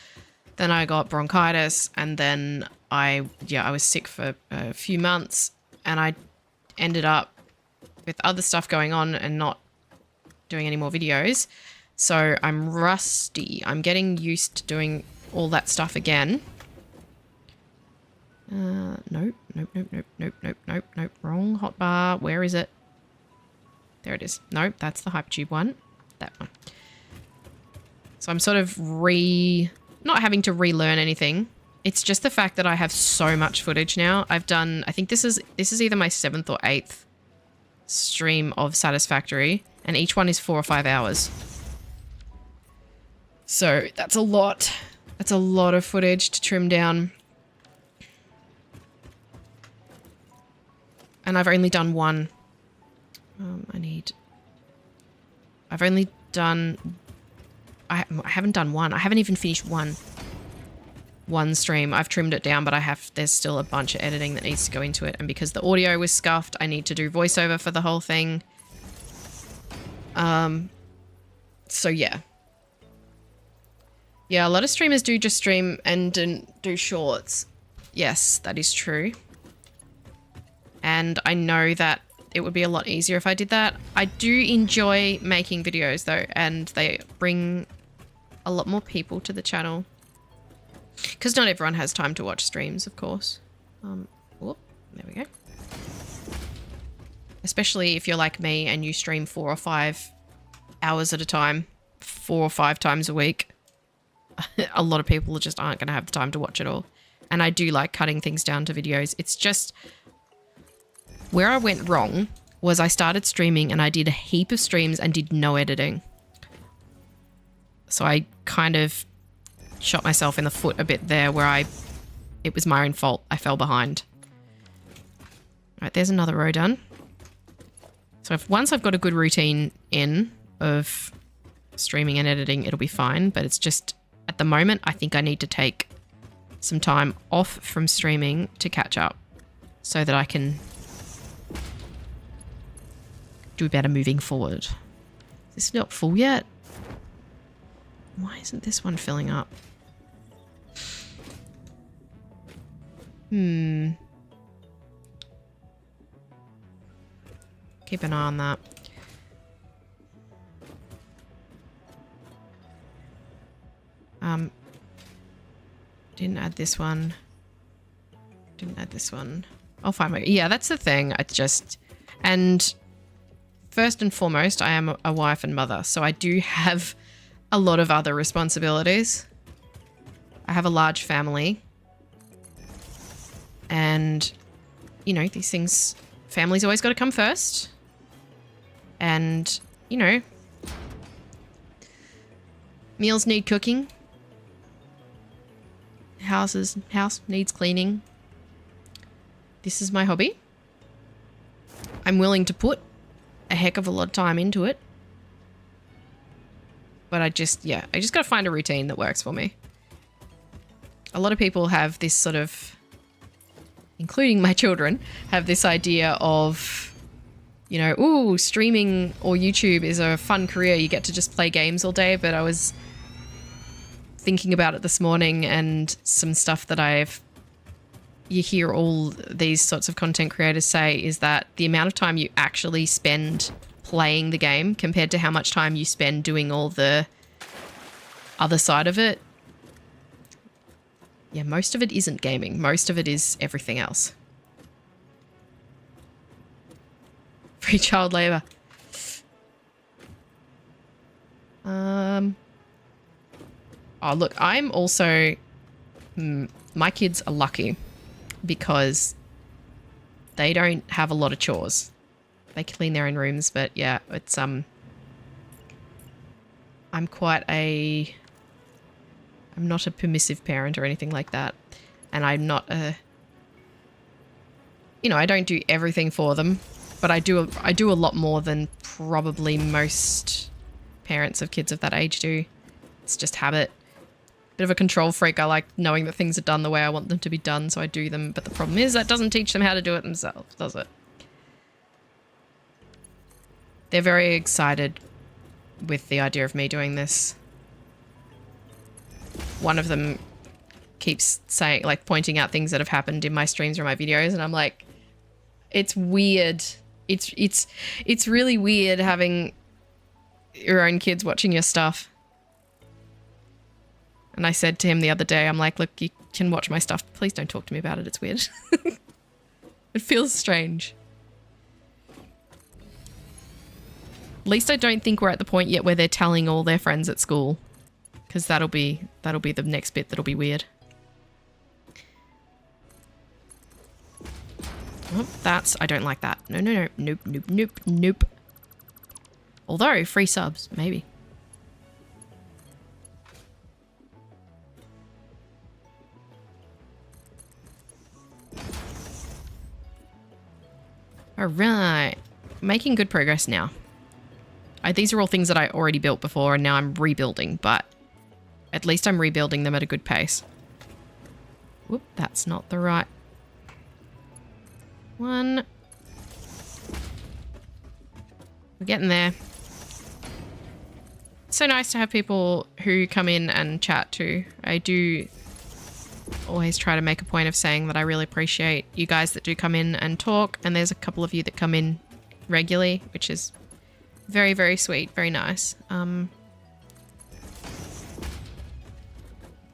then I got bronchitis, and then I was sick for a few months, and I ended up with other stuff going on and not doing any more videos. So I'm rusty. I'm getting used to doing all that stuff again. Nope. Wrong hotbar. Where is it? There it is. Nope, that's the Hypertube one. That one. So I'm sort of not having to relearn anything. It's just the fact that I have so much footage now. I've done, I think this is either my 7th or 8th stream of Satisfactory, and each one is 4 or 5 hours. So that's a lot. That's a lot of footage to trim down. And I've only done one. I've only done, I haven't done one. I haven't even finished one stream. I've trimmed it down, but there's still a bunch of editing that needs to go into it. And because the audio was scuffed, I need to do voiceover for the whole thing. So yeah. Yeah, a lot of streamers do just stream and do shorts. Yes, that is true. And I know that it would be a lot easier if I did that. I do enjoy making videos though, and they bring a lot more people to the channel. Because not everyone has time to watch streams, of course. Whoop, there we go. Especially if you're like me and you stream 4 or 5 hours at a time, 4 or 5 times a week. A lot of people just aren't going to have the time to watch it all. And I do like cutting things down to videos. It's just... where I went wrong was I started streaming and I did a heap of streams and did no editing. So I kind of shot myself in the foot a bit there where it was my own fault. I fell behind. All right, there's another row done. So once I've got a good routine in of streaming and editing, it'll be fine. But it's just, at the moment, I think I need to take some time off from streaming to catch up so that I can do better moving forward. Is this not full yet? Why isn't this one filling up? Keep an eye on that. Didn't add this one. Didn't add this one. I'll find my... yeah, that's the thing. I just... and first and foremost, I am a wife and mother, so I do have a lot of other responsibilities. I have a large family. And, you know, these things... family's always got to come first. And, you know... meals need cooking. House needs cleaning. This is my hobby. I'm willing to put a heck of a lot of time into it. But I just got to find a routine that works for me. A lot of people have this sort of, including my children, have this idea of, you know, ooh, streaming or YouTube is a fun career. You get to just play games all day. But I was thinking about it this morning, and some stuff that you hear all these sorts of content creators say is that the amount of time you actually spend playing the game compared to how much time you spend doing all the other side of it. Yeah, most of it isn't gaming. Most of it is everything else. Free child labor. Oh, look, I'm also... my kids are lucky because they don't have a lot of chores. They clean their own rooms, but yeah, it's... I'm not a permissive parent or anything like that. And I'm not a... you know, I don't do everything for them, but I do a lot more than probably most parents of kids of that age do. It's just habit. Bit of a control freak. I like knowing that things are done the way I want them to be done, so I do them. But the problem is that doesn't teach them how to do it themselves, does it? They're very excited with the idea of me doing this. One of them keeps saying, like, pointing out things that have happened in my streams or my videos, and I'm like, it's weird. It's really weird having your own kids watching your stuff. And I said to him the other day, I'm like, look, you can watch my stuff. Please don't talk to me about it. It's weird. It feels strange. At least I don't think we're at the point yet where they're telling all their friends at school, because that'll be the next bit that'll be weird. Oh, I don't like that. No, no, no. Nope, nope, nope, nope. Although, free subs, maybe. All right. Making good progress now. These are all things that I already built before, and now I'm rebuilding, but at least I'm rebuilding them at a good pace. Whoop, that's not the right one. We're getting there. It's so nice to have people who come in and chat too. I do always try to make a point of saying that I really appreciate you guys that do come in and talk, and there's a couple of you that come in regularly, which is very, very sweet, very nice. And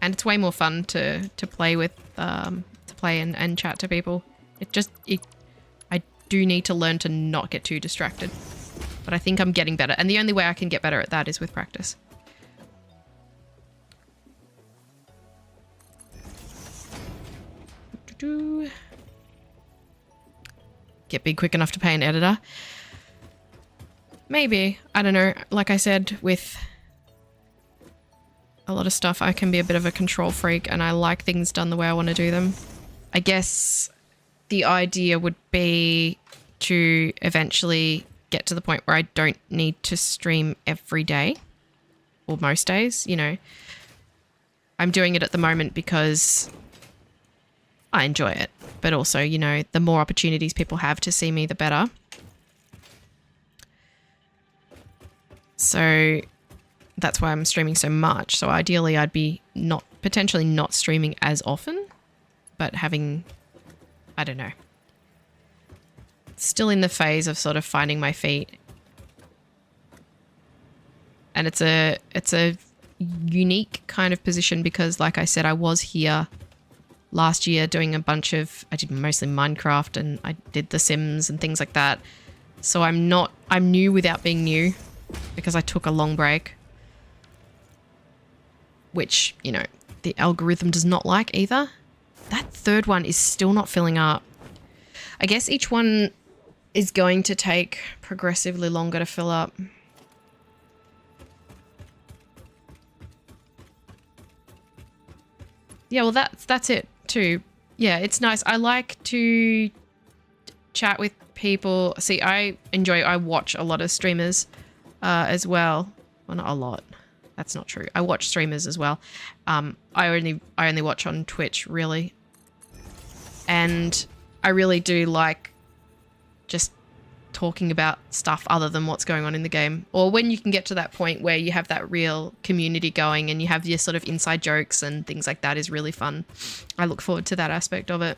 it's way more fun to play with, to play and chat to people. I do need to learn to not get too distracted, but I think I'm getting better. And the only way I can get better at that is with practice. Get big quick enough to pay an editor? Maybe. I don't know. Like I said, with a lot of stuff, I can be a bit of a control freak, and I like things done the way I want to do them. I guess the idea would be to eventually get to the point where I don't need to stream every day, or most days, you know. I'm doing it at the moment because I enjoy it, but also, you know, the more opportunities people have to see me, the better. So that's why I'm streaming so much. So ideally I'd be potentially not streaming as often, but having, I don't know, still in the phase of sort of finding my feet. And it's a unique kind of position because, like I said, I was here last year doing a bunch of, I did mostly Minecraft and I did The Sims and things like that. So I'm new without being new because I took a long break, which, you know, the algorithm does not like either. That third one is still not filling up. I guess each one is going to take progressively longer to fill up. Yeah, well, that's it too. Yeah, it's nice. I like to chat with people. See, I watch a lot of streamers as well. Well, not a lot. That's not true. I watch streamers as well. I only watch on Twitch, really. And I really do like just talking about stuff other than what's going on in the game. Or when you can get to that point where you have that real community going and you have your sort of inside jokes and things like that is really fun. I look forward to that aspect of it.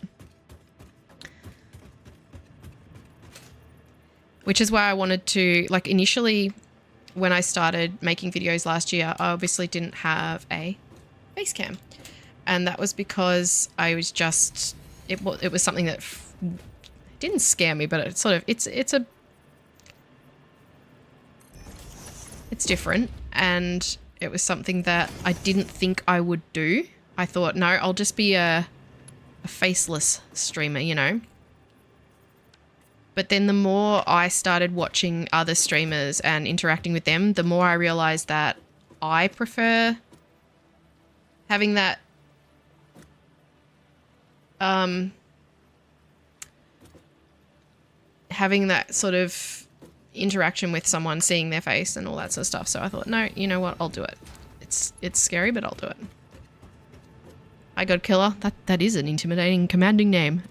Which is why I wanted to, like, initially when I started making videos last year, I obviously didn't have a face cam. And that was because I was just, it was something that didn't scare me, but it sort of, it's different. And it was something that I didn't think I would do. I thought, no, I'll just be a faceless streamer, you know. But then the more I started watching other streamers and interacting with them, the more I realized that I prefer having that sort of interaction with someone, seeing their face and all that sort of stuff. So I thought, no, you know what, I'll do it. It's scary, but I'll do it. Hi, God Killer. That is an intimidating, commanding name.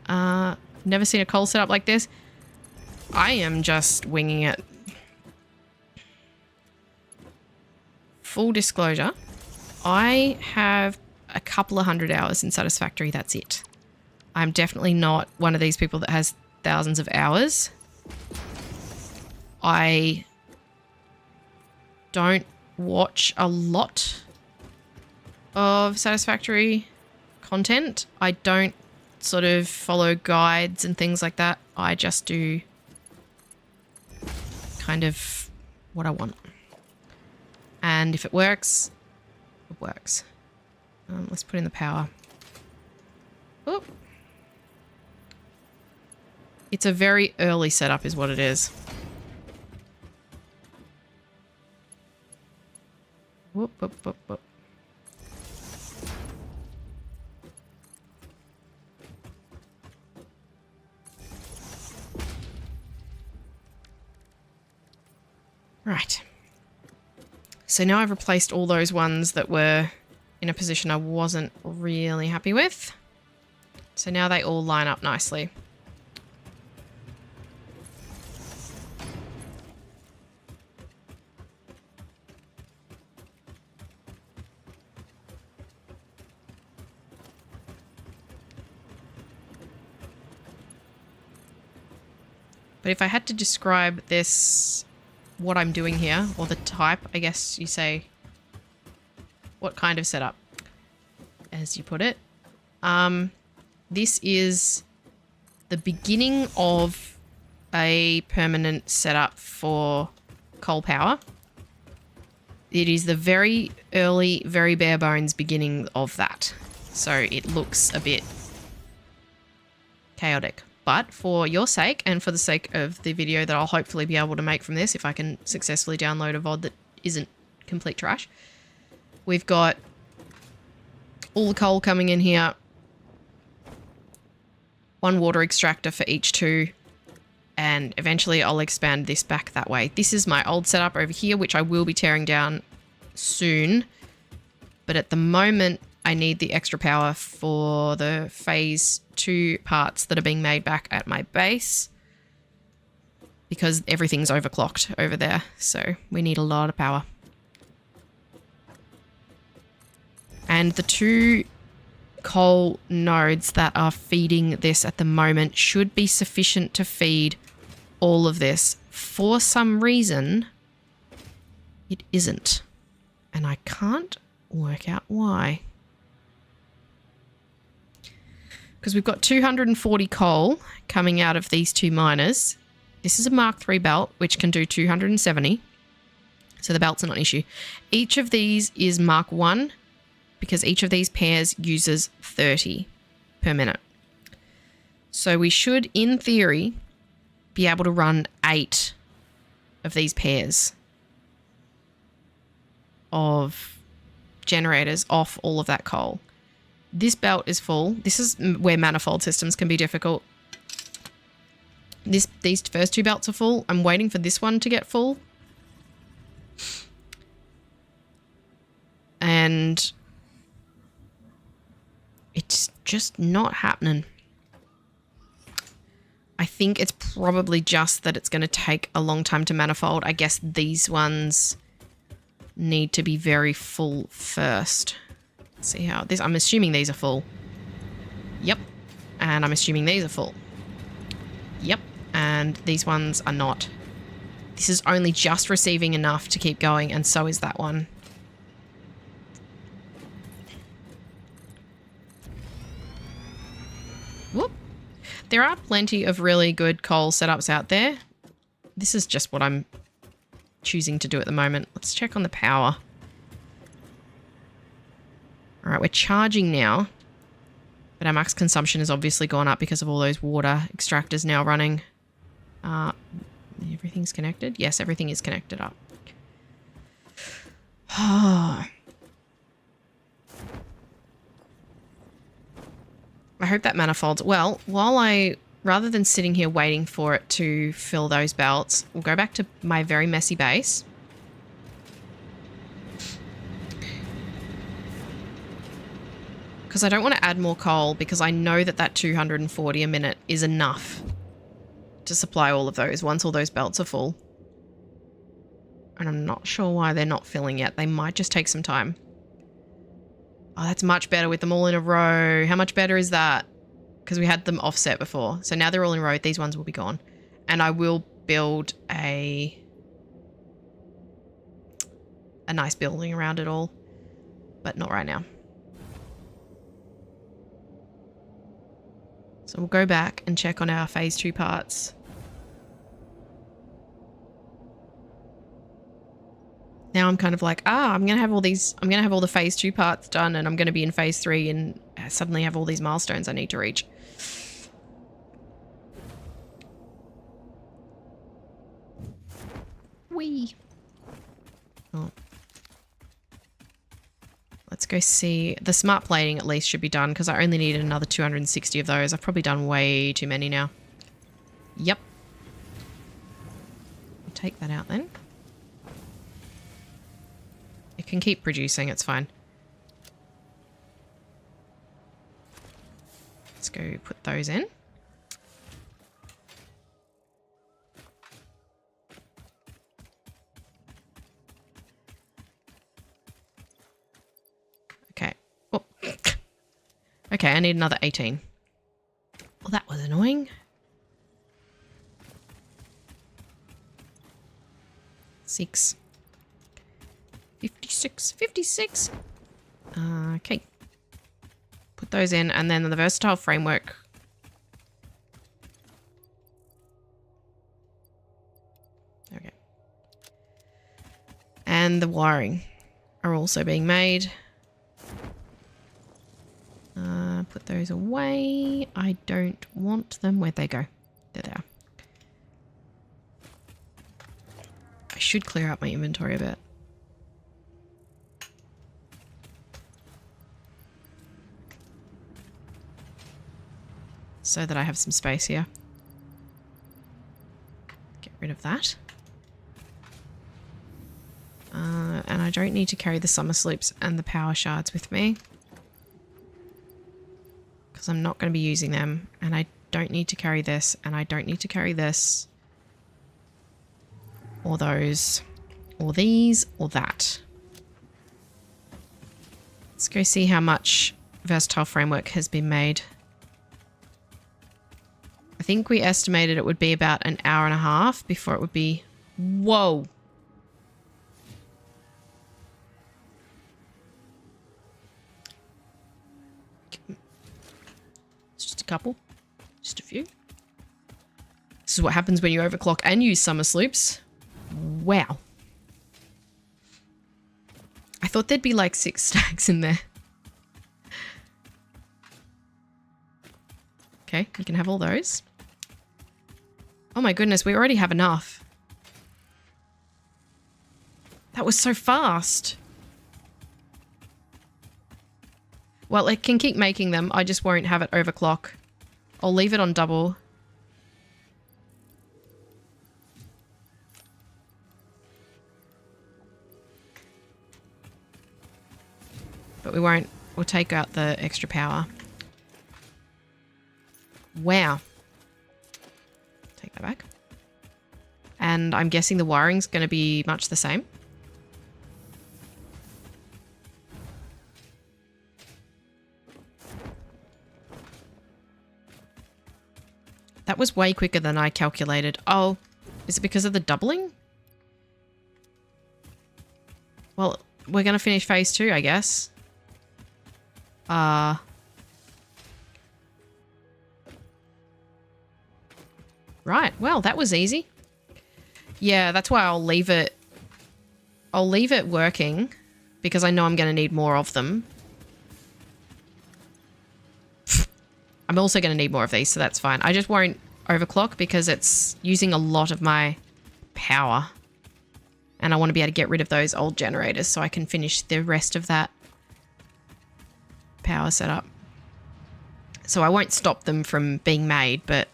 Never seen a coal setup like this. I am just winging it. Full disclosure, I have a couple of 100 hours in Satisfactory. That's it. I'm definitely not one of these people that has thousands of hours. I don't watch a lot of Satisfactory content. I don't sort of follow guides and things like that. I just do kind of what I want. And if it works, it works. Let's put in the power. Oop. It's a very early setup is what it is. Whoop, whoop, whoop, whoop. Right. So now I've replaced all those ones that were in a position I wasn't really happy with. So now they all line up nicely. But if I had to describe this, what I'm doing here, or the type, I guess you say, what kind of setup, as you put it. This is the beginning of a permanent setup for coal power. It is the very early, very bare bones beginning of that. So it looks a bit chaotic. But for your sake and for the sake of the video that I'll hopefully be able to make from this, if I can successfully download a VOD that isn't complete trash, we've got all the coal coming in here, one water extractor for each two, and eventually I'll expand this back that way. This is my old setup over here, which I will be tearing down soon. But at the moment, I need the extra power for the phase 2 parts that are being made back at my base because everything's overclocked over there. So we need a lot of power. And the 2 coal nodes that are feeding this at the moment should be sufficient to feed all of this. For some reason, it isn't. And I can't work out why. Because we've got 240 coal coming out of these 2 miners. This is a Mark III belt, which can do 270. So the belts are not an issue. Each of these is Mark I, because each of these pairs uses 30 per minute. So we should, in theory, be able to run 8 of these pairs of generators off all of that coal. This belt is full. This is where manifold systems can be difficult. These first 2 belts are full. I'm waiting for this one to get full. And it's just not happening. I think it's probably just that it's going to take a long time to manifold. I guess these ones need to be very full first. See how this, I'm assuming these are full. Yep. And I'm assuming these are full. Yep. And these ones are not. This is only just receiving enough to keep going, and so is that one. Whoop. There are plenty of really good coal setups out there. This is just what I'm choosing to do at the moment. Let's check on the power. All right, we're charging now, but our max consumption has obviously gone up because of all those water extractors now running. Everything's connected? Yes, everything is connected up. I hope that manifolds. Well, rather than sitting here waiting for it to fill those belts, we'll go back to my very messy base. Because I don't want to add more coal because I know that that 240 a minute is enough to supply all of those once all those belts are full. And I'm not sure why they're not filling yet. They might just take some time. Oh, that's much better with them all in a row. How much better is that? Because we had them offset before. So now they're all in a row. These ones will be gone. And I will build a nice building around it all. But not right now. So we'll go back and check on our phase 2 parts. Now I'm kind of like, I'm going to have all the phase 2 parts done and I'm going to be in phase 3 and suddenly have all these milestones I need to reach. Whee! Oh. Let's go see. The smart plating at least should be done because I only need another 260 of those. I've probably done way too many now. Yep. I'll take that out then. It can keep producing, it's fine. Let's go put those in. Okay. Oh. Okay, I need another 18. Well, that was annoying. 6. 56. Okay. Put those in, and then the versatile framework. Okay. And the wiring are also being made. Put those away. I don't want them. Where'd they go? There they are. I should clear out my inventory a bit. So that I have some space here. Get rid of that. And I don't need to carry the summer sloops and the power shards with me. Because I'm not going to be using them. And I don't need to carry this. And I don't need to carry this. Or those. Or these. Or that. Let's go see how much versatile framework has been made. I think we estimated it would be about an hour and a half before it would be... Whoa! It's just a couple. Just a few. This is what happens when you overclock and use summer sloops. Wow. I thought there'd be like 6 stacks in there. Okay, you can have all those. Oh my goodness, we already have enough. That was so fast. Well, it can keep making them. I just won't have it overclock. I'll leave it on double. But we won't. We'll take out the extra power. Wow. Take that back. And I'm guessing the wiring's going to be much the same. That was way quicker than I calculated. Oh, is it because of the doubling? Well, we're going to finish phase 2, I guess. Right, well, that was easy. Yeah, that's why I'll leave it. I'll leave it working because I know I'm going to need more of them. I'm also going to need more of these, so that's fine. I just won't overclock because it's using a lot of my power. And I want to be able to get rid of those old generators so I can finish the rest of that power setup. So I won't stop them from being made, but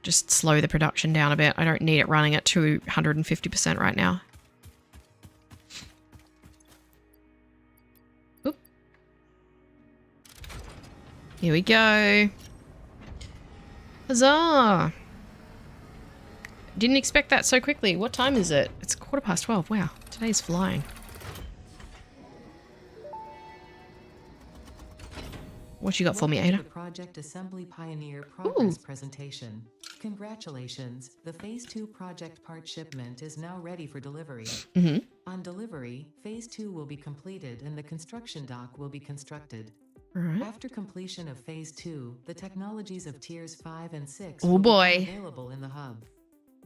just slow the production down a bit. I don't need it running at 250% right now. Oop. Here we go. Huzzah! Didn't expect that so quickly. What time is it? It's 12:15. Wow, today's flying. What you got for me, Ada? The Project Assembly Pioneer Progress Presentation. Congratulations, the Phase 2 project part shipment is now ready for delivery. On delivery, Phase 2 will be completed and the construction dock will be constructed. Right. After completion of Phase 2, the technologies of Tiers 5 and 6 Oh will boy. be available in the hub.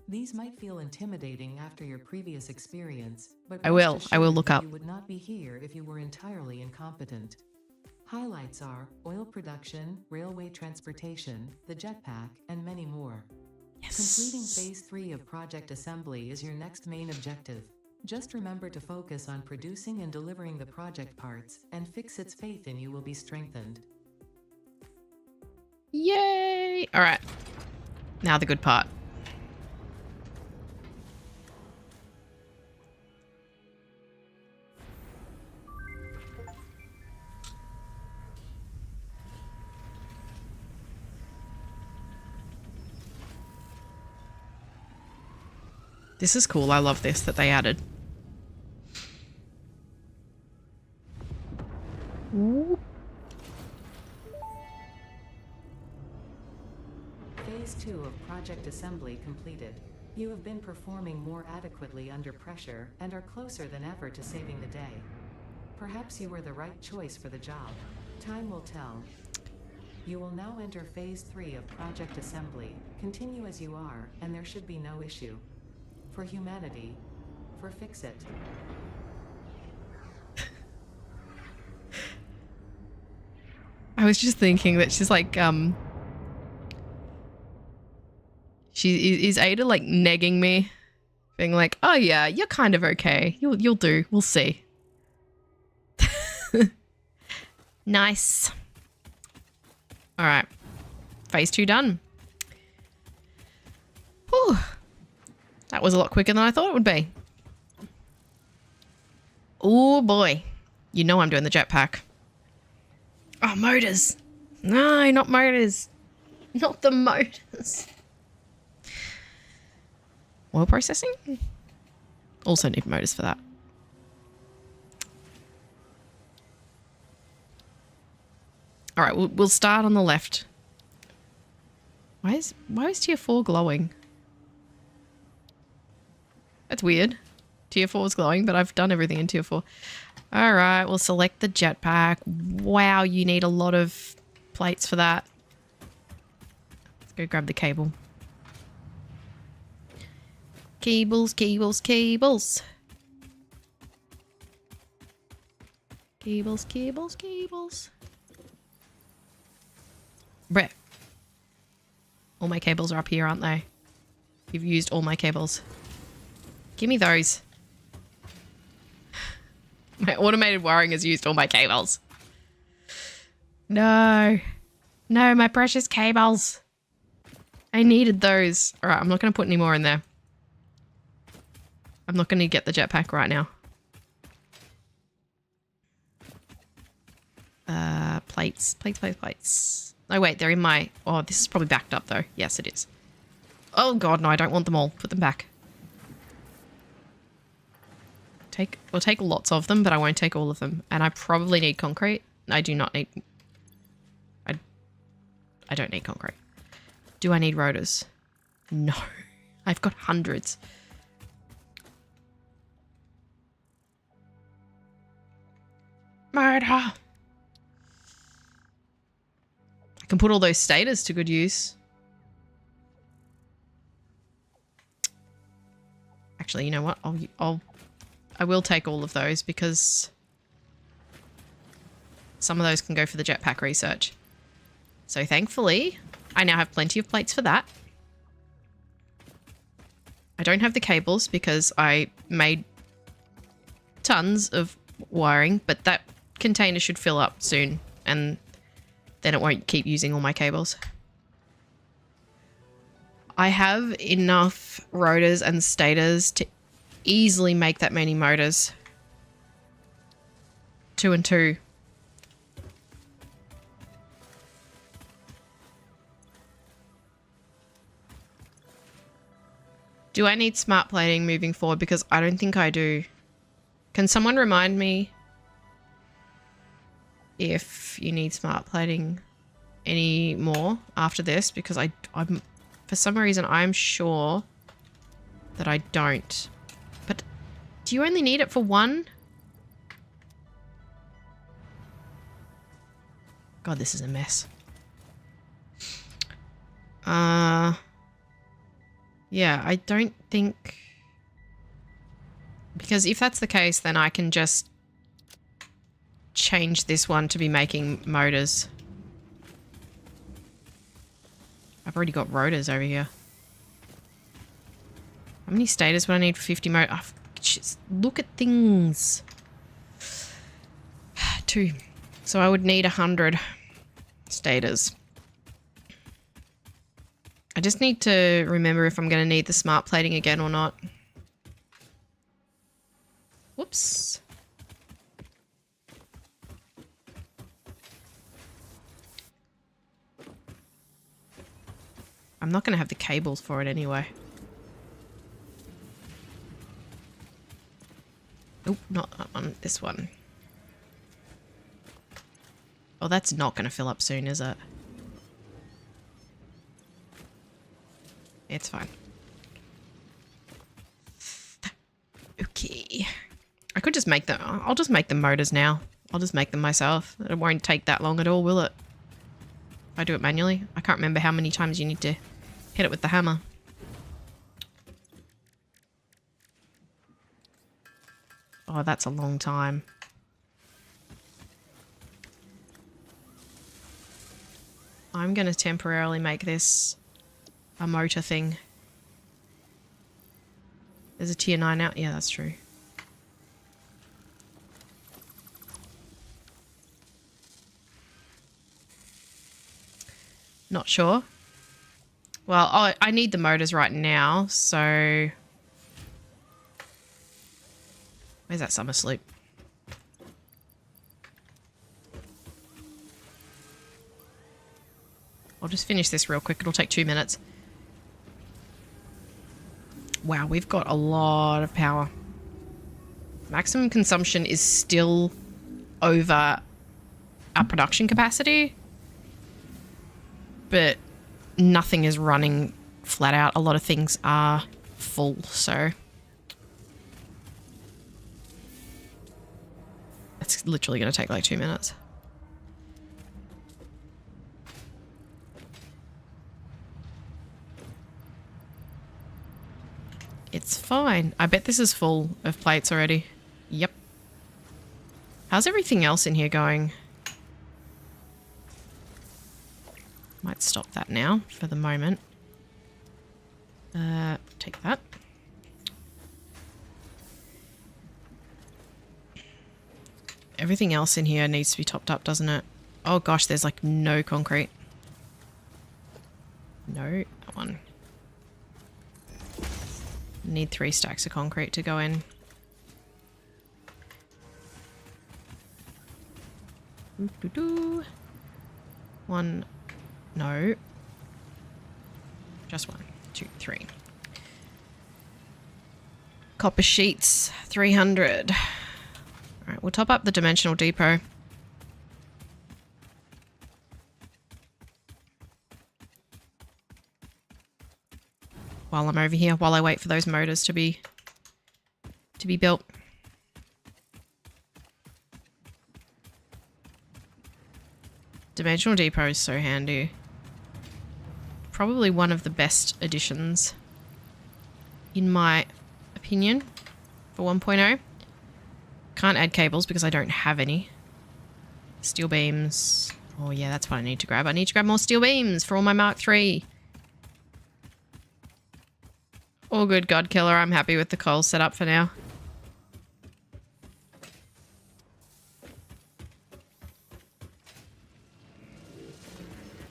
These might feel intimidating after your previous experience, but I will rest assured look that up. You would not be here if you were entirely incompetent. Highlights are oil production, railway transportation, the jetpack, and many more. Yes. Completing Phase 3 of Project Assembly is your next main objective. Just remember to focus on producing and delivering the project parts, and Fixit's faith in you will be strengthened. Yay! All right. Now the good part. This is cool. I love this that they added. Ooh. Phase 2 of Project Assembly completed. You have been performing more adequately under pressure and are closer than ever to saving the day. Perhaps you were the right choice for the job. Time will tell. You will now enter Phase 3 of Project Assembly. Continue as you are, and there should be no issue. For humanity. For Fixit. I was just thinking that she's like, is Ada like negging me, being like, "Oh yeah, you're kind of okay. You'll do. We'll see." Nice. All right, Phase 2 done. Whew. That was a lot quicker than I thought it would be. Oh boy, you know I'm doing the jetpack. Oh, motors. No, not motors. Not the motors. Oil processing? Also need motors for that. All right, we'll start on the left. Why is tier 4 glowing? That's weird. Tier 4 is glowing, but I've done everything in tier 4. All right, we'll select the jetpack. Wow, you need a lot of plates for that. Let's go grab the cable. Cables, cables, cables. Cables, cables, cables. Brett. All my cables are up here, aren't they? You've used all my cables. Give me those. My automated wiring has used all my cables. No. No, my precious cables. I needed those. All right, I'm not going to put any more in there. I'm not going to get the jetpack right now. Plates. Plates, plates, plates. Oh, wait, they're in my... Oh, this is probably backed up, though. Yes, it is. Oh, God, no, I don't want them all. Put them back. We'll take lots of them, but I won't take all of them. And I probably need concrete. I do not need... I don't need concrete. Do I need rotors? No. I've got hundreds. Murder! I can put all those stators to good use. Actually, you know what? I will take all of those because some of those can go for the jetpack research. So thankfully, I now have plenty of plates for that. I don't have the cables because I made tons of wiring, but that container should fill up soon and then it won't keep using all my cables. I have enough rotors and stators to easily make that many motors. 2 and 2. Do I need smart plating moving forward? Because I don't think I do. Can someone remind me if you need smart plating any more after this? Because I'm for some reason I'm sure that I don't. But do you only need it for one? God, this is a mess. Yeah, I don't think... Because if that's the case, then I can just change this one to be making motors. I've already got rotors over here. How many stators would I need for 50 motors? Oh, just look at things. 2. So I would need 100 stators. I just need to remember if I'm going to need the smart plating again or not. Whoops. I'm not going to have the cables for it anyway. Oh, not that one. This one. Oh, that's not going to fill up soon, is it? It's fine. Okay. I could just make them. I'll just make the motors now. I'll just make them myself. It won't take that long at all, will it? If I do it manually. I can't remember how many times you need to hit it with the hammer. Oh, that's a long time. I'm going to temporarily make this a motor thing. There's a tier 9 out. Yeah, that's true. Not sure. Well, I need the motors right now, so... Where's that summer sloop? I'll just finish this real quick. It'll take 2 minutes. Wow, we've got a lot of power. Maximum consumption is still over our production capacity. But nothing is running flat out. A lot of things are full, so... It's literally going to take like 2 minutes. It's fine. I bet this is full of plates already. Yep. How's everything else in here going? Might stop that now for the moment. Take that. Everything else in here needs to be topped up, doesn't it? Oh gosh, there's like no concrete. No, that one. Need 3 stacks of concrete to go in. Doo-doo-doo. 1. No. Just 1, 2, 3. Copper sheets, 300. Alright, we'll top up the dimensional depot. While I'm over here, while I wait for those motors to be built. Dimensional depot is so handy. Probably one of the best additions, in my opinion, for 1.0. Can't add cables because I don't have any. Steel beams. Oh yeah, that's what I need to grab. I need to grab more steel beams for all my Mark III. All good, God Killer. I'm happy with the coal setup for now.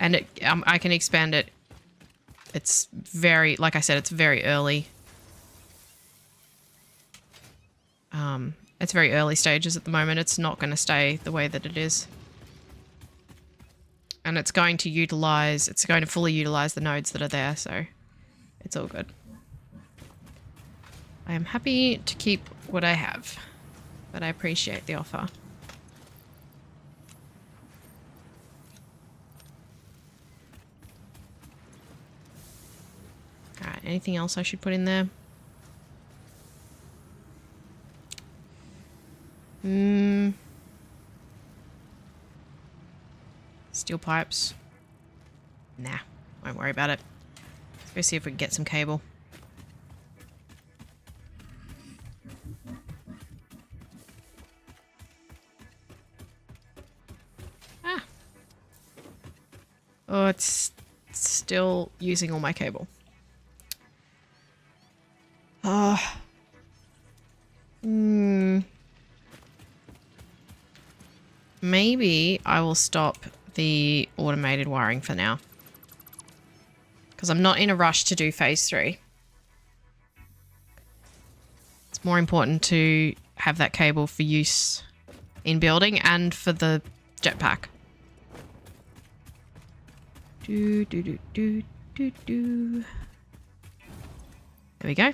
And I can expand it. It's very, like I said, it's very early. It's very early stages at the moment. It's not going to stay the way that it is. And it's going to fully utilize the nodes that are there, so it's all good. I am happy to keep what I have, but I appreciate the offer. Alright, anything else I should put in there? Steel pipes. Nah, won't worry about it. Let's go see if we can get some cable. Ah. Oh, it's still using all my cable. Maybe I will stop the automated wiring for now. Because I'm not in a rush to do phase 3. It's more important to have that cable for use in building and for the jetpack. Do, do, do, do, do, do. There we go.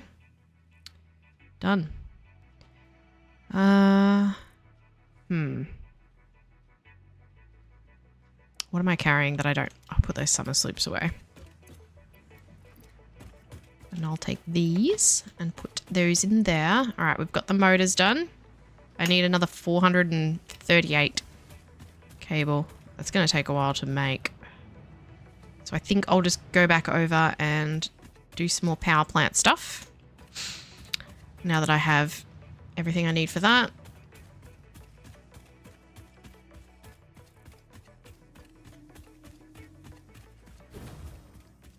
Done. What am I carrying that I don't... I'll put those summer sloops away. And I'll take these and put those in there. Alright, we've got the motors done. I need another 438 cable. That's going to take a while to make. So I think I'll just go back over and do some more power plant stuff. Now that I have everything I need for that.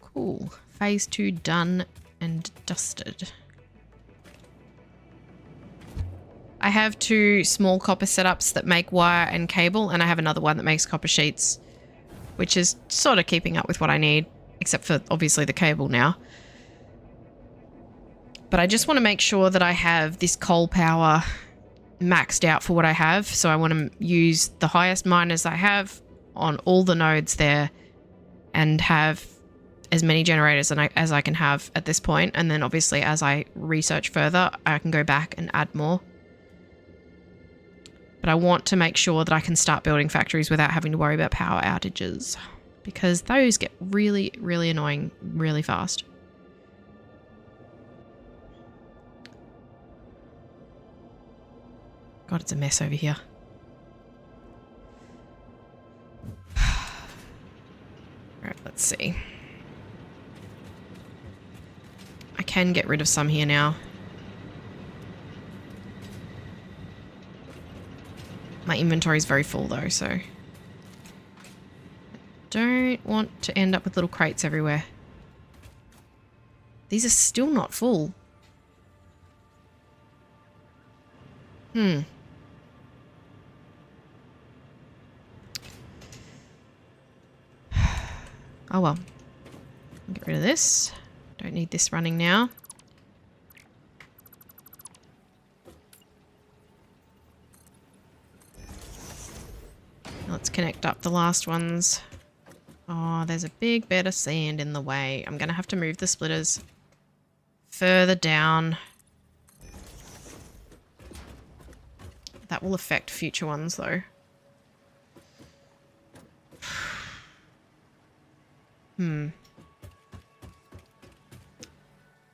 Cool. Phase 2 done and dusted. I have 2 small copper setups that make wire and cable, and I have another one that makes copper sheets, which is sort of keeping up with what I need, except for obviously the cable now. But I just want to make sure that I have this coal power maxed out for what I have. So I want to use the highest miners I have on all the nodes there and have as many generators as I can have at this point. And then obviously as I research further, I can go back and add more. But I want to make sure that I can start building factories without having to worry about power outages, because those get really, really annoying really fast. God, it's a mess over here. Alright, let's see. I can get rid of some here now. My inventory is very full though, so I don't want to end up with little crates everywhere. These are still not full. Oh well. Get rid of this. Don't need this running now. Let's connect up the last ones. Oh, there's a big bed of sand in the way. I'm going to have to move the splitters further down. That will affect future ones though.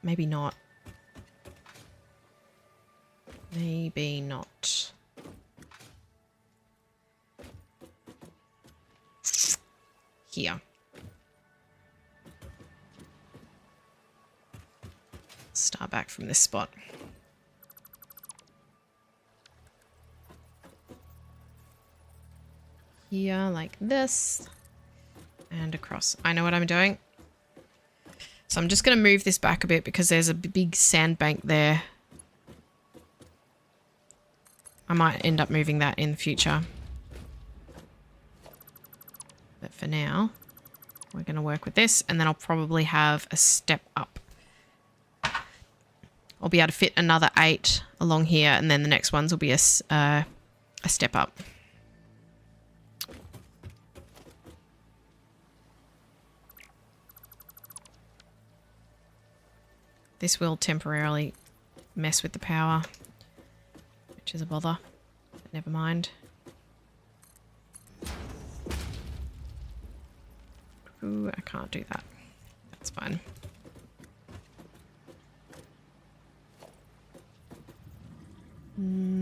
Maybe not. Maybe not. Here. Start back from this spot. Here, like this. And across. I know what I'm doing. So I'm just going to move this back a bit because there's a big sandbank there. I might end up moving that in the future. But for now, we're going to work with this, and then I'll probably have a step up. I'll be able to fit another 8 along here, and then the next ones will be a step up. This will temporarily mess with the power, which is a bother, but never mind. Ooh, I can't do that. That's fine.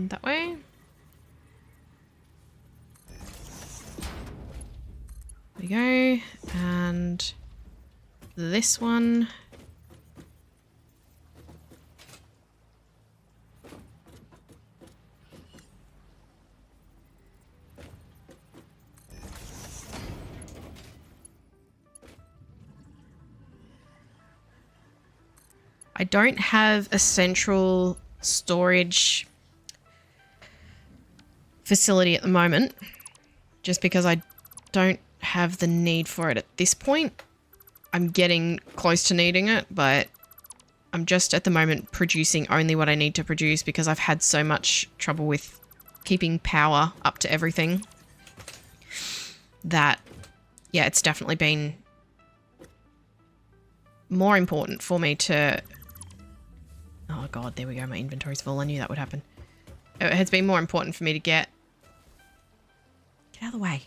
That way. There we go. And this one. I don't have a central storage facility at the moment, just because I don't have the need for it at this point. I'm getting close to needing it, but I'm just at the moment producing only what I need to produce because I've had so much trouble with keeping power up to everything that, yeah, it's definitely been more important for me to... Oh god, there we go, my inventory's full. I knew that would happen. It has been more important for me to get out of the way.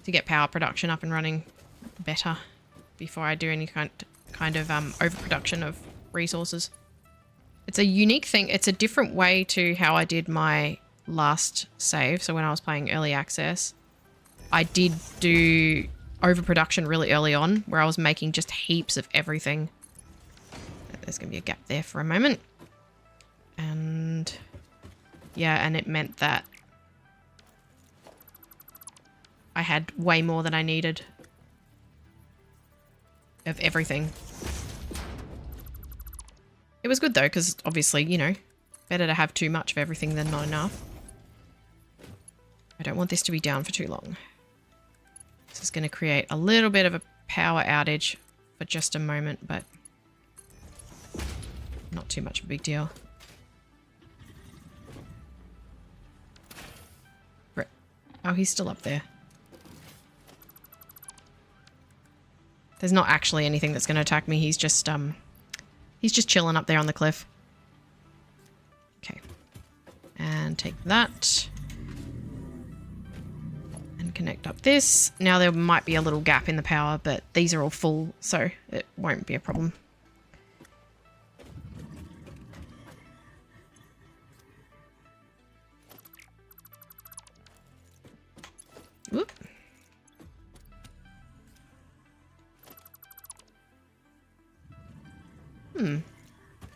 To get power production up and running better before I do any kind of overproduction of resources. It's a unique thing. It's a different way to how I did my last save. So when I was playing early access, I did do overproduction really early on where I was making just heaps of everything. There's going to be a gap there for a moment. And yeah, and it meant that I had way more than I needed of everything. It was good though, because obviously, you know, better to have too much of everything than not enough. I don't want this to be down for too long. This is going to create a little bit of a power outage for just a moment, but not too much of a big deal. Oh, he's still up there. There's not actually anything that's going to attack me. He's just chilling up there on the cliff. Okay. And take that. And connect up this. Now there might be a little gap in the power, but these are all full, so it won't be a problem. Whoop.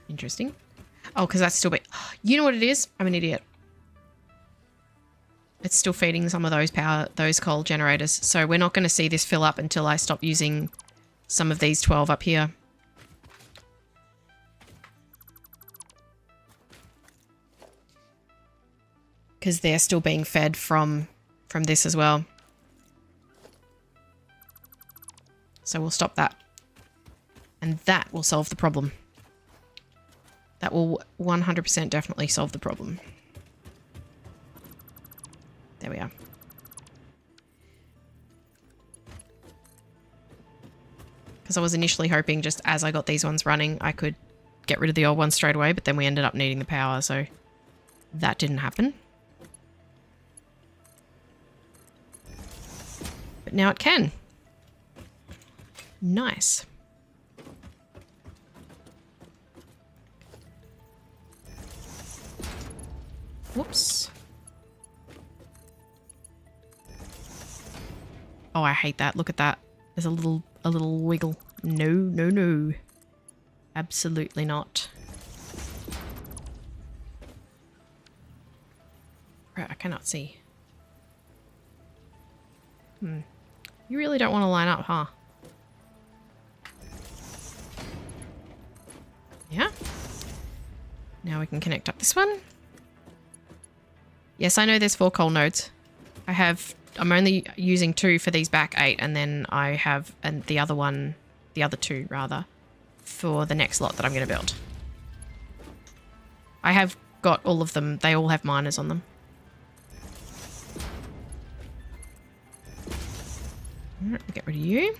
Interesting. Oh, because that's still big. You know what it is? I'm an idiot. It's still feeding some of those coal generators. So we're not going to see this fill up until I stop using some of these 12 up here. Because they're still being fed from this as well. So we'll stop that. And that will solve the problem. That will 100% definitely solve the problem. There we are. Because I was initially hoping just as I got these ones running, I could get rid of the old ones straight away, but then we ended up needing the power, so that didn't happen. But now it can. Nice. Whoops. Oh, I hate that. Look at that. There's a little wiggle. No, no, no. Absolutely not. Right, I cannot see. You really don't want to line up, huh? Yeah. Now we can connect up this one. Yes, I know there's 4 coal nodes. I'm only using 2 for these back 8, and then I have the other 2 rather, for the next lot that I'm going to build. I have got all of them. They all have miners on them. Alright, get rid of you.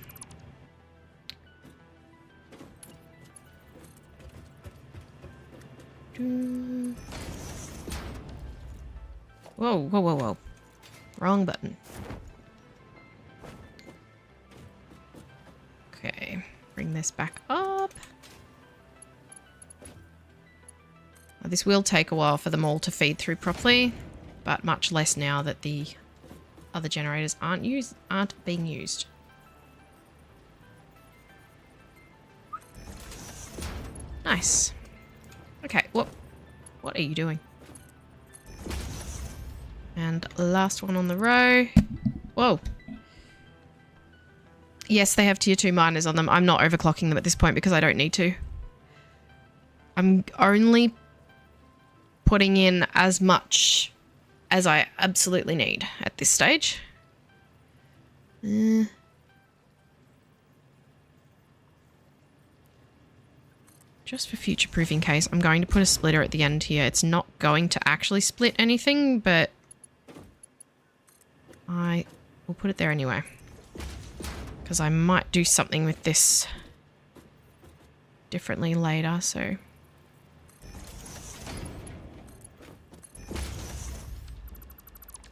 Whoa, whoa, whoa, whoa. Wrong button. Okay, bring this back up. Now, this will take a while for them all to feed through properly, but much less now that the other generators aren't being used. Nice. Okay, what are you doing? And last one on the row. Whoa. Yes, they have tier 2 miners on them. I'm not overclocking them at this point because I don't need to. I'm only putting in as much as I absolutely need at this stage. Just for future-proofing case, I'm going to put a splitter at the end here. It's not going to actually split anything, but I will put it there anyway. Because I might do something with this differently later, so...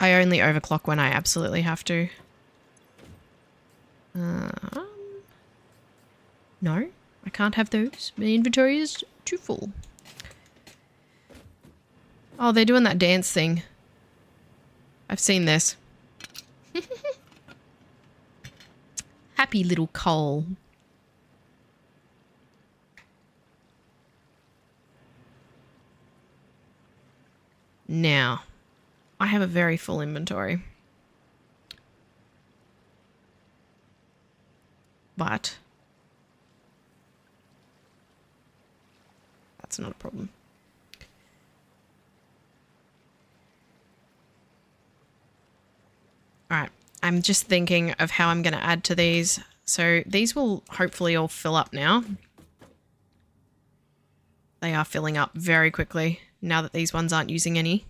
I only overclock when I absolutely have to. No, I can't have those. My inventory is too full. Oh, they're doing that dance thing. I've seen this. Happy little coal. Now, I have a very full inventory. But that's not a problem. Alright, I'm just thinking of how I'm going to add to these. So these will hopefully all fill up now. They are filling up very quickly now that these ones aren't using any.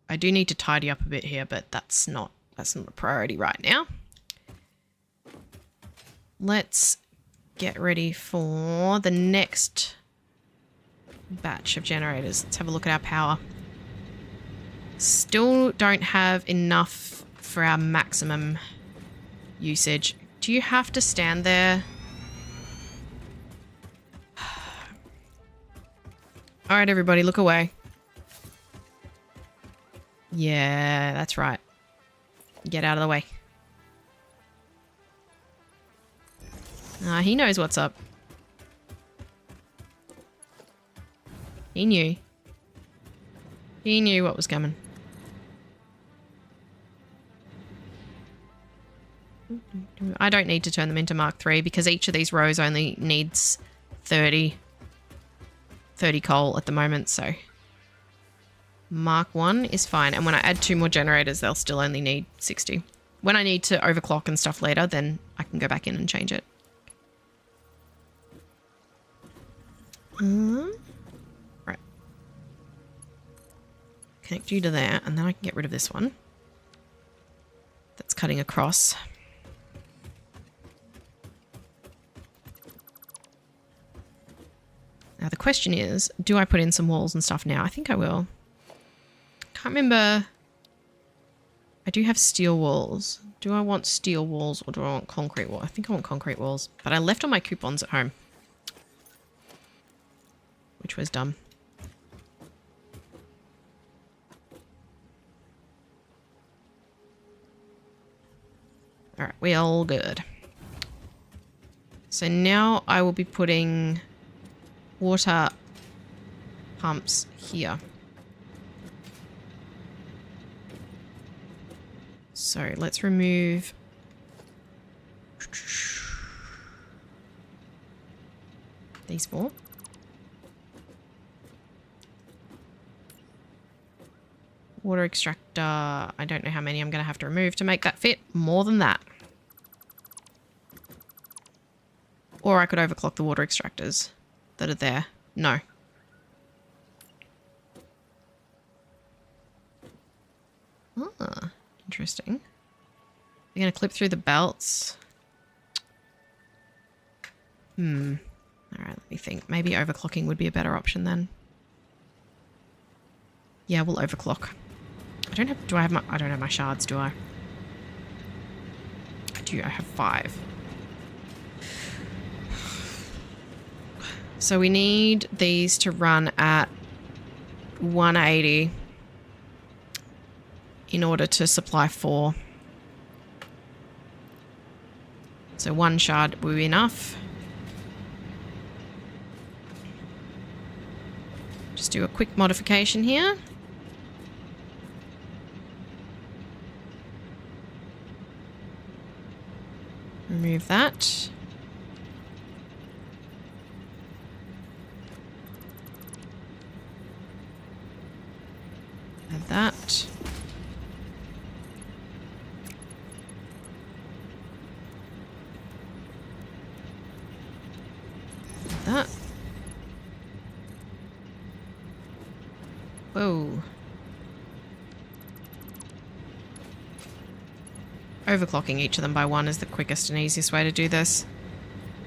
I do need to tidy up a bit here, but that's not a priority right now. Let's get ready for the next batch of generators. Let's have a look at our power. Still don't have enough for our maximum usage. Do you have to stand there? All right, everybody, look away. Yeah, that's right. Get out of the way. He knows what's up. He knew. He knew what was coming. I don't need to turn them into Mark III because each of these rows only needs 30 coal at the moment, so Mark 1 is fine. And when I add 2 more generators, they'll still only need 60. When I need to overclock and stuff later, then I can go back in and change it. Right. Connect you to there, and then I can get rid of this one. That's cutting across. Now the question is, do I put in some walls and stuff now? I think I will. Can't remember. I do have steel walls. Do I want steel walls or do I want concrete walls? I think I want concrete walls, but I left all my coupons at home, which was dumb. All right, we're all good. So now I will be putting water pumps here. So let's remove these 4. Water extractor, I don't know how many I'm going to have to remove to make that fit. More than that. Or I could overclock the water extractors that are there. No. Ah, interesting. You're going to clip through the belts. Alright, let me think. Maybe overclocking would be a better option then. Yeah, we'll overclock. I don't have my shards, do I? I do. I have 5. So we need these to run at 180 in order to supply 4. So 1 shard will be enough. Just do a quick modification here. Remove that. Add that. Add that. Whoa. Overclocking each of them by 1 is the quickest and easiest way to do this.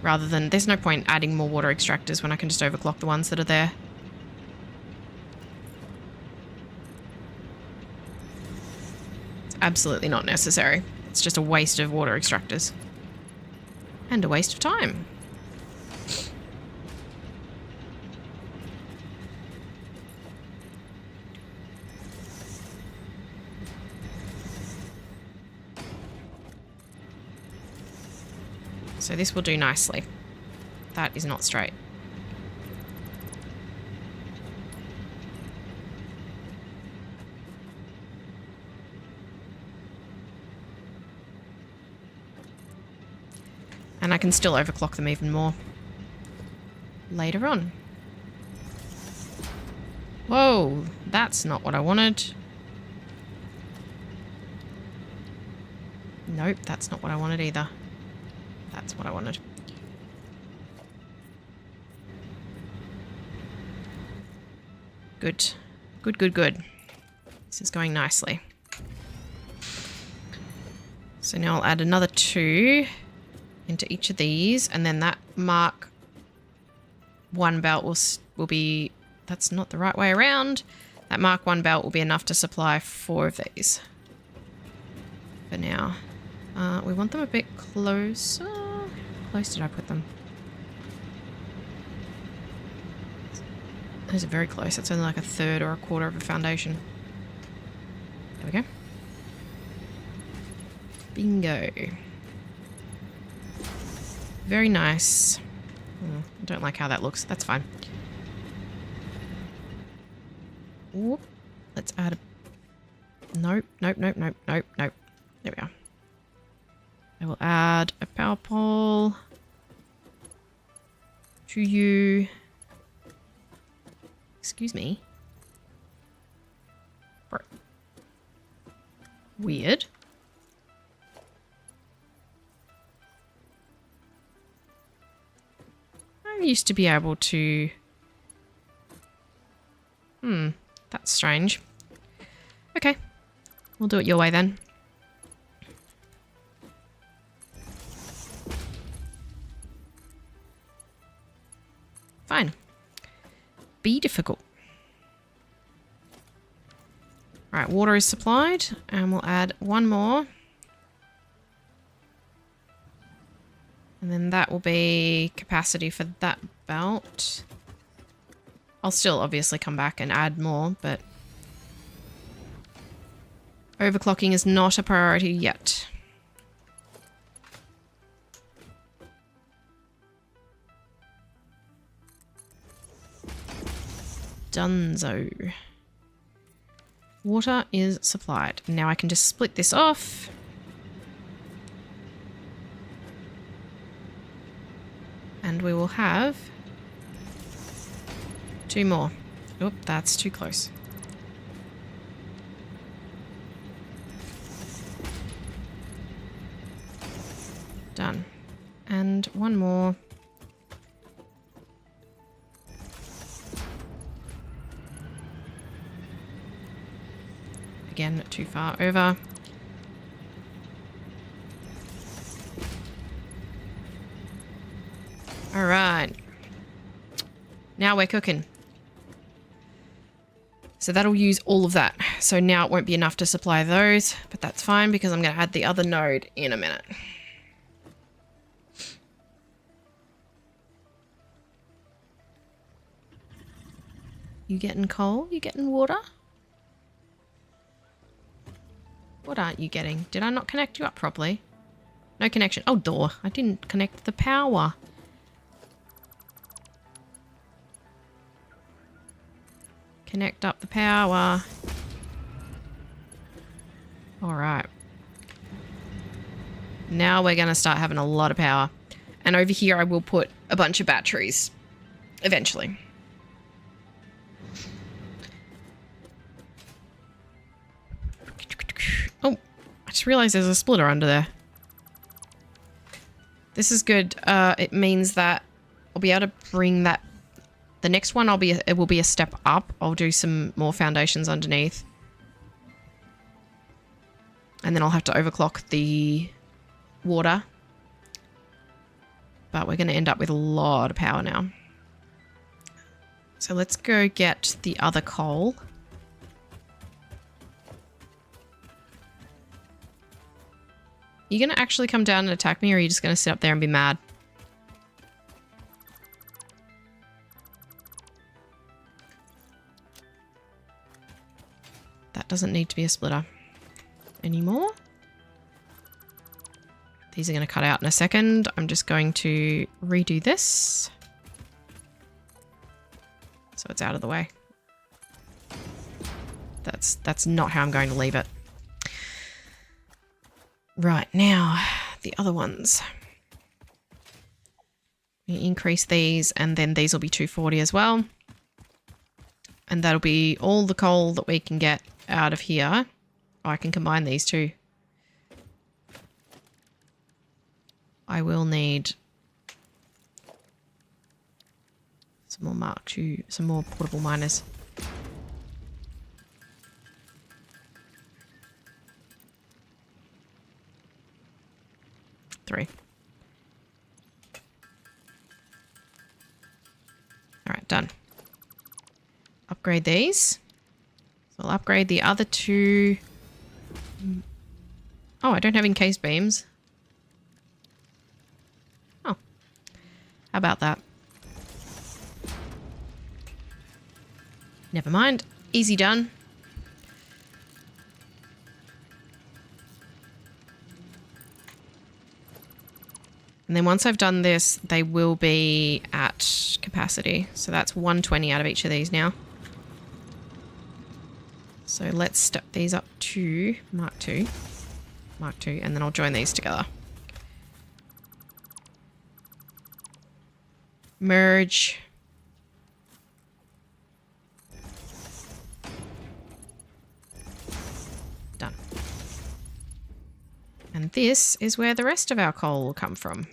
Rather than, there's no point adding more water extractors when I can just overclock the ones that are there. It's absolutely not necessary. It's just a waste of water extractors. And a waste of time. So this will do nicely. That is not straight. And I can still overclock them even more later on. Whoa, that's not what I wanted. Nope, that's not what I wanted either. That's what I wanted. Good. Good, good, good. This is going nicely. So now I'll add another 2 into each of these, and then that Mark 1 belt will be... That's not the right way around. That Mark 1 belt will be enough to supply 4 of these. For now. We want them a bit closer. How close did I put them? Those are very close. It's only like a third or a quarter of a foundation. There we go. Bingo. Very nice. I don't like how that looks. That's fine. Whoop. Let's add a... Nope, nope, nope, nope, nope, nope. There we are. I will add a power pole to you. Excuse me. Bro. Weird. I used to be able to... that's strange. Okay. We'll do it your way then. Fine. Be difficult. Alright, water is supplied, and we'll add 1 more. And then that will be capacity for that belt. I'll still obviously come back and add more, but overclocking is not a priority yet. Dunzo. Water is supplied. Now I can just split this off. And we will have 2 more. Oop, that's too close. Done. And 1 more. Again, too far over. All right. Now we're cooking. So that'll use all of that. So now it won't be enough to supply those, but that's fine because I'm going to add the other node in a minute. You getting coal? You getting water? What aren't you getting? Did I not connect you up properly? No connection. Oh, door. I didn't connect the power. Connect up the power. All right. Now we're going to start having a lot of power. And over here I will put a bunch of batteries eventually. Oh, I just realized there's a splitter under there. This is good. It means that I'll be able to bring that. The next one it will be a step up. I'll do some more foundations underneath. And then I'll have to overclock the water. But we're going to end up with a lot of power now. So let's go get the other coal. You going to actually come down and attack me, or are you just going to sit up there and be mad? That doesn't need to be a splitter anymore. These are going to cut out in a second. I'm just going to redo this, so it's out of the way. That's not how I'm going to leave it. Right, now the other ones. We increase these, and then these will be 240 as well. And that'll be all the coal that we can get out of here. Oh, I can combine these two. I will need some more Mark II, some more portable miners. Three. All right, done. Upgrade these. So I'll upgrade the other two. Oh, I don't have encased beams. Oh. How about that? Never mind. Easy done. And then once I've done this, they will be at capacity. So that's 120 out of each of these now. So let's step these up to Mark II, and then I'll join these together. Merge. Done. And this is where the rest of our coal will come from.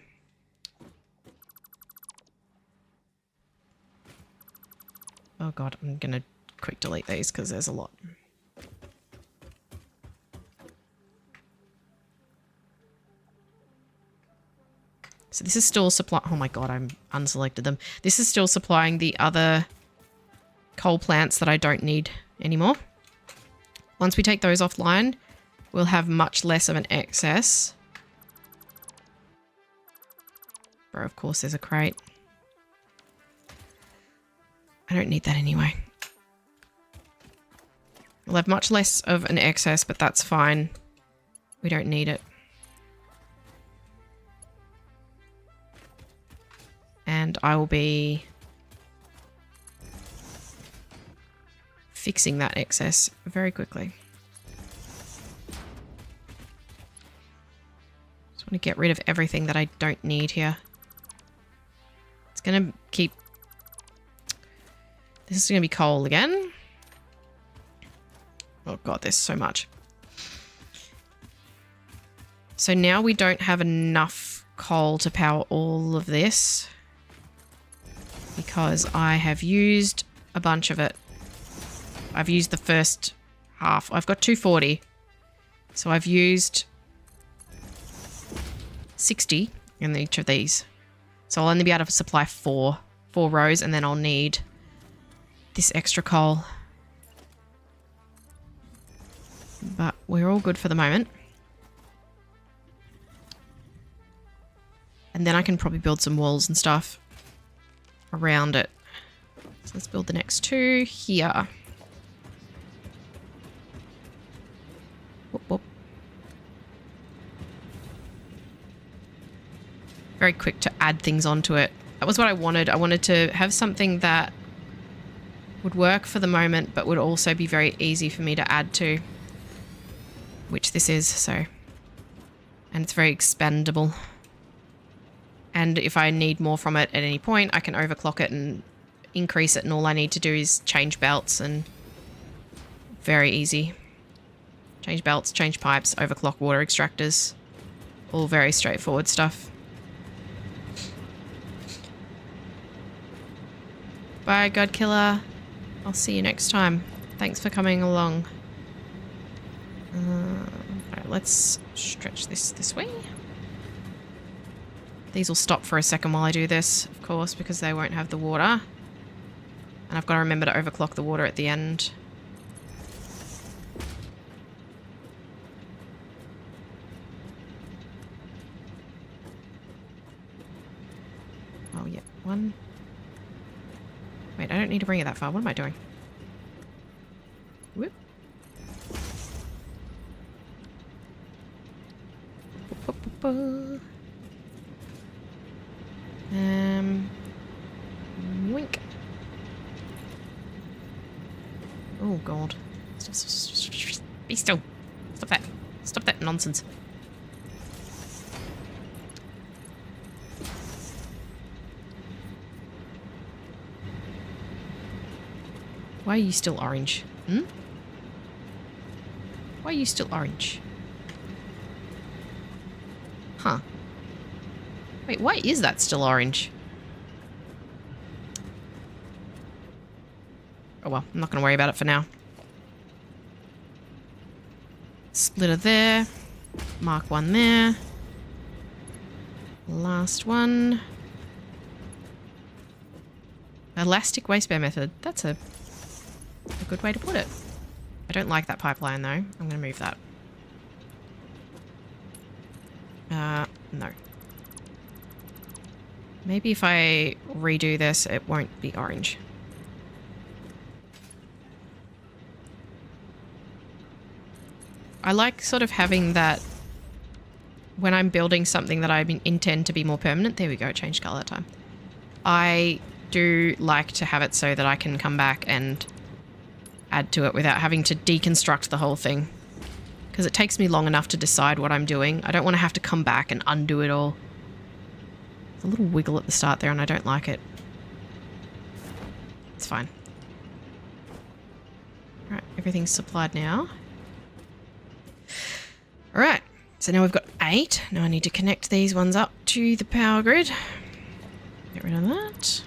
Oh god, I'm going to quick delete these because there's a lot. So this is still supplying... Oh my god, I'm unselected them. This is still supplying the other coal plants that I don't need anymore. Once we take those offline, we'll have much less of an excess. Bro, of course there's a crate. I don't need that anyway. We'll have much less of an excess, but that's fine. We don't need it. And I will be fixing that excess very quickly. Just want to get rid of everything that I don't need here. It's going to keep... This is going to be coal again. Oh god, there's so much. So now we don't have enough coal to power all of this, because I have used a bunch of it. I've used the first half. I've got 240. So I've used 60 in each of these. So I'll only be able to supply 4 4 rows, and then I'll need this extra coal. But we're all good for the moment. And then I can probably build some walls and stuff around it. So let's build the next 2 here. Whoop, whoop. Very quick to add things onto it. That was what I wanted. I wanted to have something that would work for the moment, but would also be very easy for me to add to, which this is, so. And it's very expandable. And if I need more from it at any point, I can overclock it and increase it, and all I need to do is change belts, and very easy. Change belts, change pipes, overclock water extractors. All very straightforward stuff. Bye, Godkiller. I'll see you next time. Thanks for coming along. Alright, let's stretch this way. These will stop for a second while I do this, of course, because they won't have the water. And I've got to remember to overclock the water at the end. Oh, yeah. 1. Wait, I don't need to bring it that far. What am I doing? Whoop. Wink. Oh, God. Be still. Stop that. Stop that nonsense. Why are you still orange? Hmm? Why are you still orange? Huh. Wait, why is that still orange? Oh well, I'm not going to worry about it for now. Splitter there. Mark 1 there. Last one. Elastic wastebear method. That's a good way to put it. I don't like that pipeline though. I'm going to move that. No. Maybe if I redo this, it won't be orange. I like sort of having that when I'm building something that I intend to be more permanent. There we go, change color that time. I do like to have it so that I can come back and add to it without having to deconstruct the whole thing. Because it takes me long enough to decide what I'm doing. I don't want to have to come back and undo it all. There's a little wiggle at the start there and I don't like it. It's fine. Alright, everything's supplied now. Alright, so now we've got 8. Now I need to connect these ones up to the power grid. Get rid of that.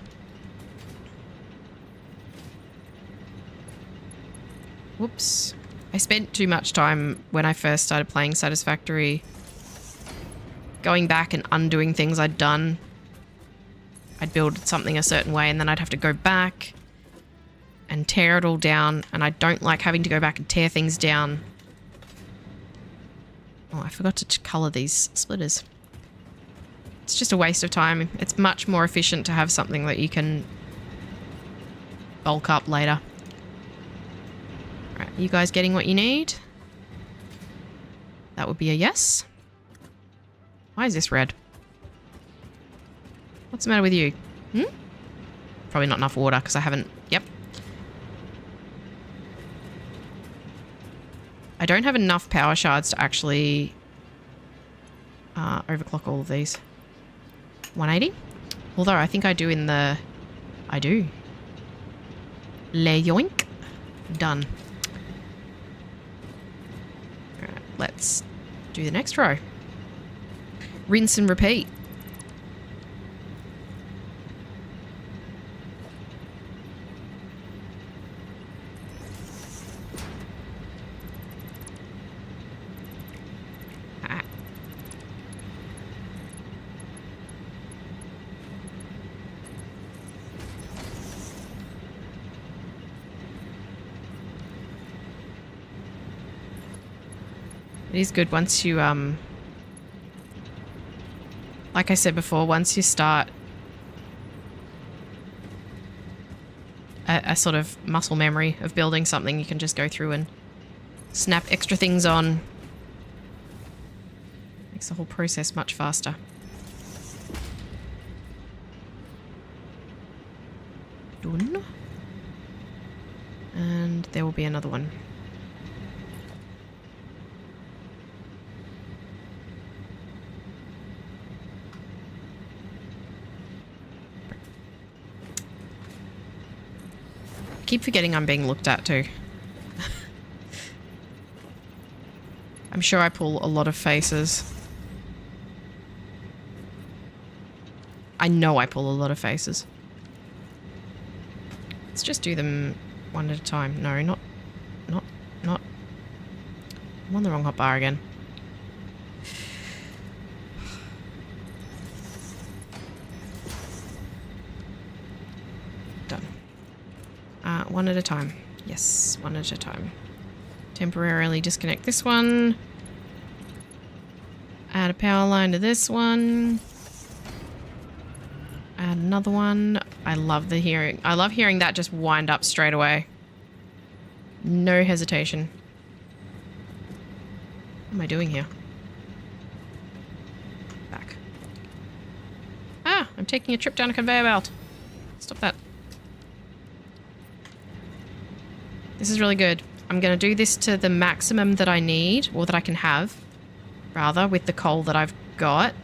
Whoops. I spent too much time when I first started playing Satisfactory going back and undoing things I'd done. I'd build something a certain way and then I'd have to go back and tear it all down, and I don't like having to go back and tear things down. Oh, I forgot to colour these splitters. It's just a waste of time. It's much more efficient to have something that you can bulk up later. Alright, you guys getting what you need? That would be a yes. Why is this red? What's the matter with you? Hmm? Probably not enough water because I haven't... Yep. I don't have enough power shards to actually overclock all of these. 180? Although I think I do in the... I do. Le yoink. Done. Alright, let's do the next row. Rinse and repeat. It is good once you, like I said before, once you start a sort of muscle memory of building something, you can just go through and snap extra things on. Makes the whole process much faster. Done. And there will be another one. I keep forgetting I'm being looked at too. I'm sure I pull a lot of faces. I know I pull a lot of faces. Let's just do them one at a time. No, not. I'm on the wrong hotbar again. Done. One at a time. Yes, one at a time. Temporarily disconnect this one. Add a power line to this one. Add another one. I love hearing that just wind up straight away. No hesitation. What am I doing here? Back. Ah, I'm taking a trip down a conveyor belt. Stop that. This is really good. I'm going to do this to the maximum that I need, or that I can have, rather, with the coal that I've got.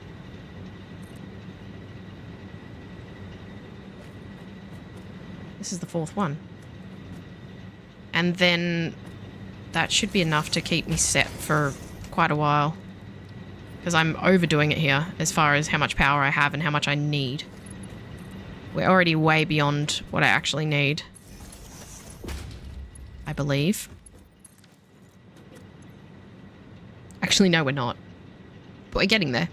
This is the fourth one. And then that should be enough to keep me set for quite a while. Because I'm overdoing it here as far as how much power I have and how much I need. We're already way beyond what I actually need, I believe. Actually, no, we're not. But we're getting there.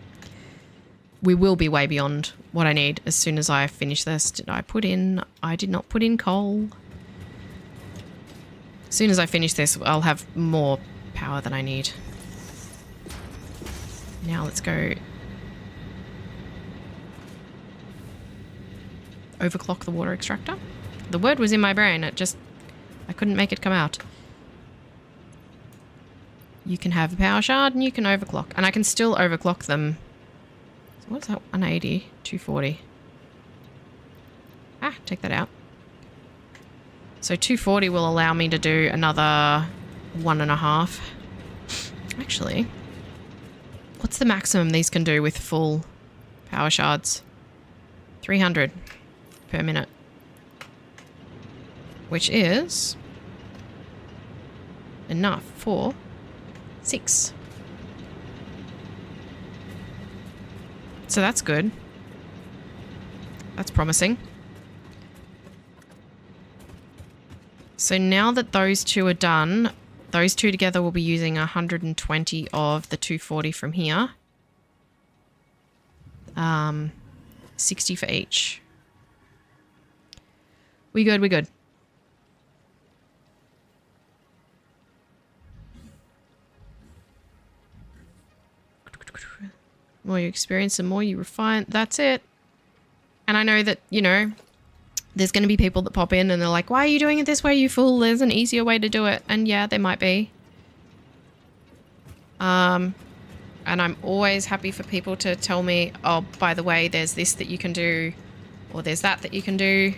We will be way beyond what I need as soon as I finish this. I did not put in coal. As soon as I finish this, I'll have more power than I need. Now let's go overclock the water extractor. The word was in my brain, I couldn't make it come out. You can have a power shard and you can overclock. And I can still overclock them. So what's that? 180, 240. Ah, take that out. So 240 will allow me to do another 1.5. Actually, what's the maximum these can do with full power shards? 300 per minute. Which is enough for 6. So that's good. That's promising. So now that those two are done, those two together will be using 120 of the 240 from here. 60 for each. We good, we good. The more you experience, the more you refine. That's it. And I know that, you know, there's going to be people that pop in and they're like, why are you doing it this way, you fool? There's an easier way to do it. And yeah, there might be. And I'm always happy for people to tell me, oh, by the way, there's this that you can do, or there's that you can do.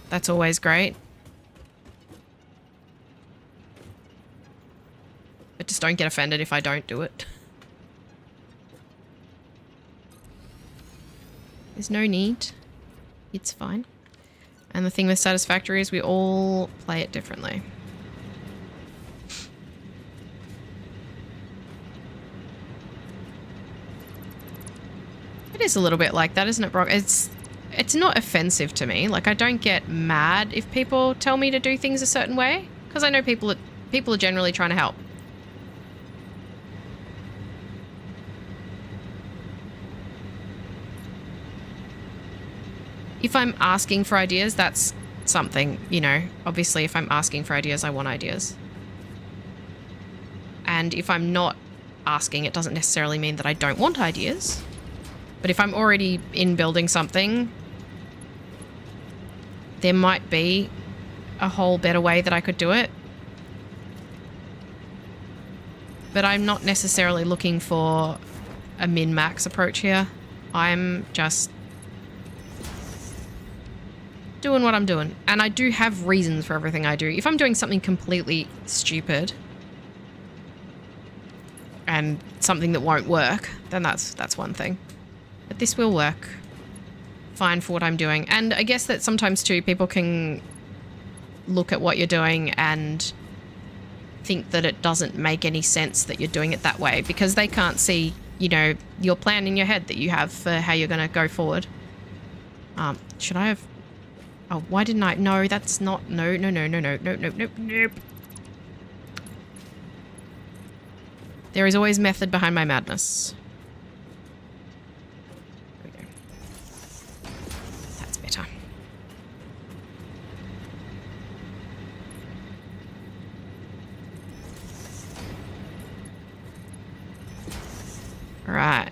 That's always great. But just don't get offended if I don't do it. There's no need. It's fine. And the thing with Satisfactory is we all play it differently. It is a little bit like that, isn't it, Brock? It's not offensive to me. Like, I don't get mad if people tell me to do things a certain way, because I know people are generally trying to help. If I'm asking for ideas, that's something, you know. Obviously, if I'm asking for ideas, I want ideas. And if I'm not asking, it doesn't necessarily mean that I don't want ideas. But if I'm already in building something, there might be a whole better way that I could do it. But I'm not necessarily looking for a min-max approach here. I'm just doing what I'm doing. And I do have reasons for everything I do. If I'm doing something completely stupid and something that won't work, then that's one thing. But this will work fine for what I'm doing. And I guess that sometimes too, people can look at what you're doing and think that it doesn't make any sense that you're doing it that way because they can't see, you know, your plan in your head that you have for how you're going to go forward. Should I have... Oh, why didn't I... No, that's not... No. There is always method behind my madness. There we go. That's better. All right.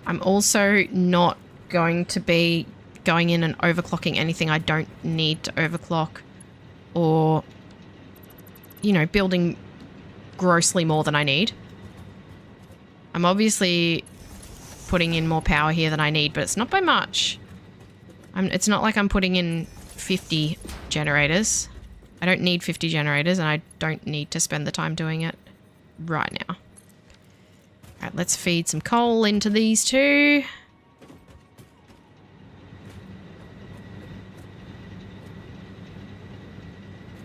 I'm also not going to be going in and overclocking anything I don't need to overclock or, you know, building grossly more than I need. I'm obviously putting in more power here than I need, but it's not by much. It's not like I'm putting in 50 generators. I don't need 50 generators, and I don't need to spend the time doing it right now. All right, let's feed some coal into these two.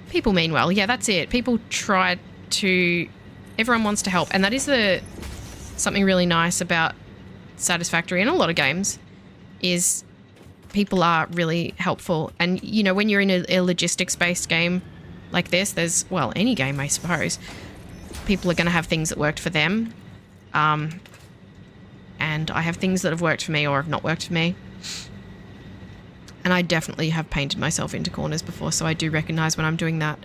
People mean well. Yeah, that's it. People try to... Everyone wants to help. And that is something really nice about Satisfactory and a lot of games is people are really helpful. And, you know, when you're in a logistics-based game like this, there's... Well, any game, I suppose. People are going to have things that worked for them. And I have things that have worked for me or have not worked for me. And I definitely have painted myself into corners before, so I do recognize when I'm doing that.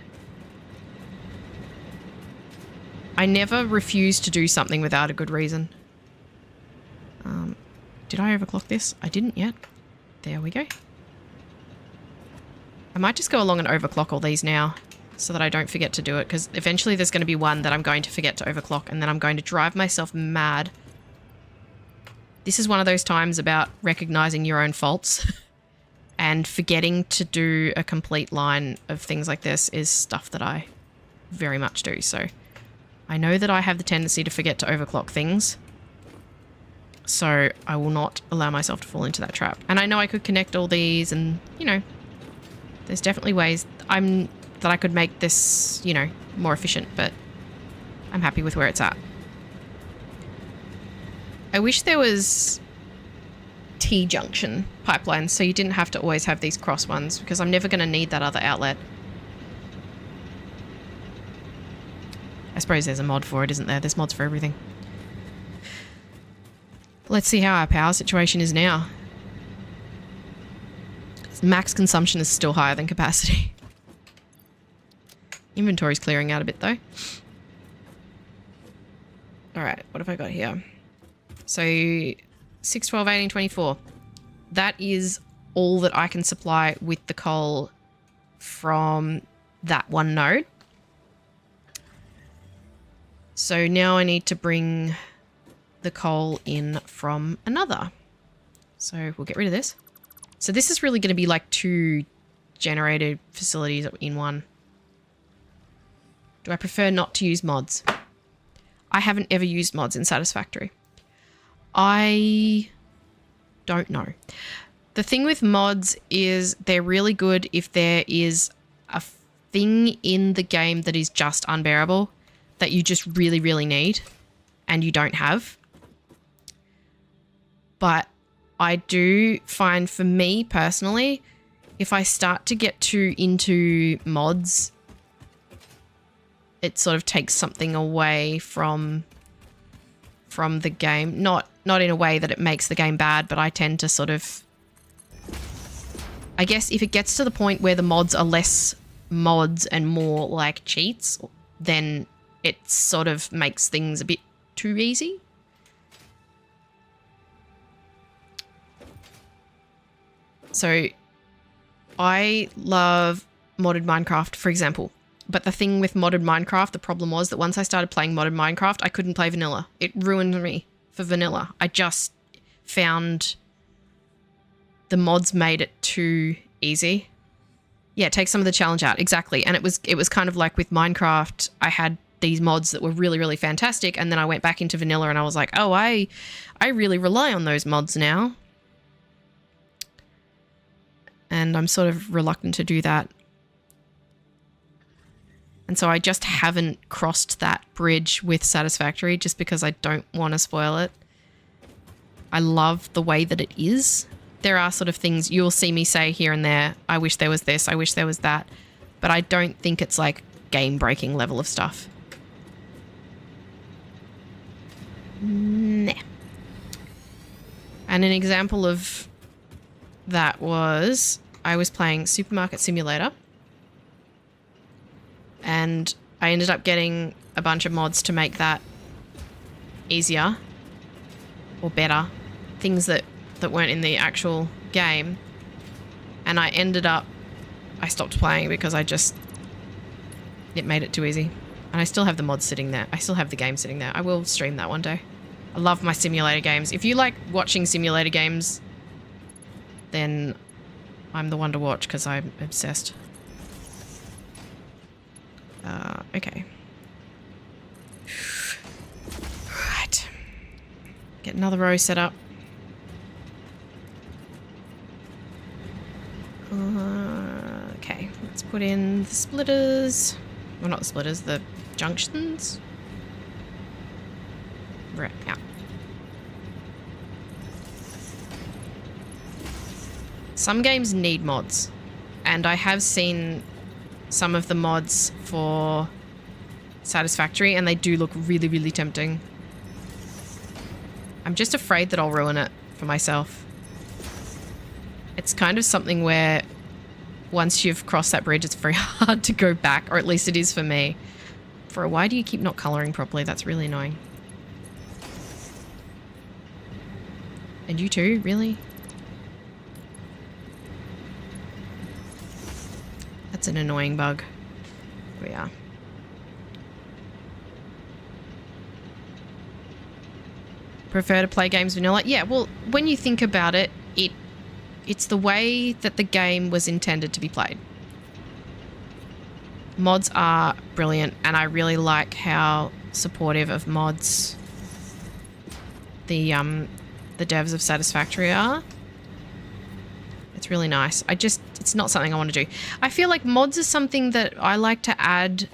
I never refuse to do something without a good reason. Did I overclock this? I didn't yet. There we go. I might just go along and overclock all these now so that I don't forget to do it, because eventually there's going to be one that I'm going to forget to overclock, and then I'm going to drive myself mad. This is one of those times about recognizing your own faults. And forgetting to do a complete line of things like this is stuff that I very much do. So I know that I have the tendency to forget to overclock things. So I will not allow myself to fall into that trap. And I know I could connect all these and, you know, there's definitely ways that I could make this, you know, more efficient, but I'm happy with where it's at. I wish there was T-junction pipelines so you didn't have to always have these cross ones, because I'm never going to need that other outlet. I suppose there's a mod for it, isn't there? There's mods for everything. Let's see how our power situation is now. Max consumption is still higher than capacity. Inventory's clearing out a bit though. Alright, what have I got here? So 6, 12, 18, 24. That is all that I can supply with the coal from that one node. So now I need to bring the coal in from another. So we'll get rid of this. So this is really going to be like 2 generated facilities in one. Do I prefer not to use mods? I haven't ever used mods in Satisfactory. I don't know. The thing with mods is they're really good if there is a thing in the game that is just unbearable, that you just really, really need and you don't have. But I do find, for me personally, if I start to get too into mods, it sort of takes something away from the game. Not in a way that it makes the game bad, but I tend to sort of I guess if it gets to the point where the mods are less mods and more like cheats, then it sort of makes things a bit too easy. So I love modded Minecraft, for example. But the thing with modded Minecraft, the problem was that once I started playing modded Minecraft, I couldn't play vanilla. It ruined me for vanilla. I just found the mods made it too easy. Yeah, take some of the challenge out. Exactly. And it was kind of like with Minecraft, I had these mods that were really, really fantastic. And then I went back into vanilla and I was like, oh, I really rely on those mods now. And I'm sort of reluctant to do that. And so I just haven't crossed that bridge with Satisfactory just because I don't want to spoil it. I love the way that it is. There are sort of things you'll see me say here and there. I wish there was this. I wish there was that. But I don't think it's like game-breaking level of stuff. Nah. And an example of that was I was playing Supermarket Simulator. And I ended up getting a bunch of mods to make that easier or better. Things that weren't in the actual game. And I stopped playing because it made it too easy. And I still have the mods sitting there. I still have the game sitting there. I will stream that one day. I love my simulator games. If you like watching simulator games, then I'm the one to watch because I'm obsessed. Okay. Right. Get another row set up. Okay, let's put in the splitters. Well, not the splitters, the junctions. Right, yeah. Some games need mods, and I have seen some of the mods for Satisfactory, and they do look really, really tempting. I'm just afraid that I'll ruin it for myself. It's kind of something where once you've crossed that bridge, it's very hard to go back, or at least it is for me. Why do you keep not colouring properly? That's really annoying. And you too, really? That's an annoying bug. Here we are. Prefer to play games vanilla? Yeah, well, when you think about it, it's the way that the game was intended to be played. Mods are brilliant, and I really like how supportive of mods the devs of Satisfactory are. It's really nice. It's not something I want to do. I feel like mods are something that I like to add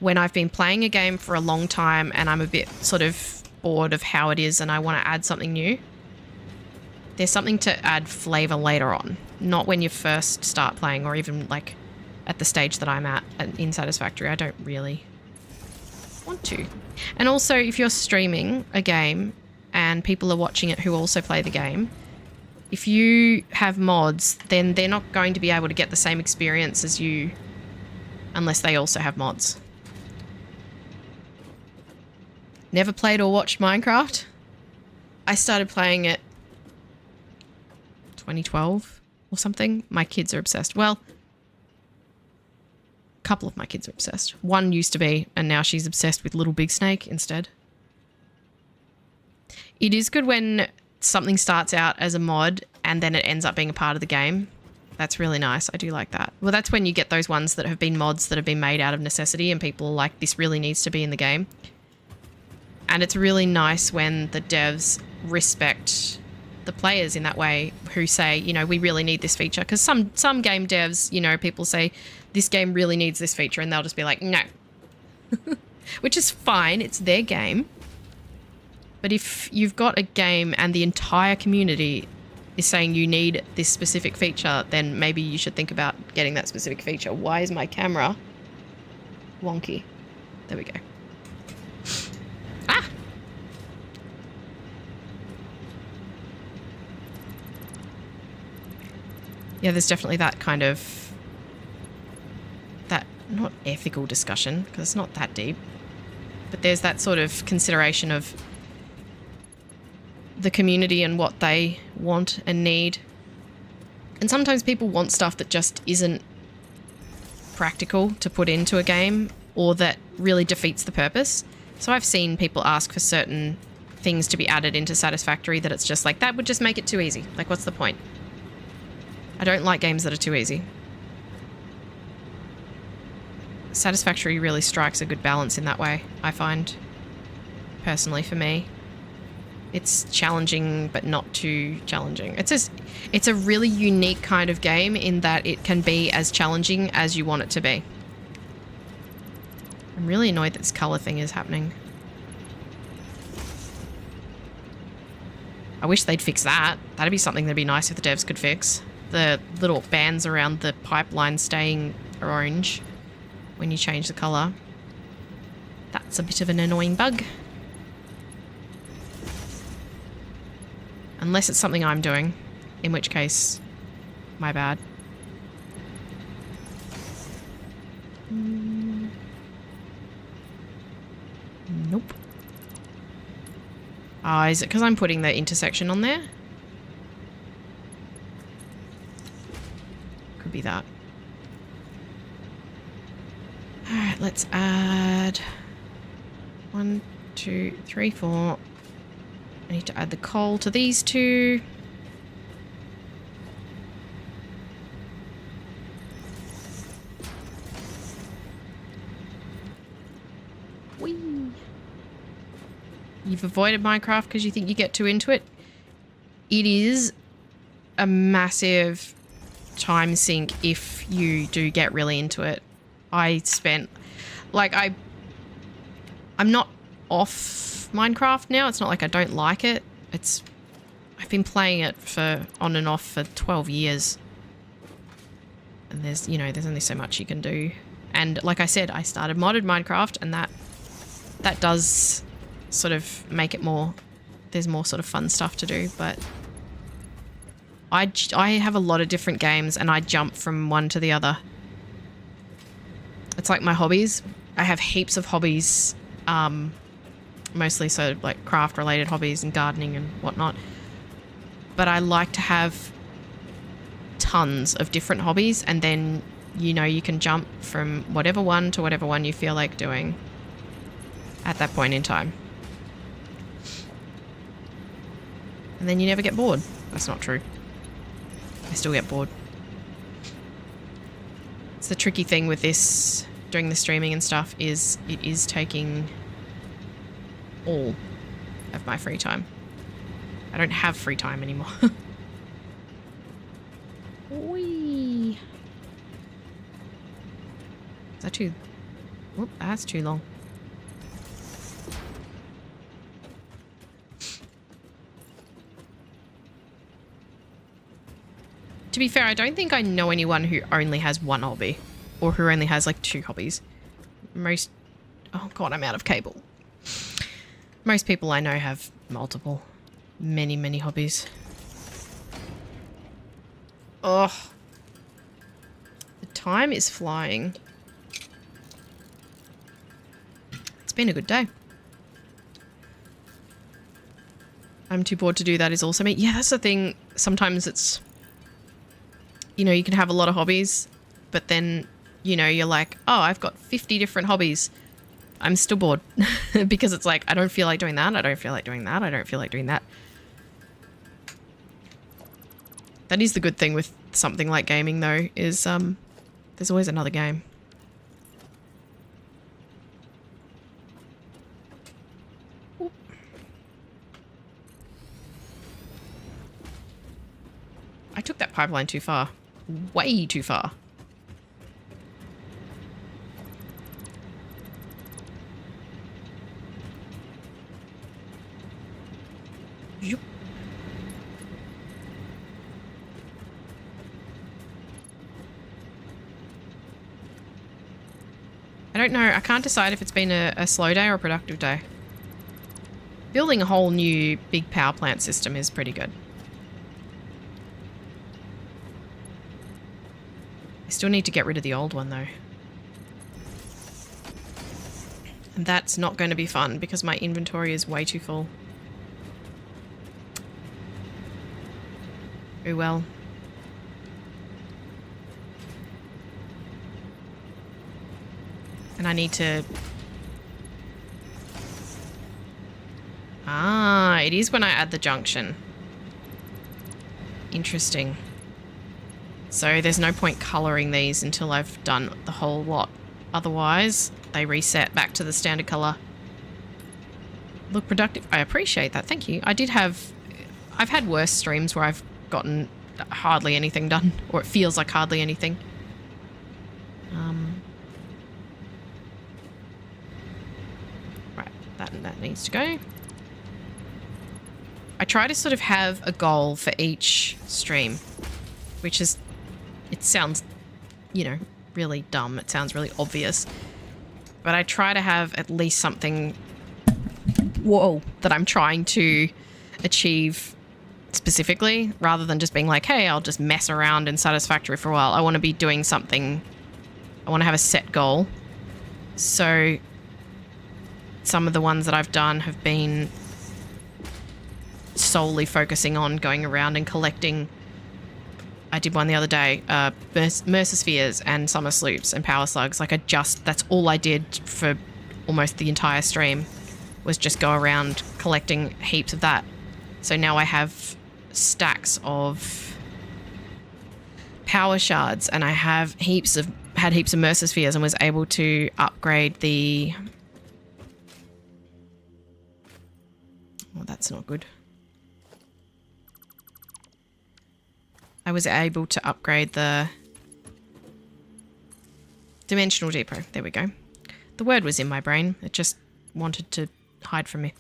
when I've been playing a game for a long time and I'm a bit sort of bored of how it is and I want to add something new. There's something to add flavor later on, not when you first start playing or even like at the stage that I'm at in Satisfactory. I don't really want to. And also, if you're streaming a game and people are watching it who also play the game, if you have mods, then they're not going to be able to get the same experience as you unless they also have mods. Never played or watched Minecraft? I started playing it 2012 or something. My kids are obsessed. Well, a couple of my kids are obsessed. One used to be, and now she's obsessed with Little Big Snake instead. It is good when something starts out as a mod and then it ends up being a part of the game. That's really nice. I do like that. Well, that's when you get those ones that have been mods that have been made out of necessity and people are like, this really needs to be in the game. And it's really nice when the devs respect the players in that way who say, you know, we really need this feature. Because some game devs, you know, people say, this game really needs this feature, and they'll just be like, no. Which is fine. It's their game. But if you've got a game and the entire community is saying you need this specific feature, then maybe you should think about getting that specific feature. Why is my camera wonky? There we go. Ah! Yeah, there's definitely that kind of... that, not ethical discussion, because it's not that deep. But there's that sort of consideration of the community and what they want and need. And sometimes people want stuff that just isn't practical to put into a game or that really defeats the purpose. So I've seen people ask for certain things to be added into Satisfactory that it's just like, that would just make it too easy. Like, what's the point? I don't like games that are too easy. Satisfactory really strikes a good balance in that way, I find. Personally, for me. It's challenging, but not too challenging. It's a really unique kind of game in that it can be as challenging as you want it to be. I'm really annoyed that this colour thing is happening. I wish they'd fix that. That'd be something that'd be nice if the devs could fix. The little bands around the pipeline staying orange when you change the colour. That's a bit of an annoying bug. Unless it's something I'm doing, in which case, my bad. Nope. Is it because I'm putting the intersection on there? Could be that. Alright, let's add 1, 2, 3, 4. I need to add the coal to these two. Whee! You've avoided Minecraft because you think you get too into it. It is a massive time sink if you do get really into it. I spent, like, I'm not off Minecraft now. It's not like I don't like it. I've been playing it for on and off for 12 years. And there's only so much you can do. And like I said, I started modded Minecraft, and that does sort of make it more, there's more sort of fun stuff to do, but I have a lot of different games and I jump from one to the other. It's like my hobbies. I have heaps of hobbies, mostly so like craft related hobbies and gardening and whatnot. But I like to have tons of different hobbies, and then, you can jump from whatever one to whatever one you feel like doing at that point in time. And then you never get bored. That's not true. I still get bored. It's the tricky thing with this, doing the streaming and stuff, is it is taking all of my free time. I don't have free time anymore. Whee! Is that too... Whoop, that's too long. To be fair, I don't think I know anyone who only has one hobby. Or who only has, like, 2 hobbies. Most... Oh, God, I'm out of cable. Most people I know have multiple. Many, many hobbies. Oh. The time is flying. It's been a good day. I'm too bored to do that is also me. Yeah, that's the thing. Sometimes it's... you can have a lot of hobbies, but then, you're like, oh, I've got 50 different hobbies. I'm still bored. Because it's like, I don't feel like doing that. I don't feel like doing that. I don't feel like doing that. That is the good thing with something like gaming, though, is there's always another game. Oop. I took that pipeline too far. Way too far. Yep. I don't know. I can't decide if it's been a slow day or a productive day. Building a whole new big power plant system is pretty good. I still need to get rid of the old one though. And that's not going to be fun because my inventory is way too full. Oh well. And I need to... Ah, it is when I add the junction. Interesting. So there's no point colouring these until I've done the whole lot. Otherwise, they reset back to the standard colour. Look productive. I appreciate that. Thank you. I've had worse streams where I've gotten hardly anything done, or it feels like hardly anything. Right, that needs to go. I try to sort of have a goal for each stream, which is, it sounds, you know, really dumb. It sounds really obvious, but I try to have at least something, that I'm trying to achieve specifically, rather than just being like, hey, I'll just mess around in Satisfactory for a while. I want to be doing something. I want to have a set goal. So some of the ones that I've done have been solely focusing on going around and collecting. I did one the other day, Mercer and Summer Sloops and Power Slugs. Like that's all I did for almost the entire stream, was just go around collecting heaps of that. So now I have stacks of power shards, and I have had heaps of Mercer Spheres, and was able to upgrade the... Oh, that's not good. I was able to upgrade the Dimensional Depot. There we go. The word was in my brain. It just wanted to hide from me.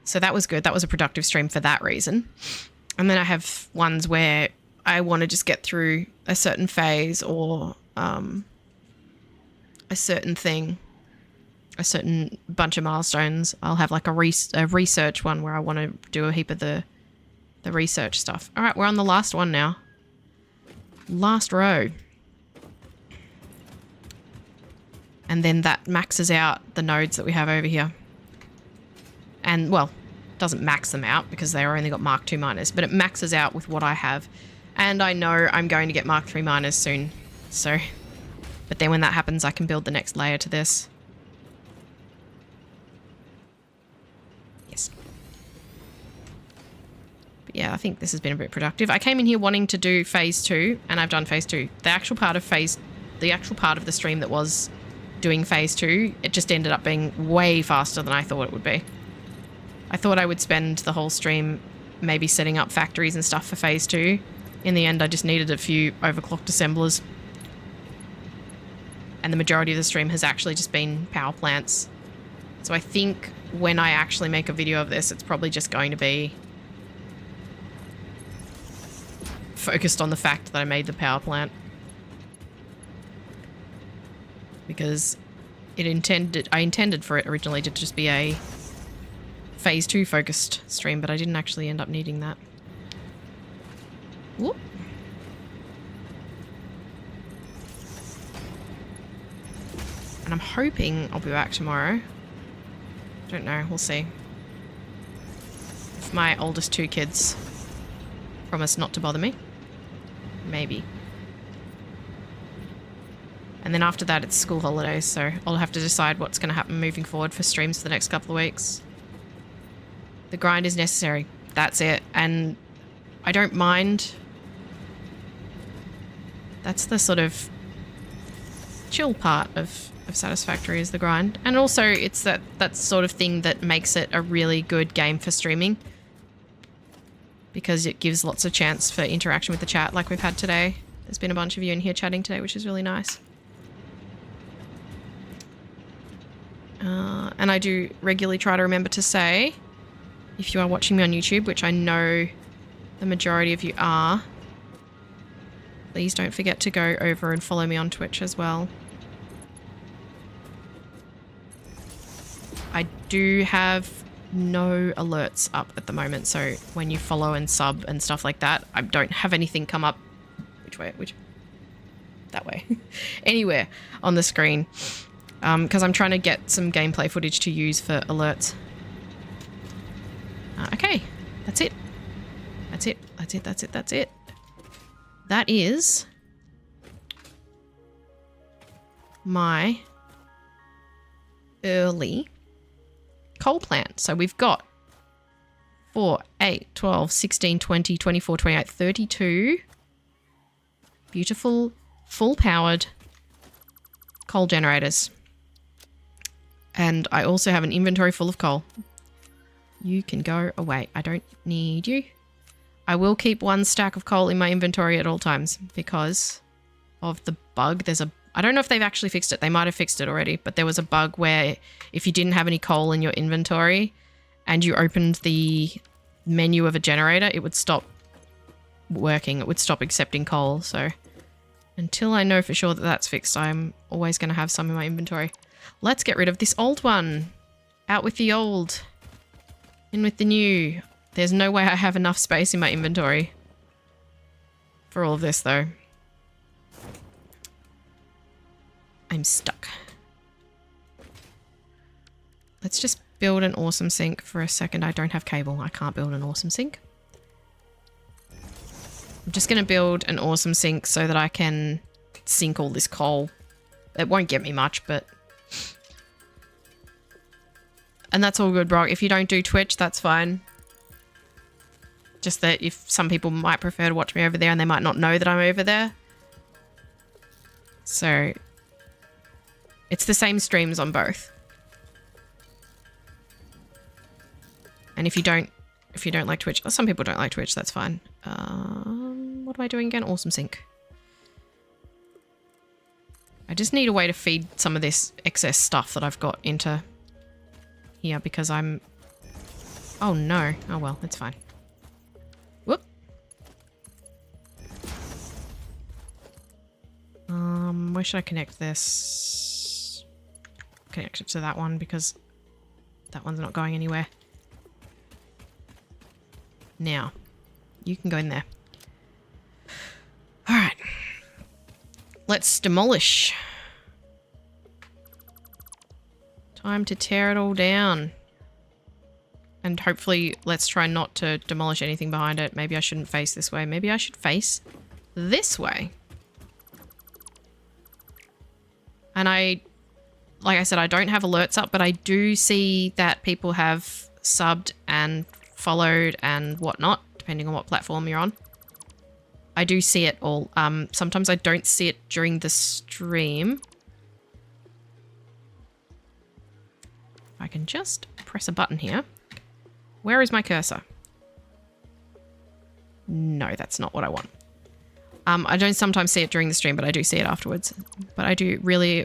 So that was good. That was a productive stream for that reason. And then I have ones where I want to just get through a certain phase, or a certain thing, a certain bunch of milestones. I'll have like a research one where I want to do a heap of the research stuff. All right, we're on the last one now. Last row. And then that maxes out the nodes that we have over here. And, well, doesn't max them out because they only got Mark II miners, but it maxes out with what I have. And I know I'm going to get Mark III miners soon. So, but then when that happens, I can build the next layer to this. Yes. Yeah, I think this has been a bit productive. I came in here wanting to do phase 2, and I've done phase 2. The actual part of the stream that was doing phase 2, it just ended up being way faster than I thought it would be. I thought I would spend the whole stream maybe setting up factories and stuff for phase 2. In the end, I just needed a few overclocked assemblers. And the majority of the stream has actually just been power plants. So I think when I actually make a video of this, it's probably just going to be focused on the fact that I made the power plant, because I intended for it originally to just be a phase 2 focused stream, but I didn't actually end up needing that. Whoop. And I'm hoping I'll be back tomorrow. Don't know, we'll see. If my oldest 2 kids promise not to bother me. Maybe. And then after that, it's school holidays, so I'll have to decide what's going to happen moving forward for streams for the next couple of weeks. The grind is necessary. That's it. And I don't mind. That's the sort of chill part of Satisfactory, is the grind. And also, it's that sort of thing that makes it a really good game for streaming, because it gives lots of chance for interaction with the chat like we've had today. There's been a bunch of you in here chatting today, which is really nice. And I do regularly try to remember to say, if you are watching me on YouTube, which I know the majority of you are, please don't forget to go over and follow me on Twitch as well. I do have no alerts up at the moment, so when you follow and sub and stuff like that, I don't have anything come up. Which way? that way. Anywhere on the screen. Because I'm trying to get some gameplay footage to use for alerts. Okay, that's it. That's it. That's it. That's it. That's it. That is my early coal plant. So we've got 4, 8, 12, 16, 20, 24, 28, 32 beautiful, full-powered coal generators. And I also have an inventory full of coal. You can go away. I don't need you. I will keep 1 stack of coal in my inventory at all times because of the bug. I don't know if they've actually fixed it. They might have fixed it already, but there was a bug where if you didn't have any coal in your inventory and you opened the menu of a generator, it would stop working. It would stop accepting coal. So until I know for sure that that's fixed, I'm always going to have some in my inventory. Let's get rid of this old one. Out with the old. In with the new. There's no way I have enough space in my inventory for all of this, though. I'm stuck. Let's just build an awesome sink for a second. I don't have cable. I can't build an awesome sink. I'm just going to build an awesome sink so that I can sink all this coal. It won't get me much, but... And that's all good, bro. If you don't do Twitch, that's fine. Just that if some people might prefer to watch me over there and they might not know that I'm over there. So... It's the same streams on both. And if you don't like Twitch, some people don't like Twitch, that's fine. What am I doing again? Awesome sink. I just need a way to feed some of this excess stuff that I've got into here because I'm... Oh no. Oh well, it's fine. Whoop. Where should I connect this? Connect it to that one because that one's not going anywhere. Now, you can go in there. All right. Let's demolish. Time to tear it all down. And hopefully, let's try not to demolish anything behind it. Maybe I shouldn't face this way. Maybe I should face this way. And like I said, I don't have alerts up, but I do see that people have subbed and followed and whatnot, depending on what platform you're on. I do see it all. Sometimes I don't see it during the stream. I can just press a button here. Where is my cursor? No, that's not what I want. I don't sometimes see it during the stream, but I do see it afterwards. But I do really,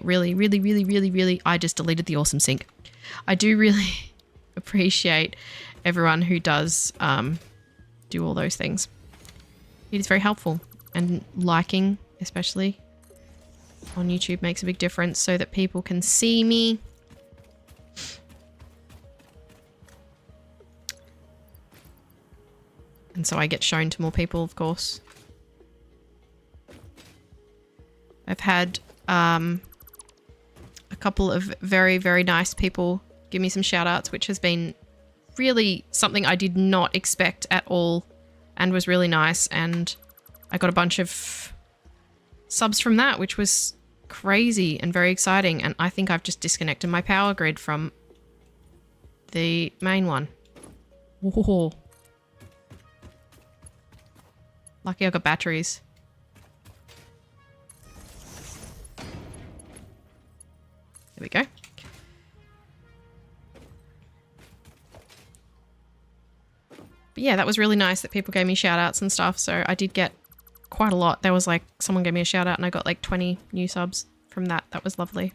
I just deleted the awesome sink. I do really appreciate everyone who does do all those things. It is very helpful. And liking, especially on YouTube, makes a big difference so that people can see me. And so I get shown to more people, of course. I've had a couple of very, very nice people give me some shout outs, which has been really something I did not expect at all and was really nice. And I got a bunch of subs from that, which was crazy and very exciting. And I think I've just disconnected my power grid from the main one. Whoa. Lucky I got batteries. There we go. But yeah, that was really nice that people gave me shout outs and stuff. So I did get quite a lot. There was like, someone gave me a shout out and I got like 20 new subs from that. That was lovely.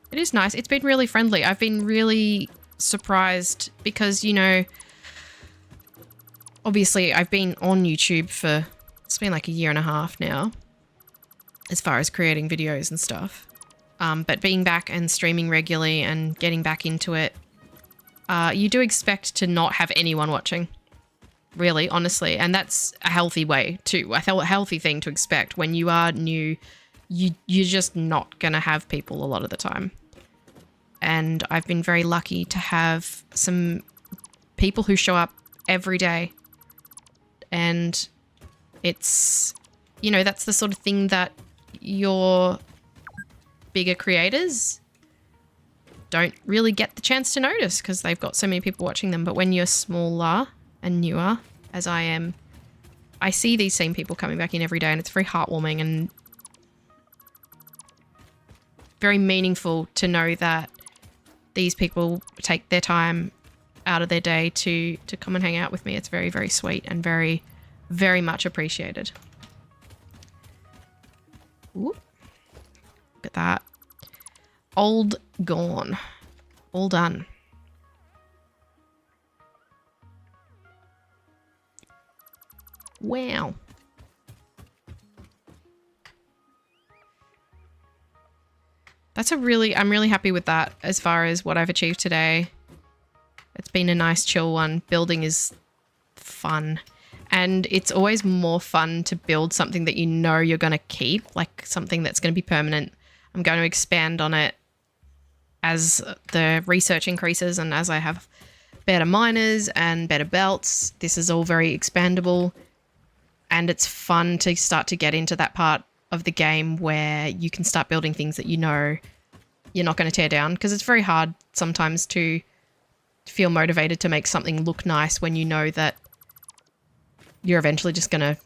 It is nice. It's been really friendly. I've been really surprised because, you know, obviously I've been on YouTube for, it's been like a year and a half now, as far as creating videos and stuff. But being back and streaming regularly and getting back into it you do expect to not have anyone watching. Really, honestly. And that's a healthy way too. A healthy thing to expect. When you are new, you're just not going to have people a lot of the time. And I've been very lucky to have some people who show up every day. And it's, you know, that's the sort of thing that your bigger creators don't really get the chance to notice because they've got so many people watching them. But when you're smaller and newer, as I am, I see these same people coming back in every day, and it's very heartwarming and very meaningful to know that these people take their time out of their day to come and hang out with me. It's very, very sweet and very, very much appreciated. Ooh. Look at that. Old gone. All done. Wow. That's I'm really happy with that as far as what I've achieved today. It's been a nice chill one. Building is fun. And it's always more fun to build something that you know you're going to keep, like something that's going to be permanent. I'm going to expand on it as the research increases and as I have better miners and better belts. This is all very expandable. And it's fun to start to get into that part of the game where you can start building things that you know you're not going to tear down, because it's very hard sometimes to feel motivated to make something look nice when you know that you're eventually just going to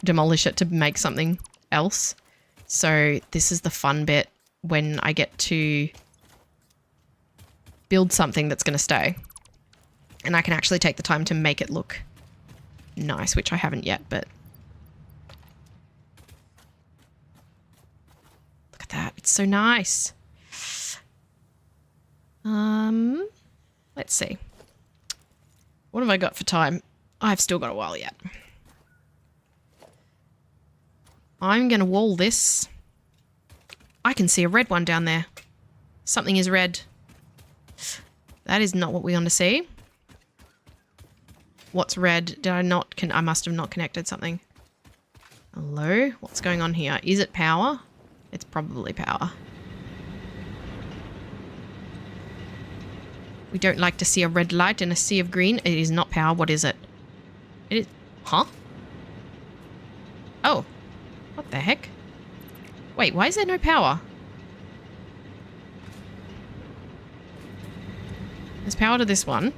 demolish it to make something else. So this is the fun bit when I get to build something that's going to stay. And I can actually take the time to make it look nice, which I haven't yet, but look at that. It's so nice. Let's see. What have I got for time? I've still got a while yet. I'm going to wall this. I can see a red one down there. Something is red. That is not what we want to see. What's red? Did I not... I must have not connected something. Hello? What's going on here? Is it power? It's probably power. We don't like to see a red light in a sea of green. It is not power. What is it? It is... Huh? Oh. What the heck? Wait, why is there no power? There's power to this one.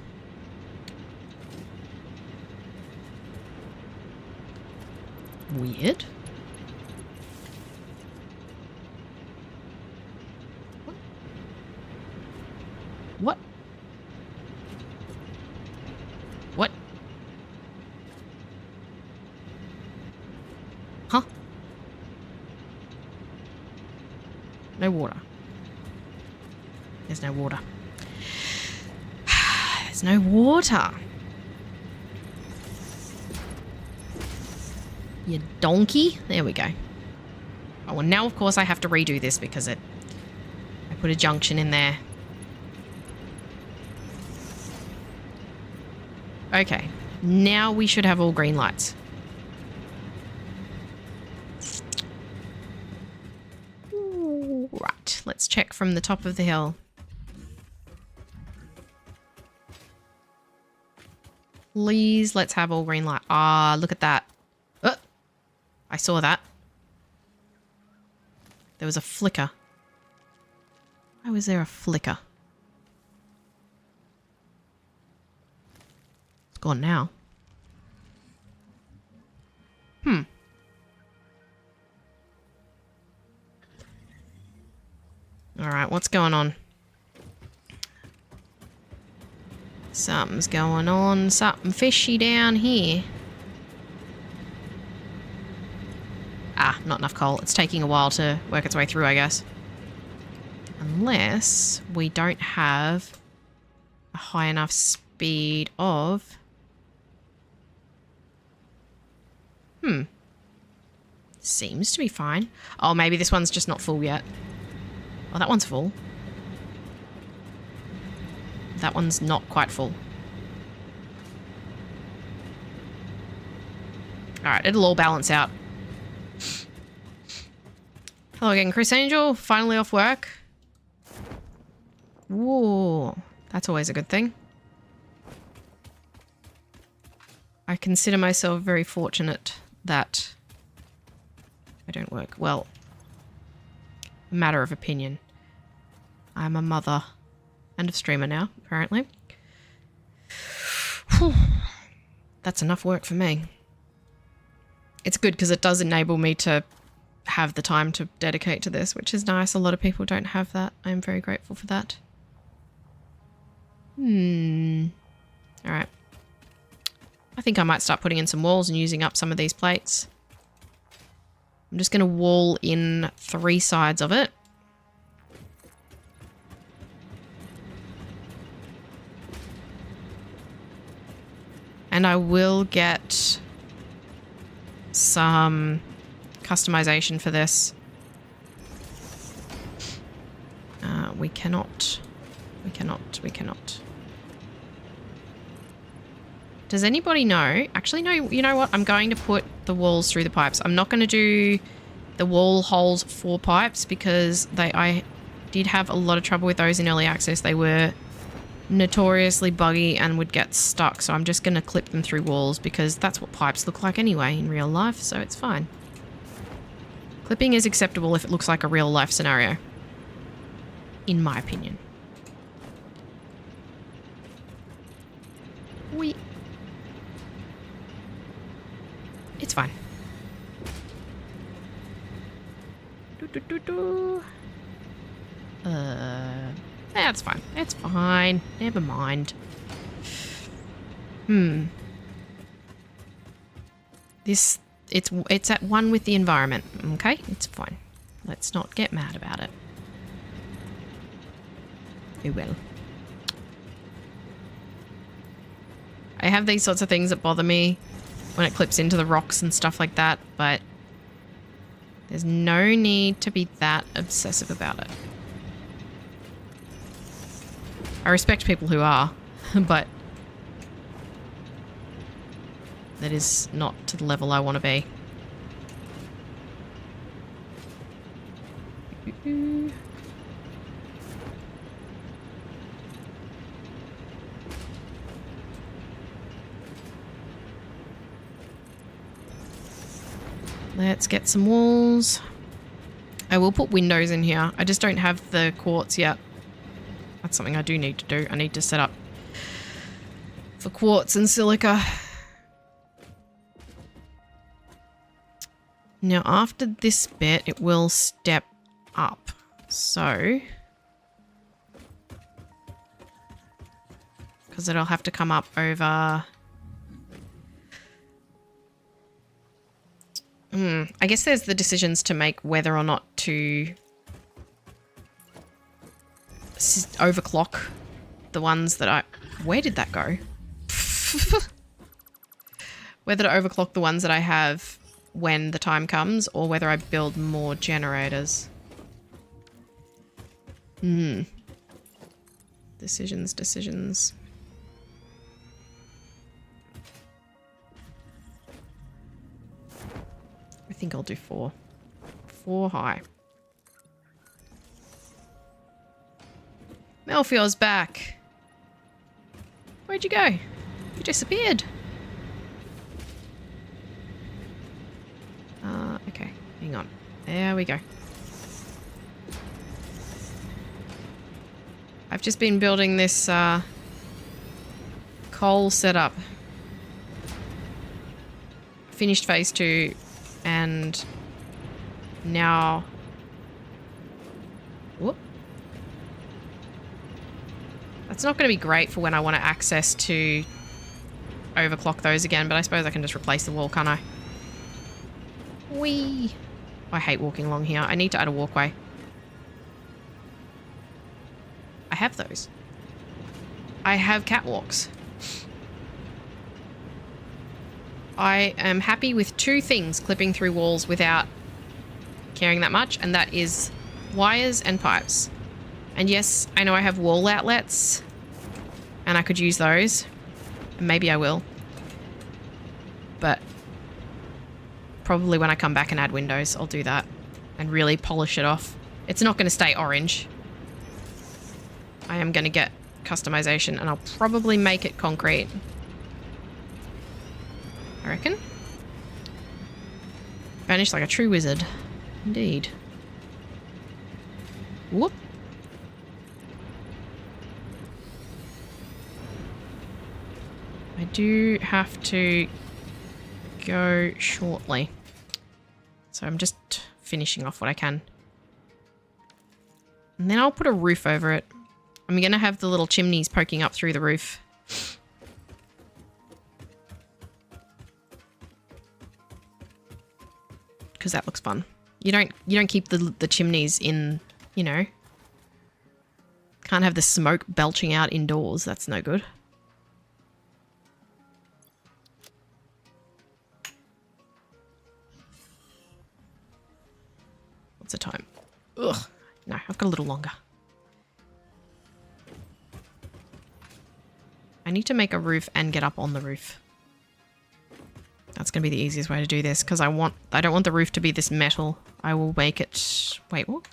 Weird. What? What? Huh? No water. There's no water. There's no water. You donkey. There we go. Oh, and now, of course, I have to redo this because I put a junction in there. Okay. Now we should have all green lights. Ooh, right. Let's check from the top of the hill. Please, let's have all green light. Ah, look at that. I saw that. There was a flicker. Why was there a flicker? It's gone now. Alright, what's going on? Something's going on. Something fishy down here. Ah, not enough coal. It's taking a while to work its way through, I guess. Unless we don't have a high enough speed of... Seems to be fine. Oh, maybe this one's just not full yet. Oh, that one's full. That one's not quite full. Alright, it'll all balance out. Hello again, Chris Angel. Finally off work. Whoa, that's always a good thing. I consider myself very fortunate that I don't work. Well, matter of opinion. I'm a mother and a streamer now, apparently. Whew. That's enough work for me. It's good because it does enable me to have the time to dedicate to this, which is nice. A lot of people don't have that. I'm very grateful for that. Alright. I think I might start putting in some walls and using up some of these plates. I'm just going to wall in 3 sides of it. And I will get some customization for this. We cannot. Does anybody know? Actually, no, you know what? I'm going to put the walls through the pipes. I'm not going to do the wall holes for pipes because I did have a lot of trouble with those in early access. They were notoriously buggy and would get stuck. So I'm just going to clip them through walls because that's what pipes look like anyway in real life. So it's fine. Clipping is acceptable if it looks like a real life scenario. In my opinion. It's fine. That's fine. It's fine. Never mind. It's at one with the environment. Okay, it's fine. Let's not get mad about it. We will. I have these sorts of things that bother me when it clips into the rocks and stuff like that, but there's no need to be that obsessive about it. I respect people who are, but that is not to the level I want to be. Let's get some walls. I will put windows in here. I just don't have the quartz yet. That's something I do need to do. I need to set up for quartz and silica. Now, after this bit, it will step up. So, because it'll have to come up over... I guess there's the decisions to make whether or not to overclock the ones that I... Where did that go? Whether to overclock the ones that I have when the time comes or whether I build more generators. Decisions. I think I'll do 4. 4 high. Melfior's back. Where'd you go? You disappeared. Okay. Hang on. There we go. I've just been building this coal setup. Finished phase 2 and now... Whoop. That's not going to be great for when I want to access to overclock those again, but I suppose I can just replace the wall, can't I? Whee! I hate walking along here. I need to add a walkway. I have those. I have catwalks. I am happy with 2 things clipping through walls without caring that much, and that is wires and pipes. And yes, I know I have wall outlets, and I could use those. And maybe I will. But probably when I come back and add windows, I'll do that and really polish it off. It's not going to stay orange. I am going to get customization, and I'll probably make it concrete. I reckon. Vanish like a true wizard. Indeed. Whoop. I do have to go shortly. So I'm just finishing off what I can. And then I'll put a roof over it. I'm going to have the little chimneys poking up through the roof. Because that looks fun. You don't keep the chimneys in, you know. Can't have the smoke belching out indoors. That's no good. What's the time? Ugh. No, I've got a little longer. I need to make a roof and get up on the roof. That's going to be the easiest way to do this, because I don't want the roof to be this metal. I will make it... Wait, what?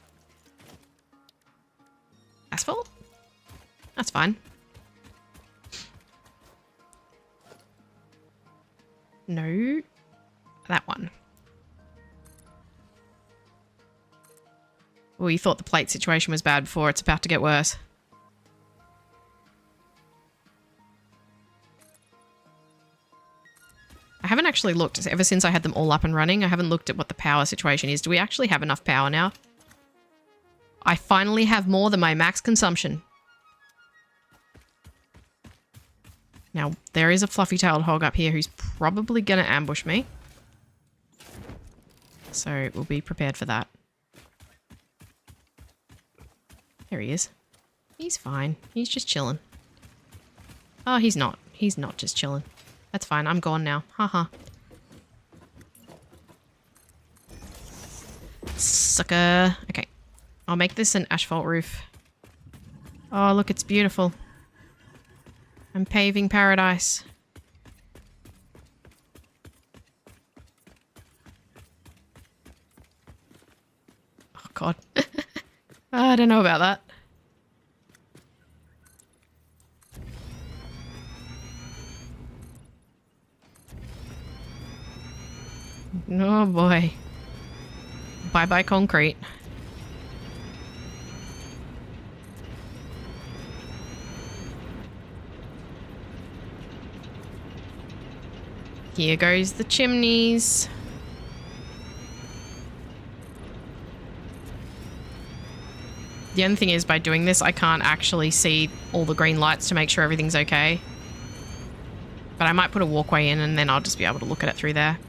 Asphalt? That's fine. No. That one. Oh, you thought the plate situation was bad before. It's about to get worse. I haven't actually looked, ever since I had them all up and running, I haven't looked at what the power situation is. Do we actually have enough power now? I finally have more than my max consumption. Now, there is a fluffy-tailed hog up here who's probably going to ambush me. So we'll be prepared for that. There he is. He's fine. He's just chilling. Oh, he's not. He's not just chilling. That's fine. I'm gone now. Haha. Sucker. Okay. I'll make this an asphalt roof. Oh, look, it's beautiful. I'm paving paradise. Oh, God. I don't know about that. Oh boy. Bye-bye concrete. Here goes the chimneys. The only thing is, by doing this, I can't actually see all the green lights to make sure everything's okay. But I might put a walkway in and then I'll just be able to look at it through there.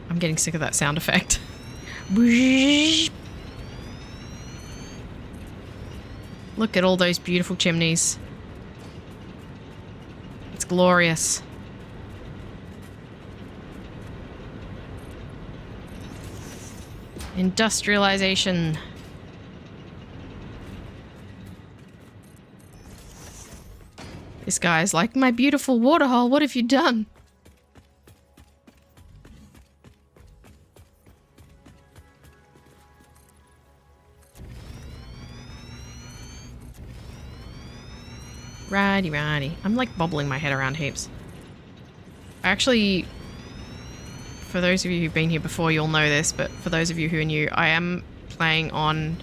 I'm getting sick of that sound effect. Look at all those beautiful chimneys. It's glorious. Industrialization. This guy's like, my beautiful waterhole, what have you done? Righty, righty. I'm like bobbling my head around heaps. Actually, for those of you who've been here before, you'll know this, but for those of you who are new, I am playing on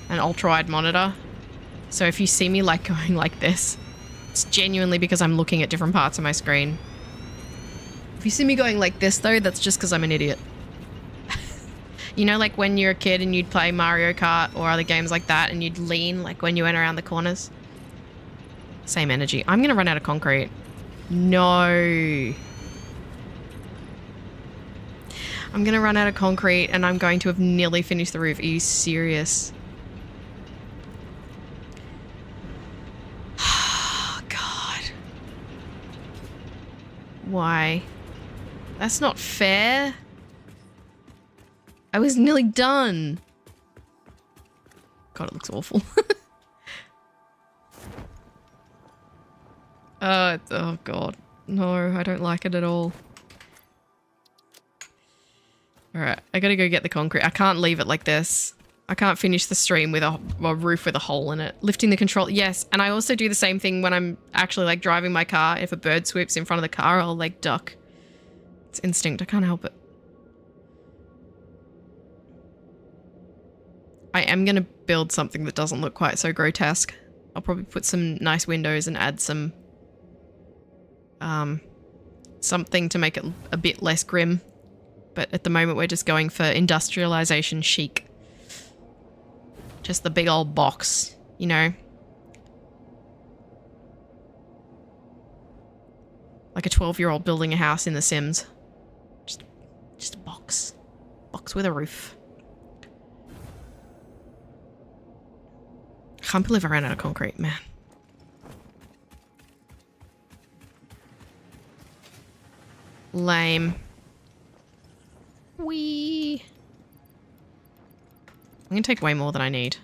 an ultra-wide monitor. So if you see me like going like this, it's genuinely because I'm looking at different parts of my screen. If you see me going like this though, that's just because I'm an idiot. You know, like when you're a kid and you'd play Mario Kart or other games like that and you'd lean like when you went around the corners? Same energy. I'm going to run out of concrete. No. I'm going to run out of concrete and I'm going to have nearly finished the roof. Are you serious? Oh, God. Why? That's not fair. I was nearly done. God, it looks awful. Oh God. No, I don't like it at all. Alright, I gotta go get the concrete. I can't leave it like this. I can't finish the stream with a roof with a hole in it. Lifting the control, yes. And I also do the same thing when I'm actually like driving my car. If a bird swoops in front of the car, I'll like duck. It's instinct, I can't help it. I am gonna build something that doesn't look quite so grotesque. I'll probably put some nice windows and add some something to make it a bit less grim. But at the moment we're just going for industrialization chic. Just the big old box, you know? Like a 12-year-old building a house in The Sims. Just a box. Box with a roof. I can't believe I ran out of concrete, man. Lame. Whee! I'm gonna take way more than I need.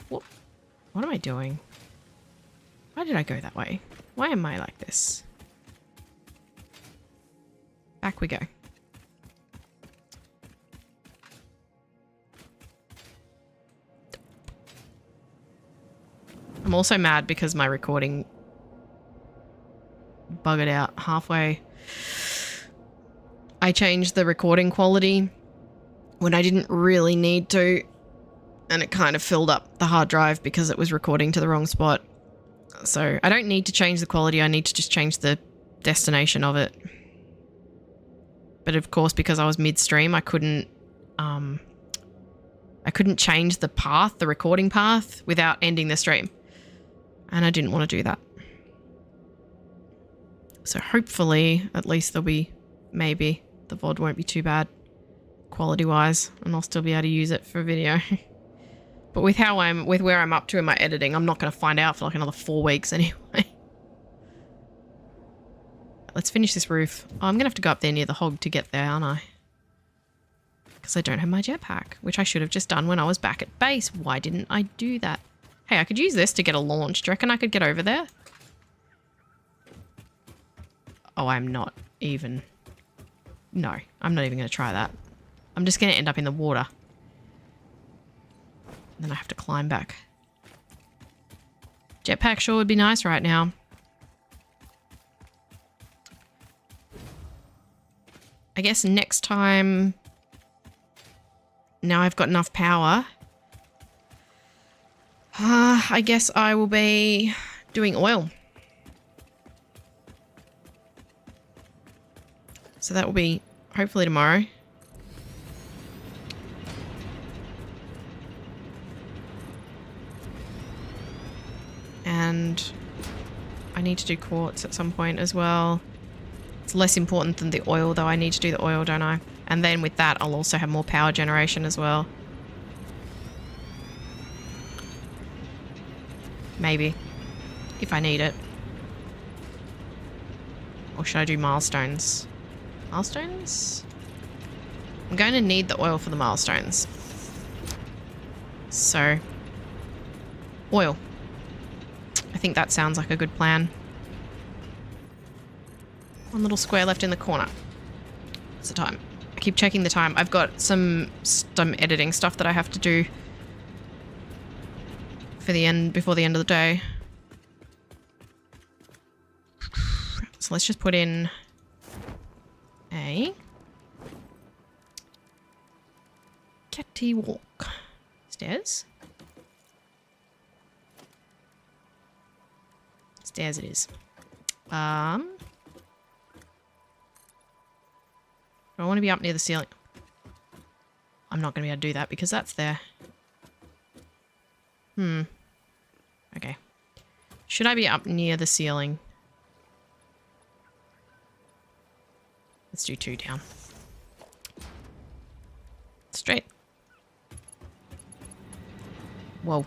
What am I doing? Why did I go that way? Why am I like this? Back we go. I'm also mad because my recording buggered out halfway. I changed the recording quality when I didn't really need to, and it kind of filled up the hard drive because it was recording to the wrong spot. So I don't need to change the quality, I need to just change the destination of it. But of course, because I was midstream, I couldn't change the path, the recording path, without ending the stream. And I didn't want to do that. So hopefully, at least there'll be, maybe, the VOD won't be too bad quality-wise, and I'll still be able to use it for video. But with where I'm up to in my editing, I'm not going to find out for like another 4 weeks anyway. Let's finish this roof. Oh, I'm going to have to go up there near the hog to get there, aren't I? Because I don't have my jetpack, which I should have just done when I was back at base. Why didn't I do that? Hey, I could use this to get a launch. Do you reckon I could get over there? Oh, I'm not even... No, I'm not even going to try that. I'm just going to end up in the water. And then I have to climb back. Jetpack sure would be nice right now. I guess next time... Now I've got enough power. I guess I will be doing oil. So that will be hopefully tomorrow. And I need to do quartz at some point as well. It's less important than the oil, though. I need to do the oil, don't I? And then with that, I'll also have more power generation as well. Maybe. If I need it. Or should I do milestones? Milestones? I'm going to need the oil for the milestones. So, oil. I think that sounds like a good plan. One little square left in the corner. What's the time? I keep checking the time. I've got some editing stuff that I have to do for the end, before the end of the day. So let's just put in a catwalk. Stairs. Stairs it is. Do I want to be up near the ceiling? I'm not going to be able to do that because that's there. Okay. Should I be up near the ceiling? Let's do 2 down. Straight. Whoa.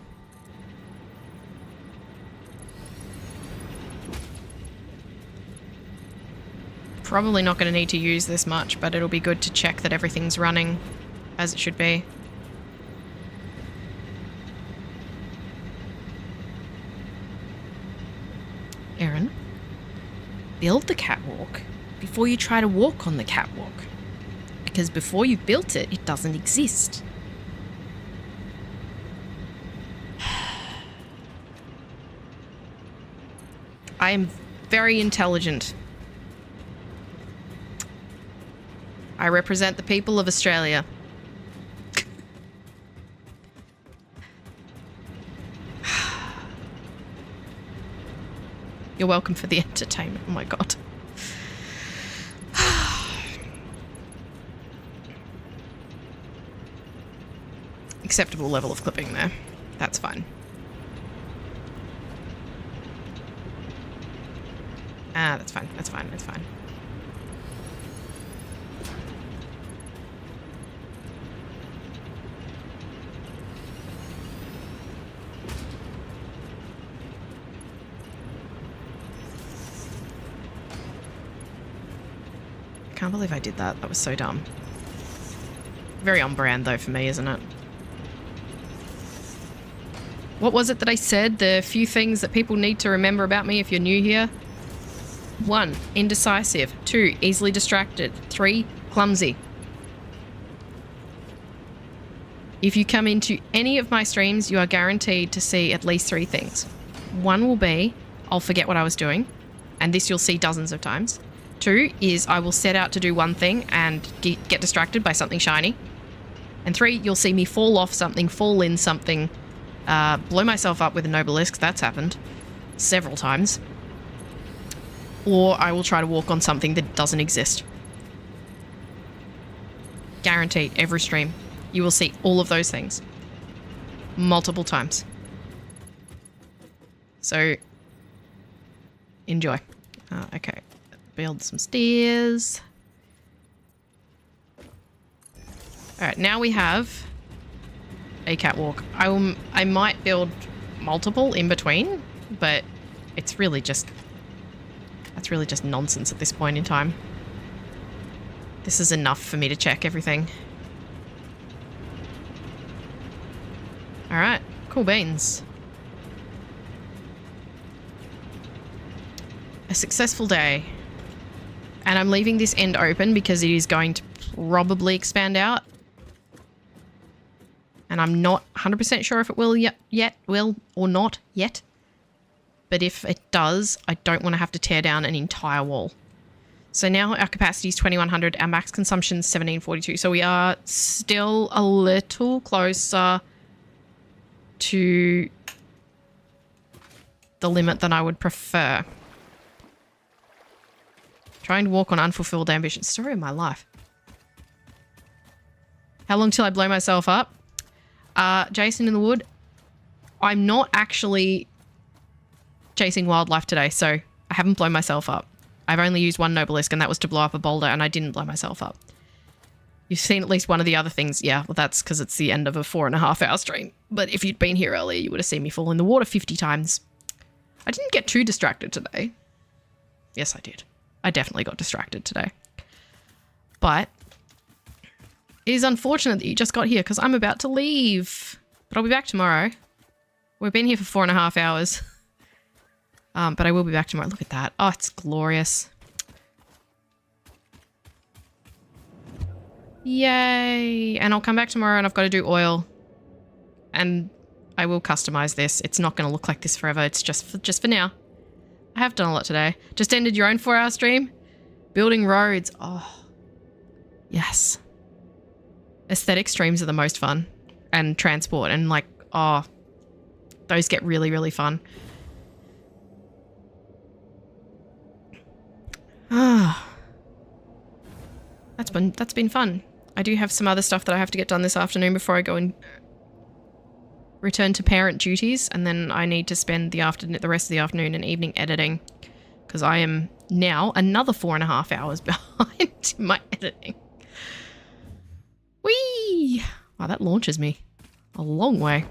Probably not going to need to use this much, but it'll be good to check that everything's running as it should be. Erin, build the catwalk before you try to walk on the catwalk. Because before you've built it, it doesn't exist. I am very intelligent. I represent the people of Australia. You're welcome for the entertainment. Oh my god. Acceptable level of clipping there. That's fine. Ah, that's fine. That's fine. That's fine. I can't believe I did that. That was so dumb. Very on brand though for me, isn't it? What was it that I said? The few things that people need to remember about me if you're new here. 1, indecisive. 2, easily distracted. 3, clumsy. If you come into any of my streams, you are guaranteed to see at least 3 things. 1 will be, I'll forget what I was doing, and this you'll see dozens of times. 2 is I will set out to do one thing and get distracted by something shiny. And 3, you'll see me fall off something, fall in something, blow myself up with a Nobelisk. That's happened several times. Or I will try to walk on something that doesn't exist. Guaranteed, every stream. You will see all of those things. Multiple times. So, enjoy. Okay. Build some stairs. Alright, now we have a catwalk. I might build multiple in between, but it's really just... That's really just nonsense at this point in time. This is enough for me to check everything. Alright, cool beans. A successful day. And I'm leaving this end open because it is going to probably expand out. And I'm not 100% sure if it will will or not yet. But if it does, I don't want to have to tear down an entire wall. So now our capacity is 2100, our max consumption is 1742. So we are still a little closer to the limit than I would prefer. Trying to walk on unfulfilled ambitions. Story of my life. How long till I blow myself up? Jason in the wood. I'm not actually chasing wildlife today, so I haven't blown myself up. I've only used one Nobelisk, and that was to blow up a boulder, and I didn't blow myself up. You've seen at least one of the other things. Yeah, well, that's because it's the end of a 4.5-hour stream. But if you'd been here earlier, you would have seen me fall in the water 50 times. I didn't get too distracted today. Yes, I did. I definitely got distracted today. But it is unfortunate that you just got here because I'm about to leave. But I'll be back tomorrow. We've been here for 4.5 hours. But I will be back tomorrow. Look at that. Oh, it's glorious. Yay. And I'll come back tomorrow and I've got to do oil. And I will customize this. It's not going to look like this forever. It's just for now. I have done a lot today. Just ended your own 4-hour stream. Building roads. Oh, yes. Aesthetic streams are the most fun. And transport. And like, oh, those get really, really fun. Ah, that's been fun. I do have some other stuff that I have to get done this afternoon before I go and return to parent duties, and then I need to spend the rest of the afternoon and evening editing because I am now another 4.5 hours behind in my editing. Whee! Wow, that launches me a long way.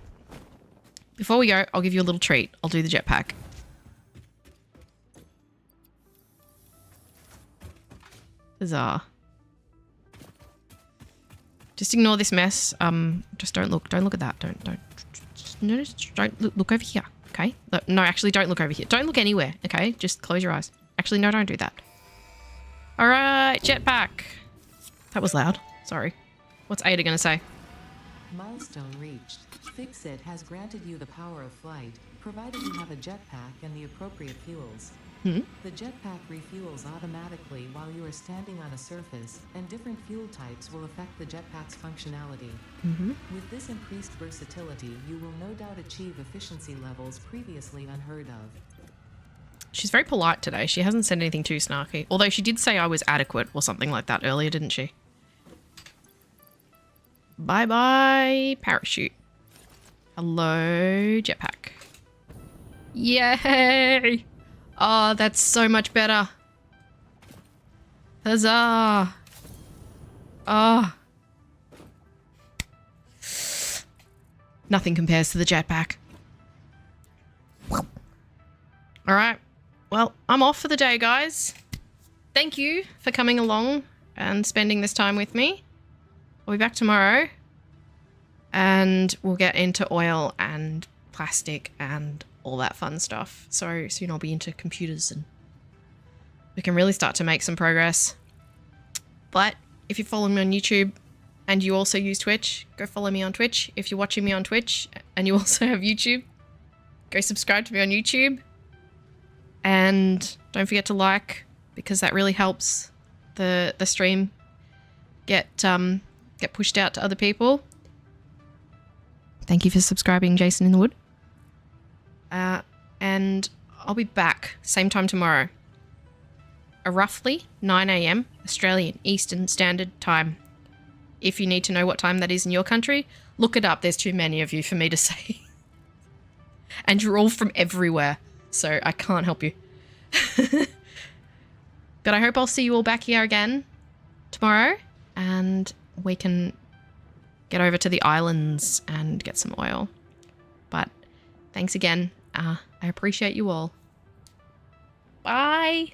Before we go, I'll give you a little treat. I'll do the jetpack. Huzzah. Just ignore this mess. Just don't look at that. Don't look over here. Okay. No, actually don't look over here. Don't look anywhere. Okay. Just close your eyes. Actually, no, don't do that. All right. Jetpack. That was loud. Sorry. What's Ada going to say? Milestone reached. Fixit has granted you the power of flight, provided you have a jetpack and the appropriate fuels. The jetpack refuels automatically while you are standing on a surface, and different fuel types will affect the jetpack's functionality. With this increased versatility, you will no doubt achieve efficiency levels previously unheard of. She's very polite today. She hasn't said anything too snarky. Although she did say I was adequate or something like that earlier, didn't she? Bye-bye, parachute. Hello, jetpack. Yay! Oh, that's so much better. Huzzah! Oh. Nothing compares to the jetpack. Alright. Well, I'm off for the day, guys. Thank you for coming along and spending this time with me. I'll be back tomorrow. And we'll get into oil and plastic and all that fun stuff. So soon I'll be into computers and we can really start to make some progress. But if you follow me on YouTube and you also use Twitch, go follow me on Twitch. If you're watching me on Twitch and you also have YouTube, go subscribe to me on YouTube. And don't forget to like, because that really helps the stream get pushed out to other people. Thank you for subscribing, Jason in the Wood. And I'll be back same time tomorrow. Roughly 9 AM Australian Eastern Standard Time. If you need to know what time that is in your country, look it up. There's too many of you for me to say. And you're all from everywhere, so I can't help you. But I hope I'll see you all back here again tomorrow, and we can get over to the islands and get some oil. But thanks again. I appreciate you all. Bye.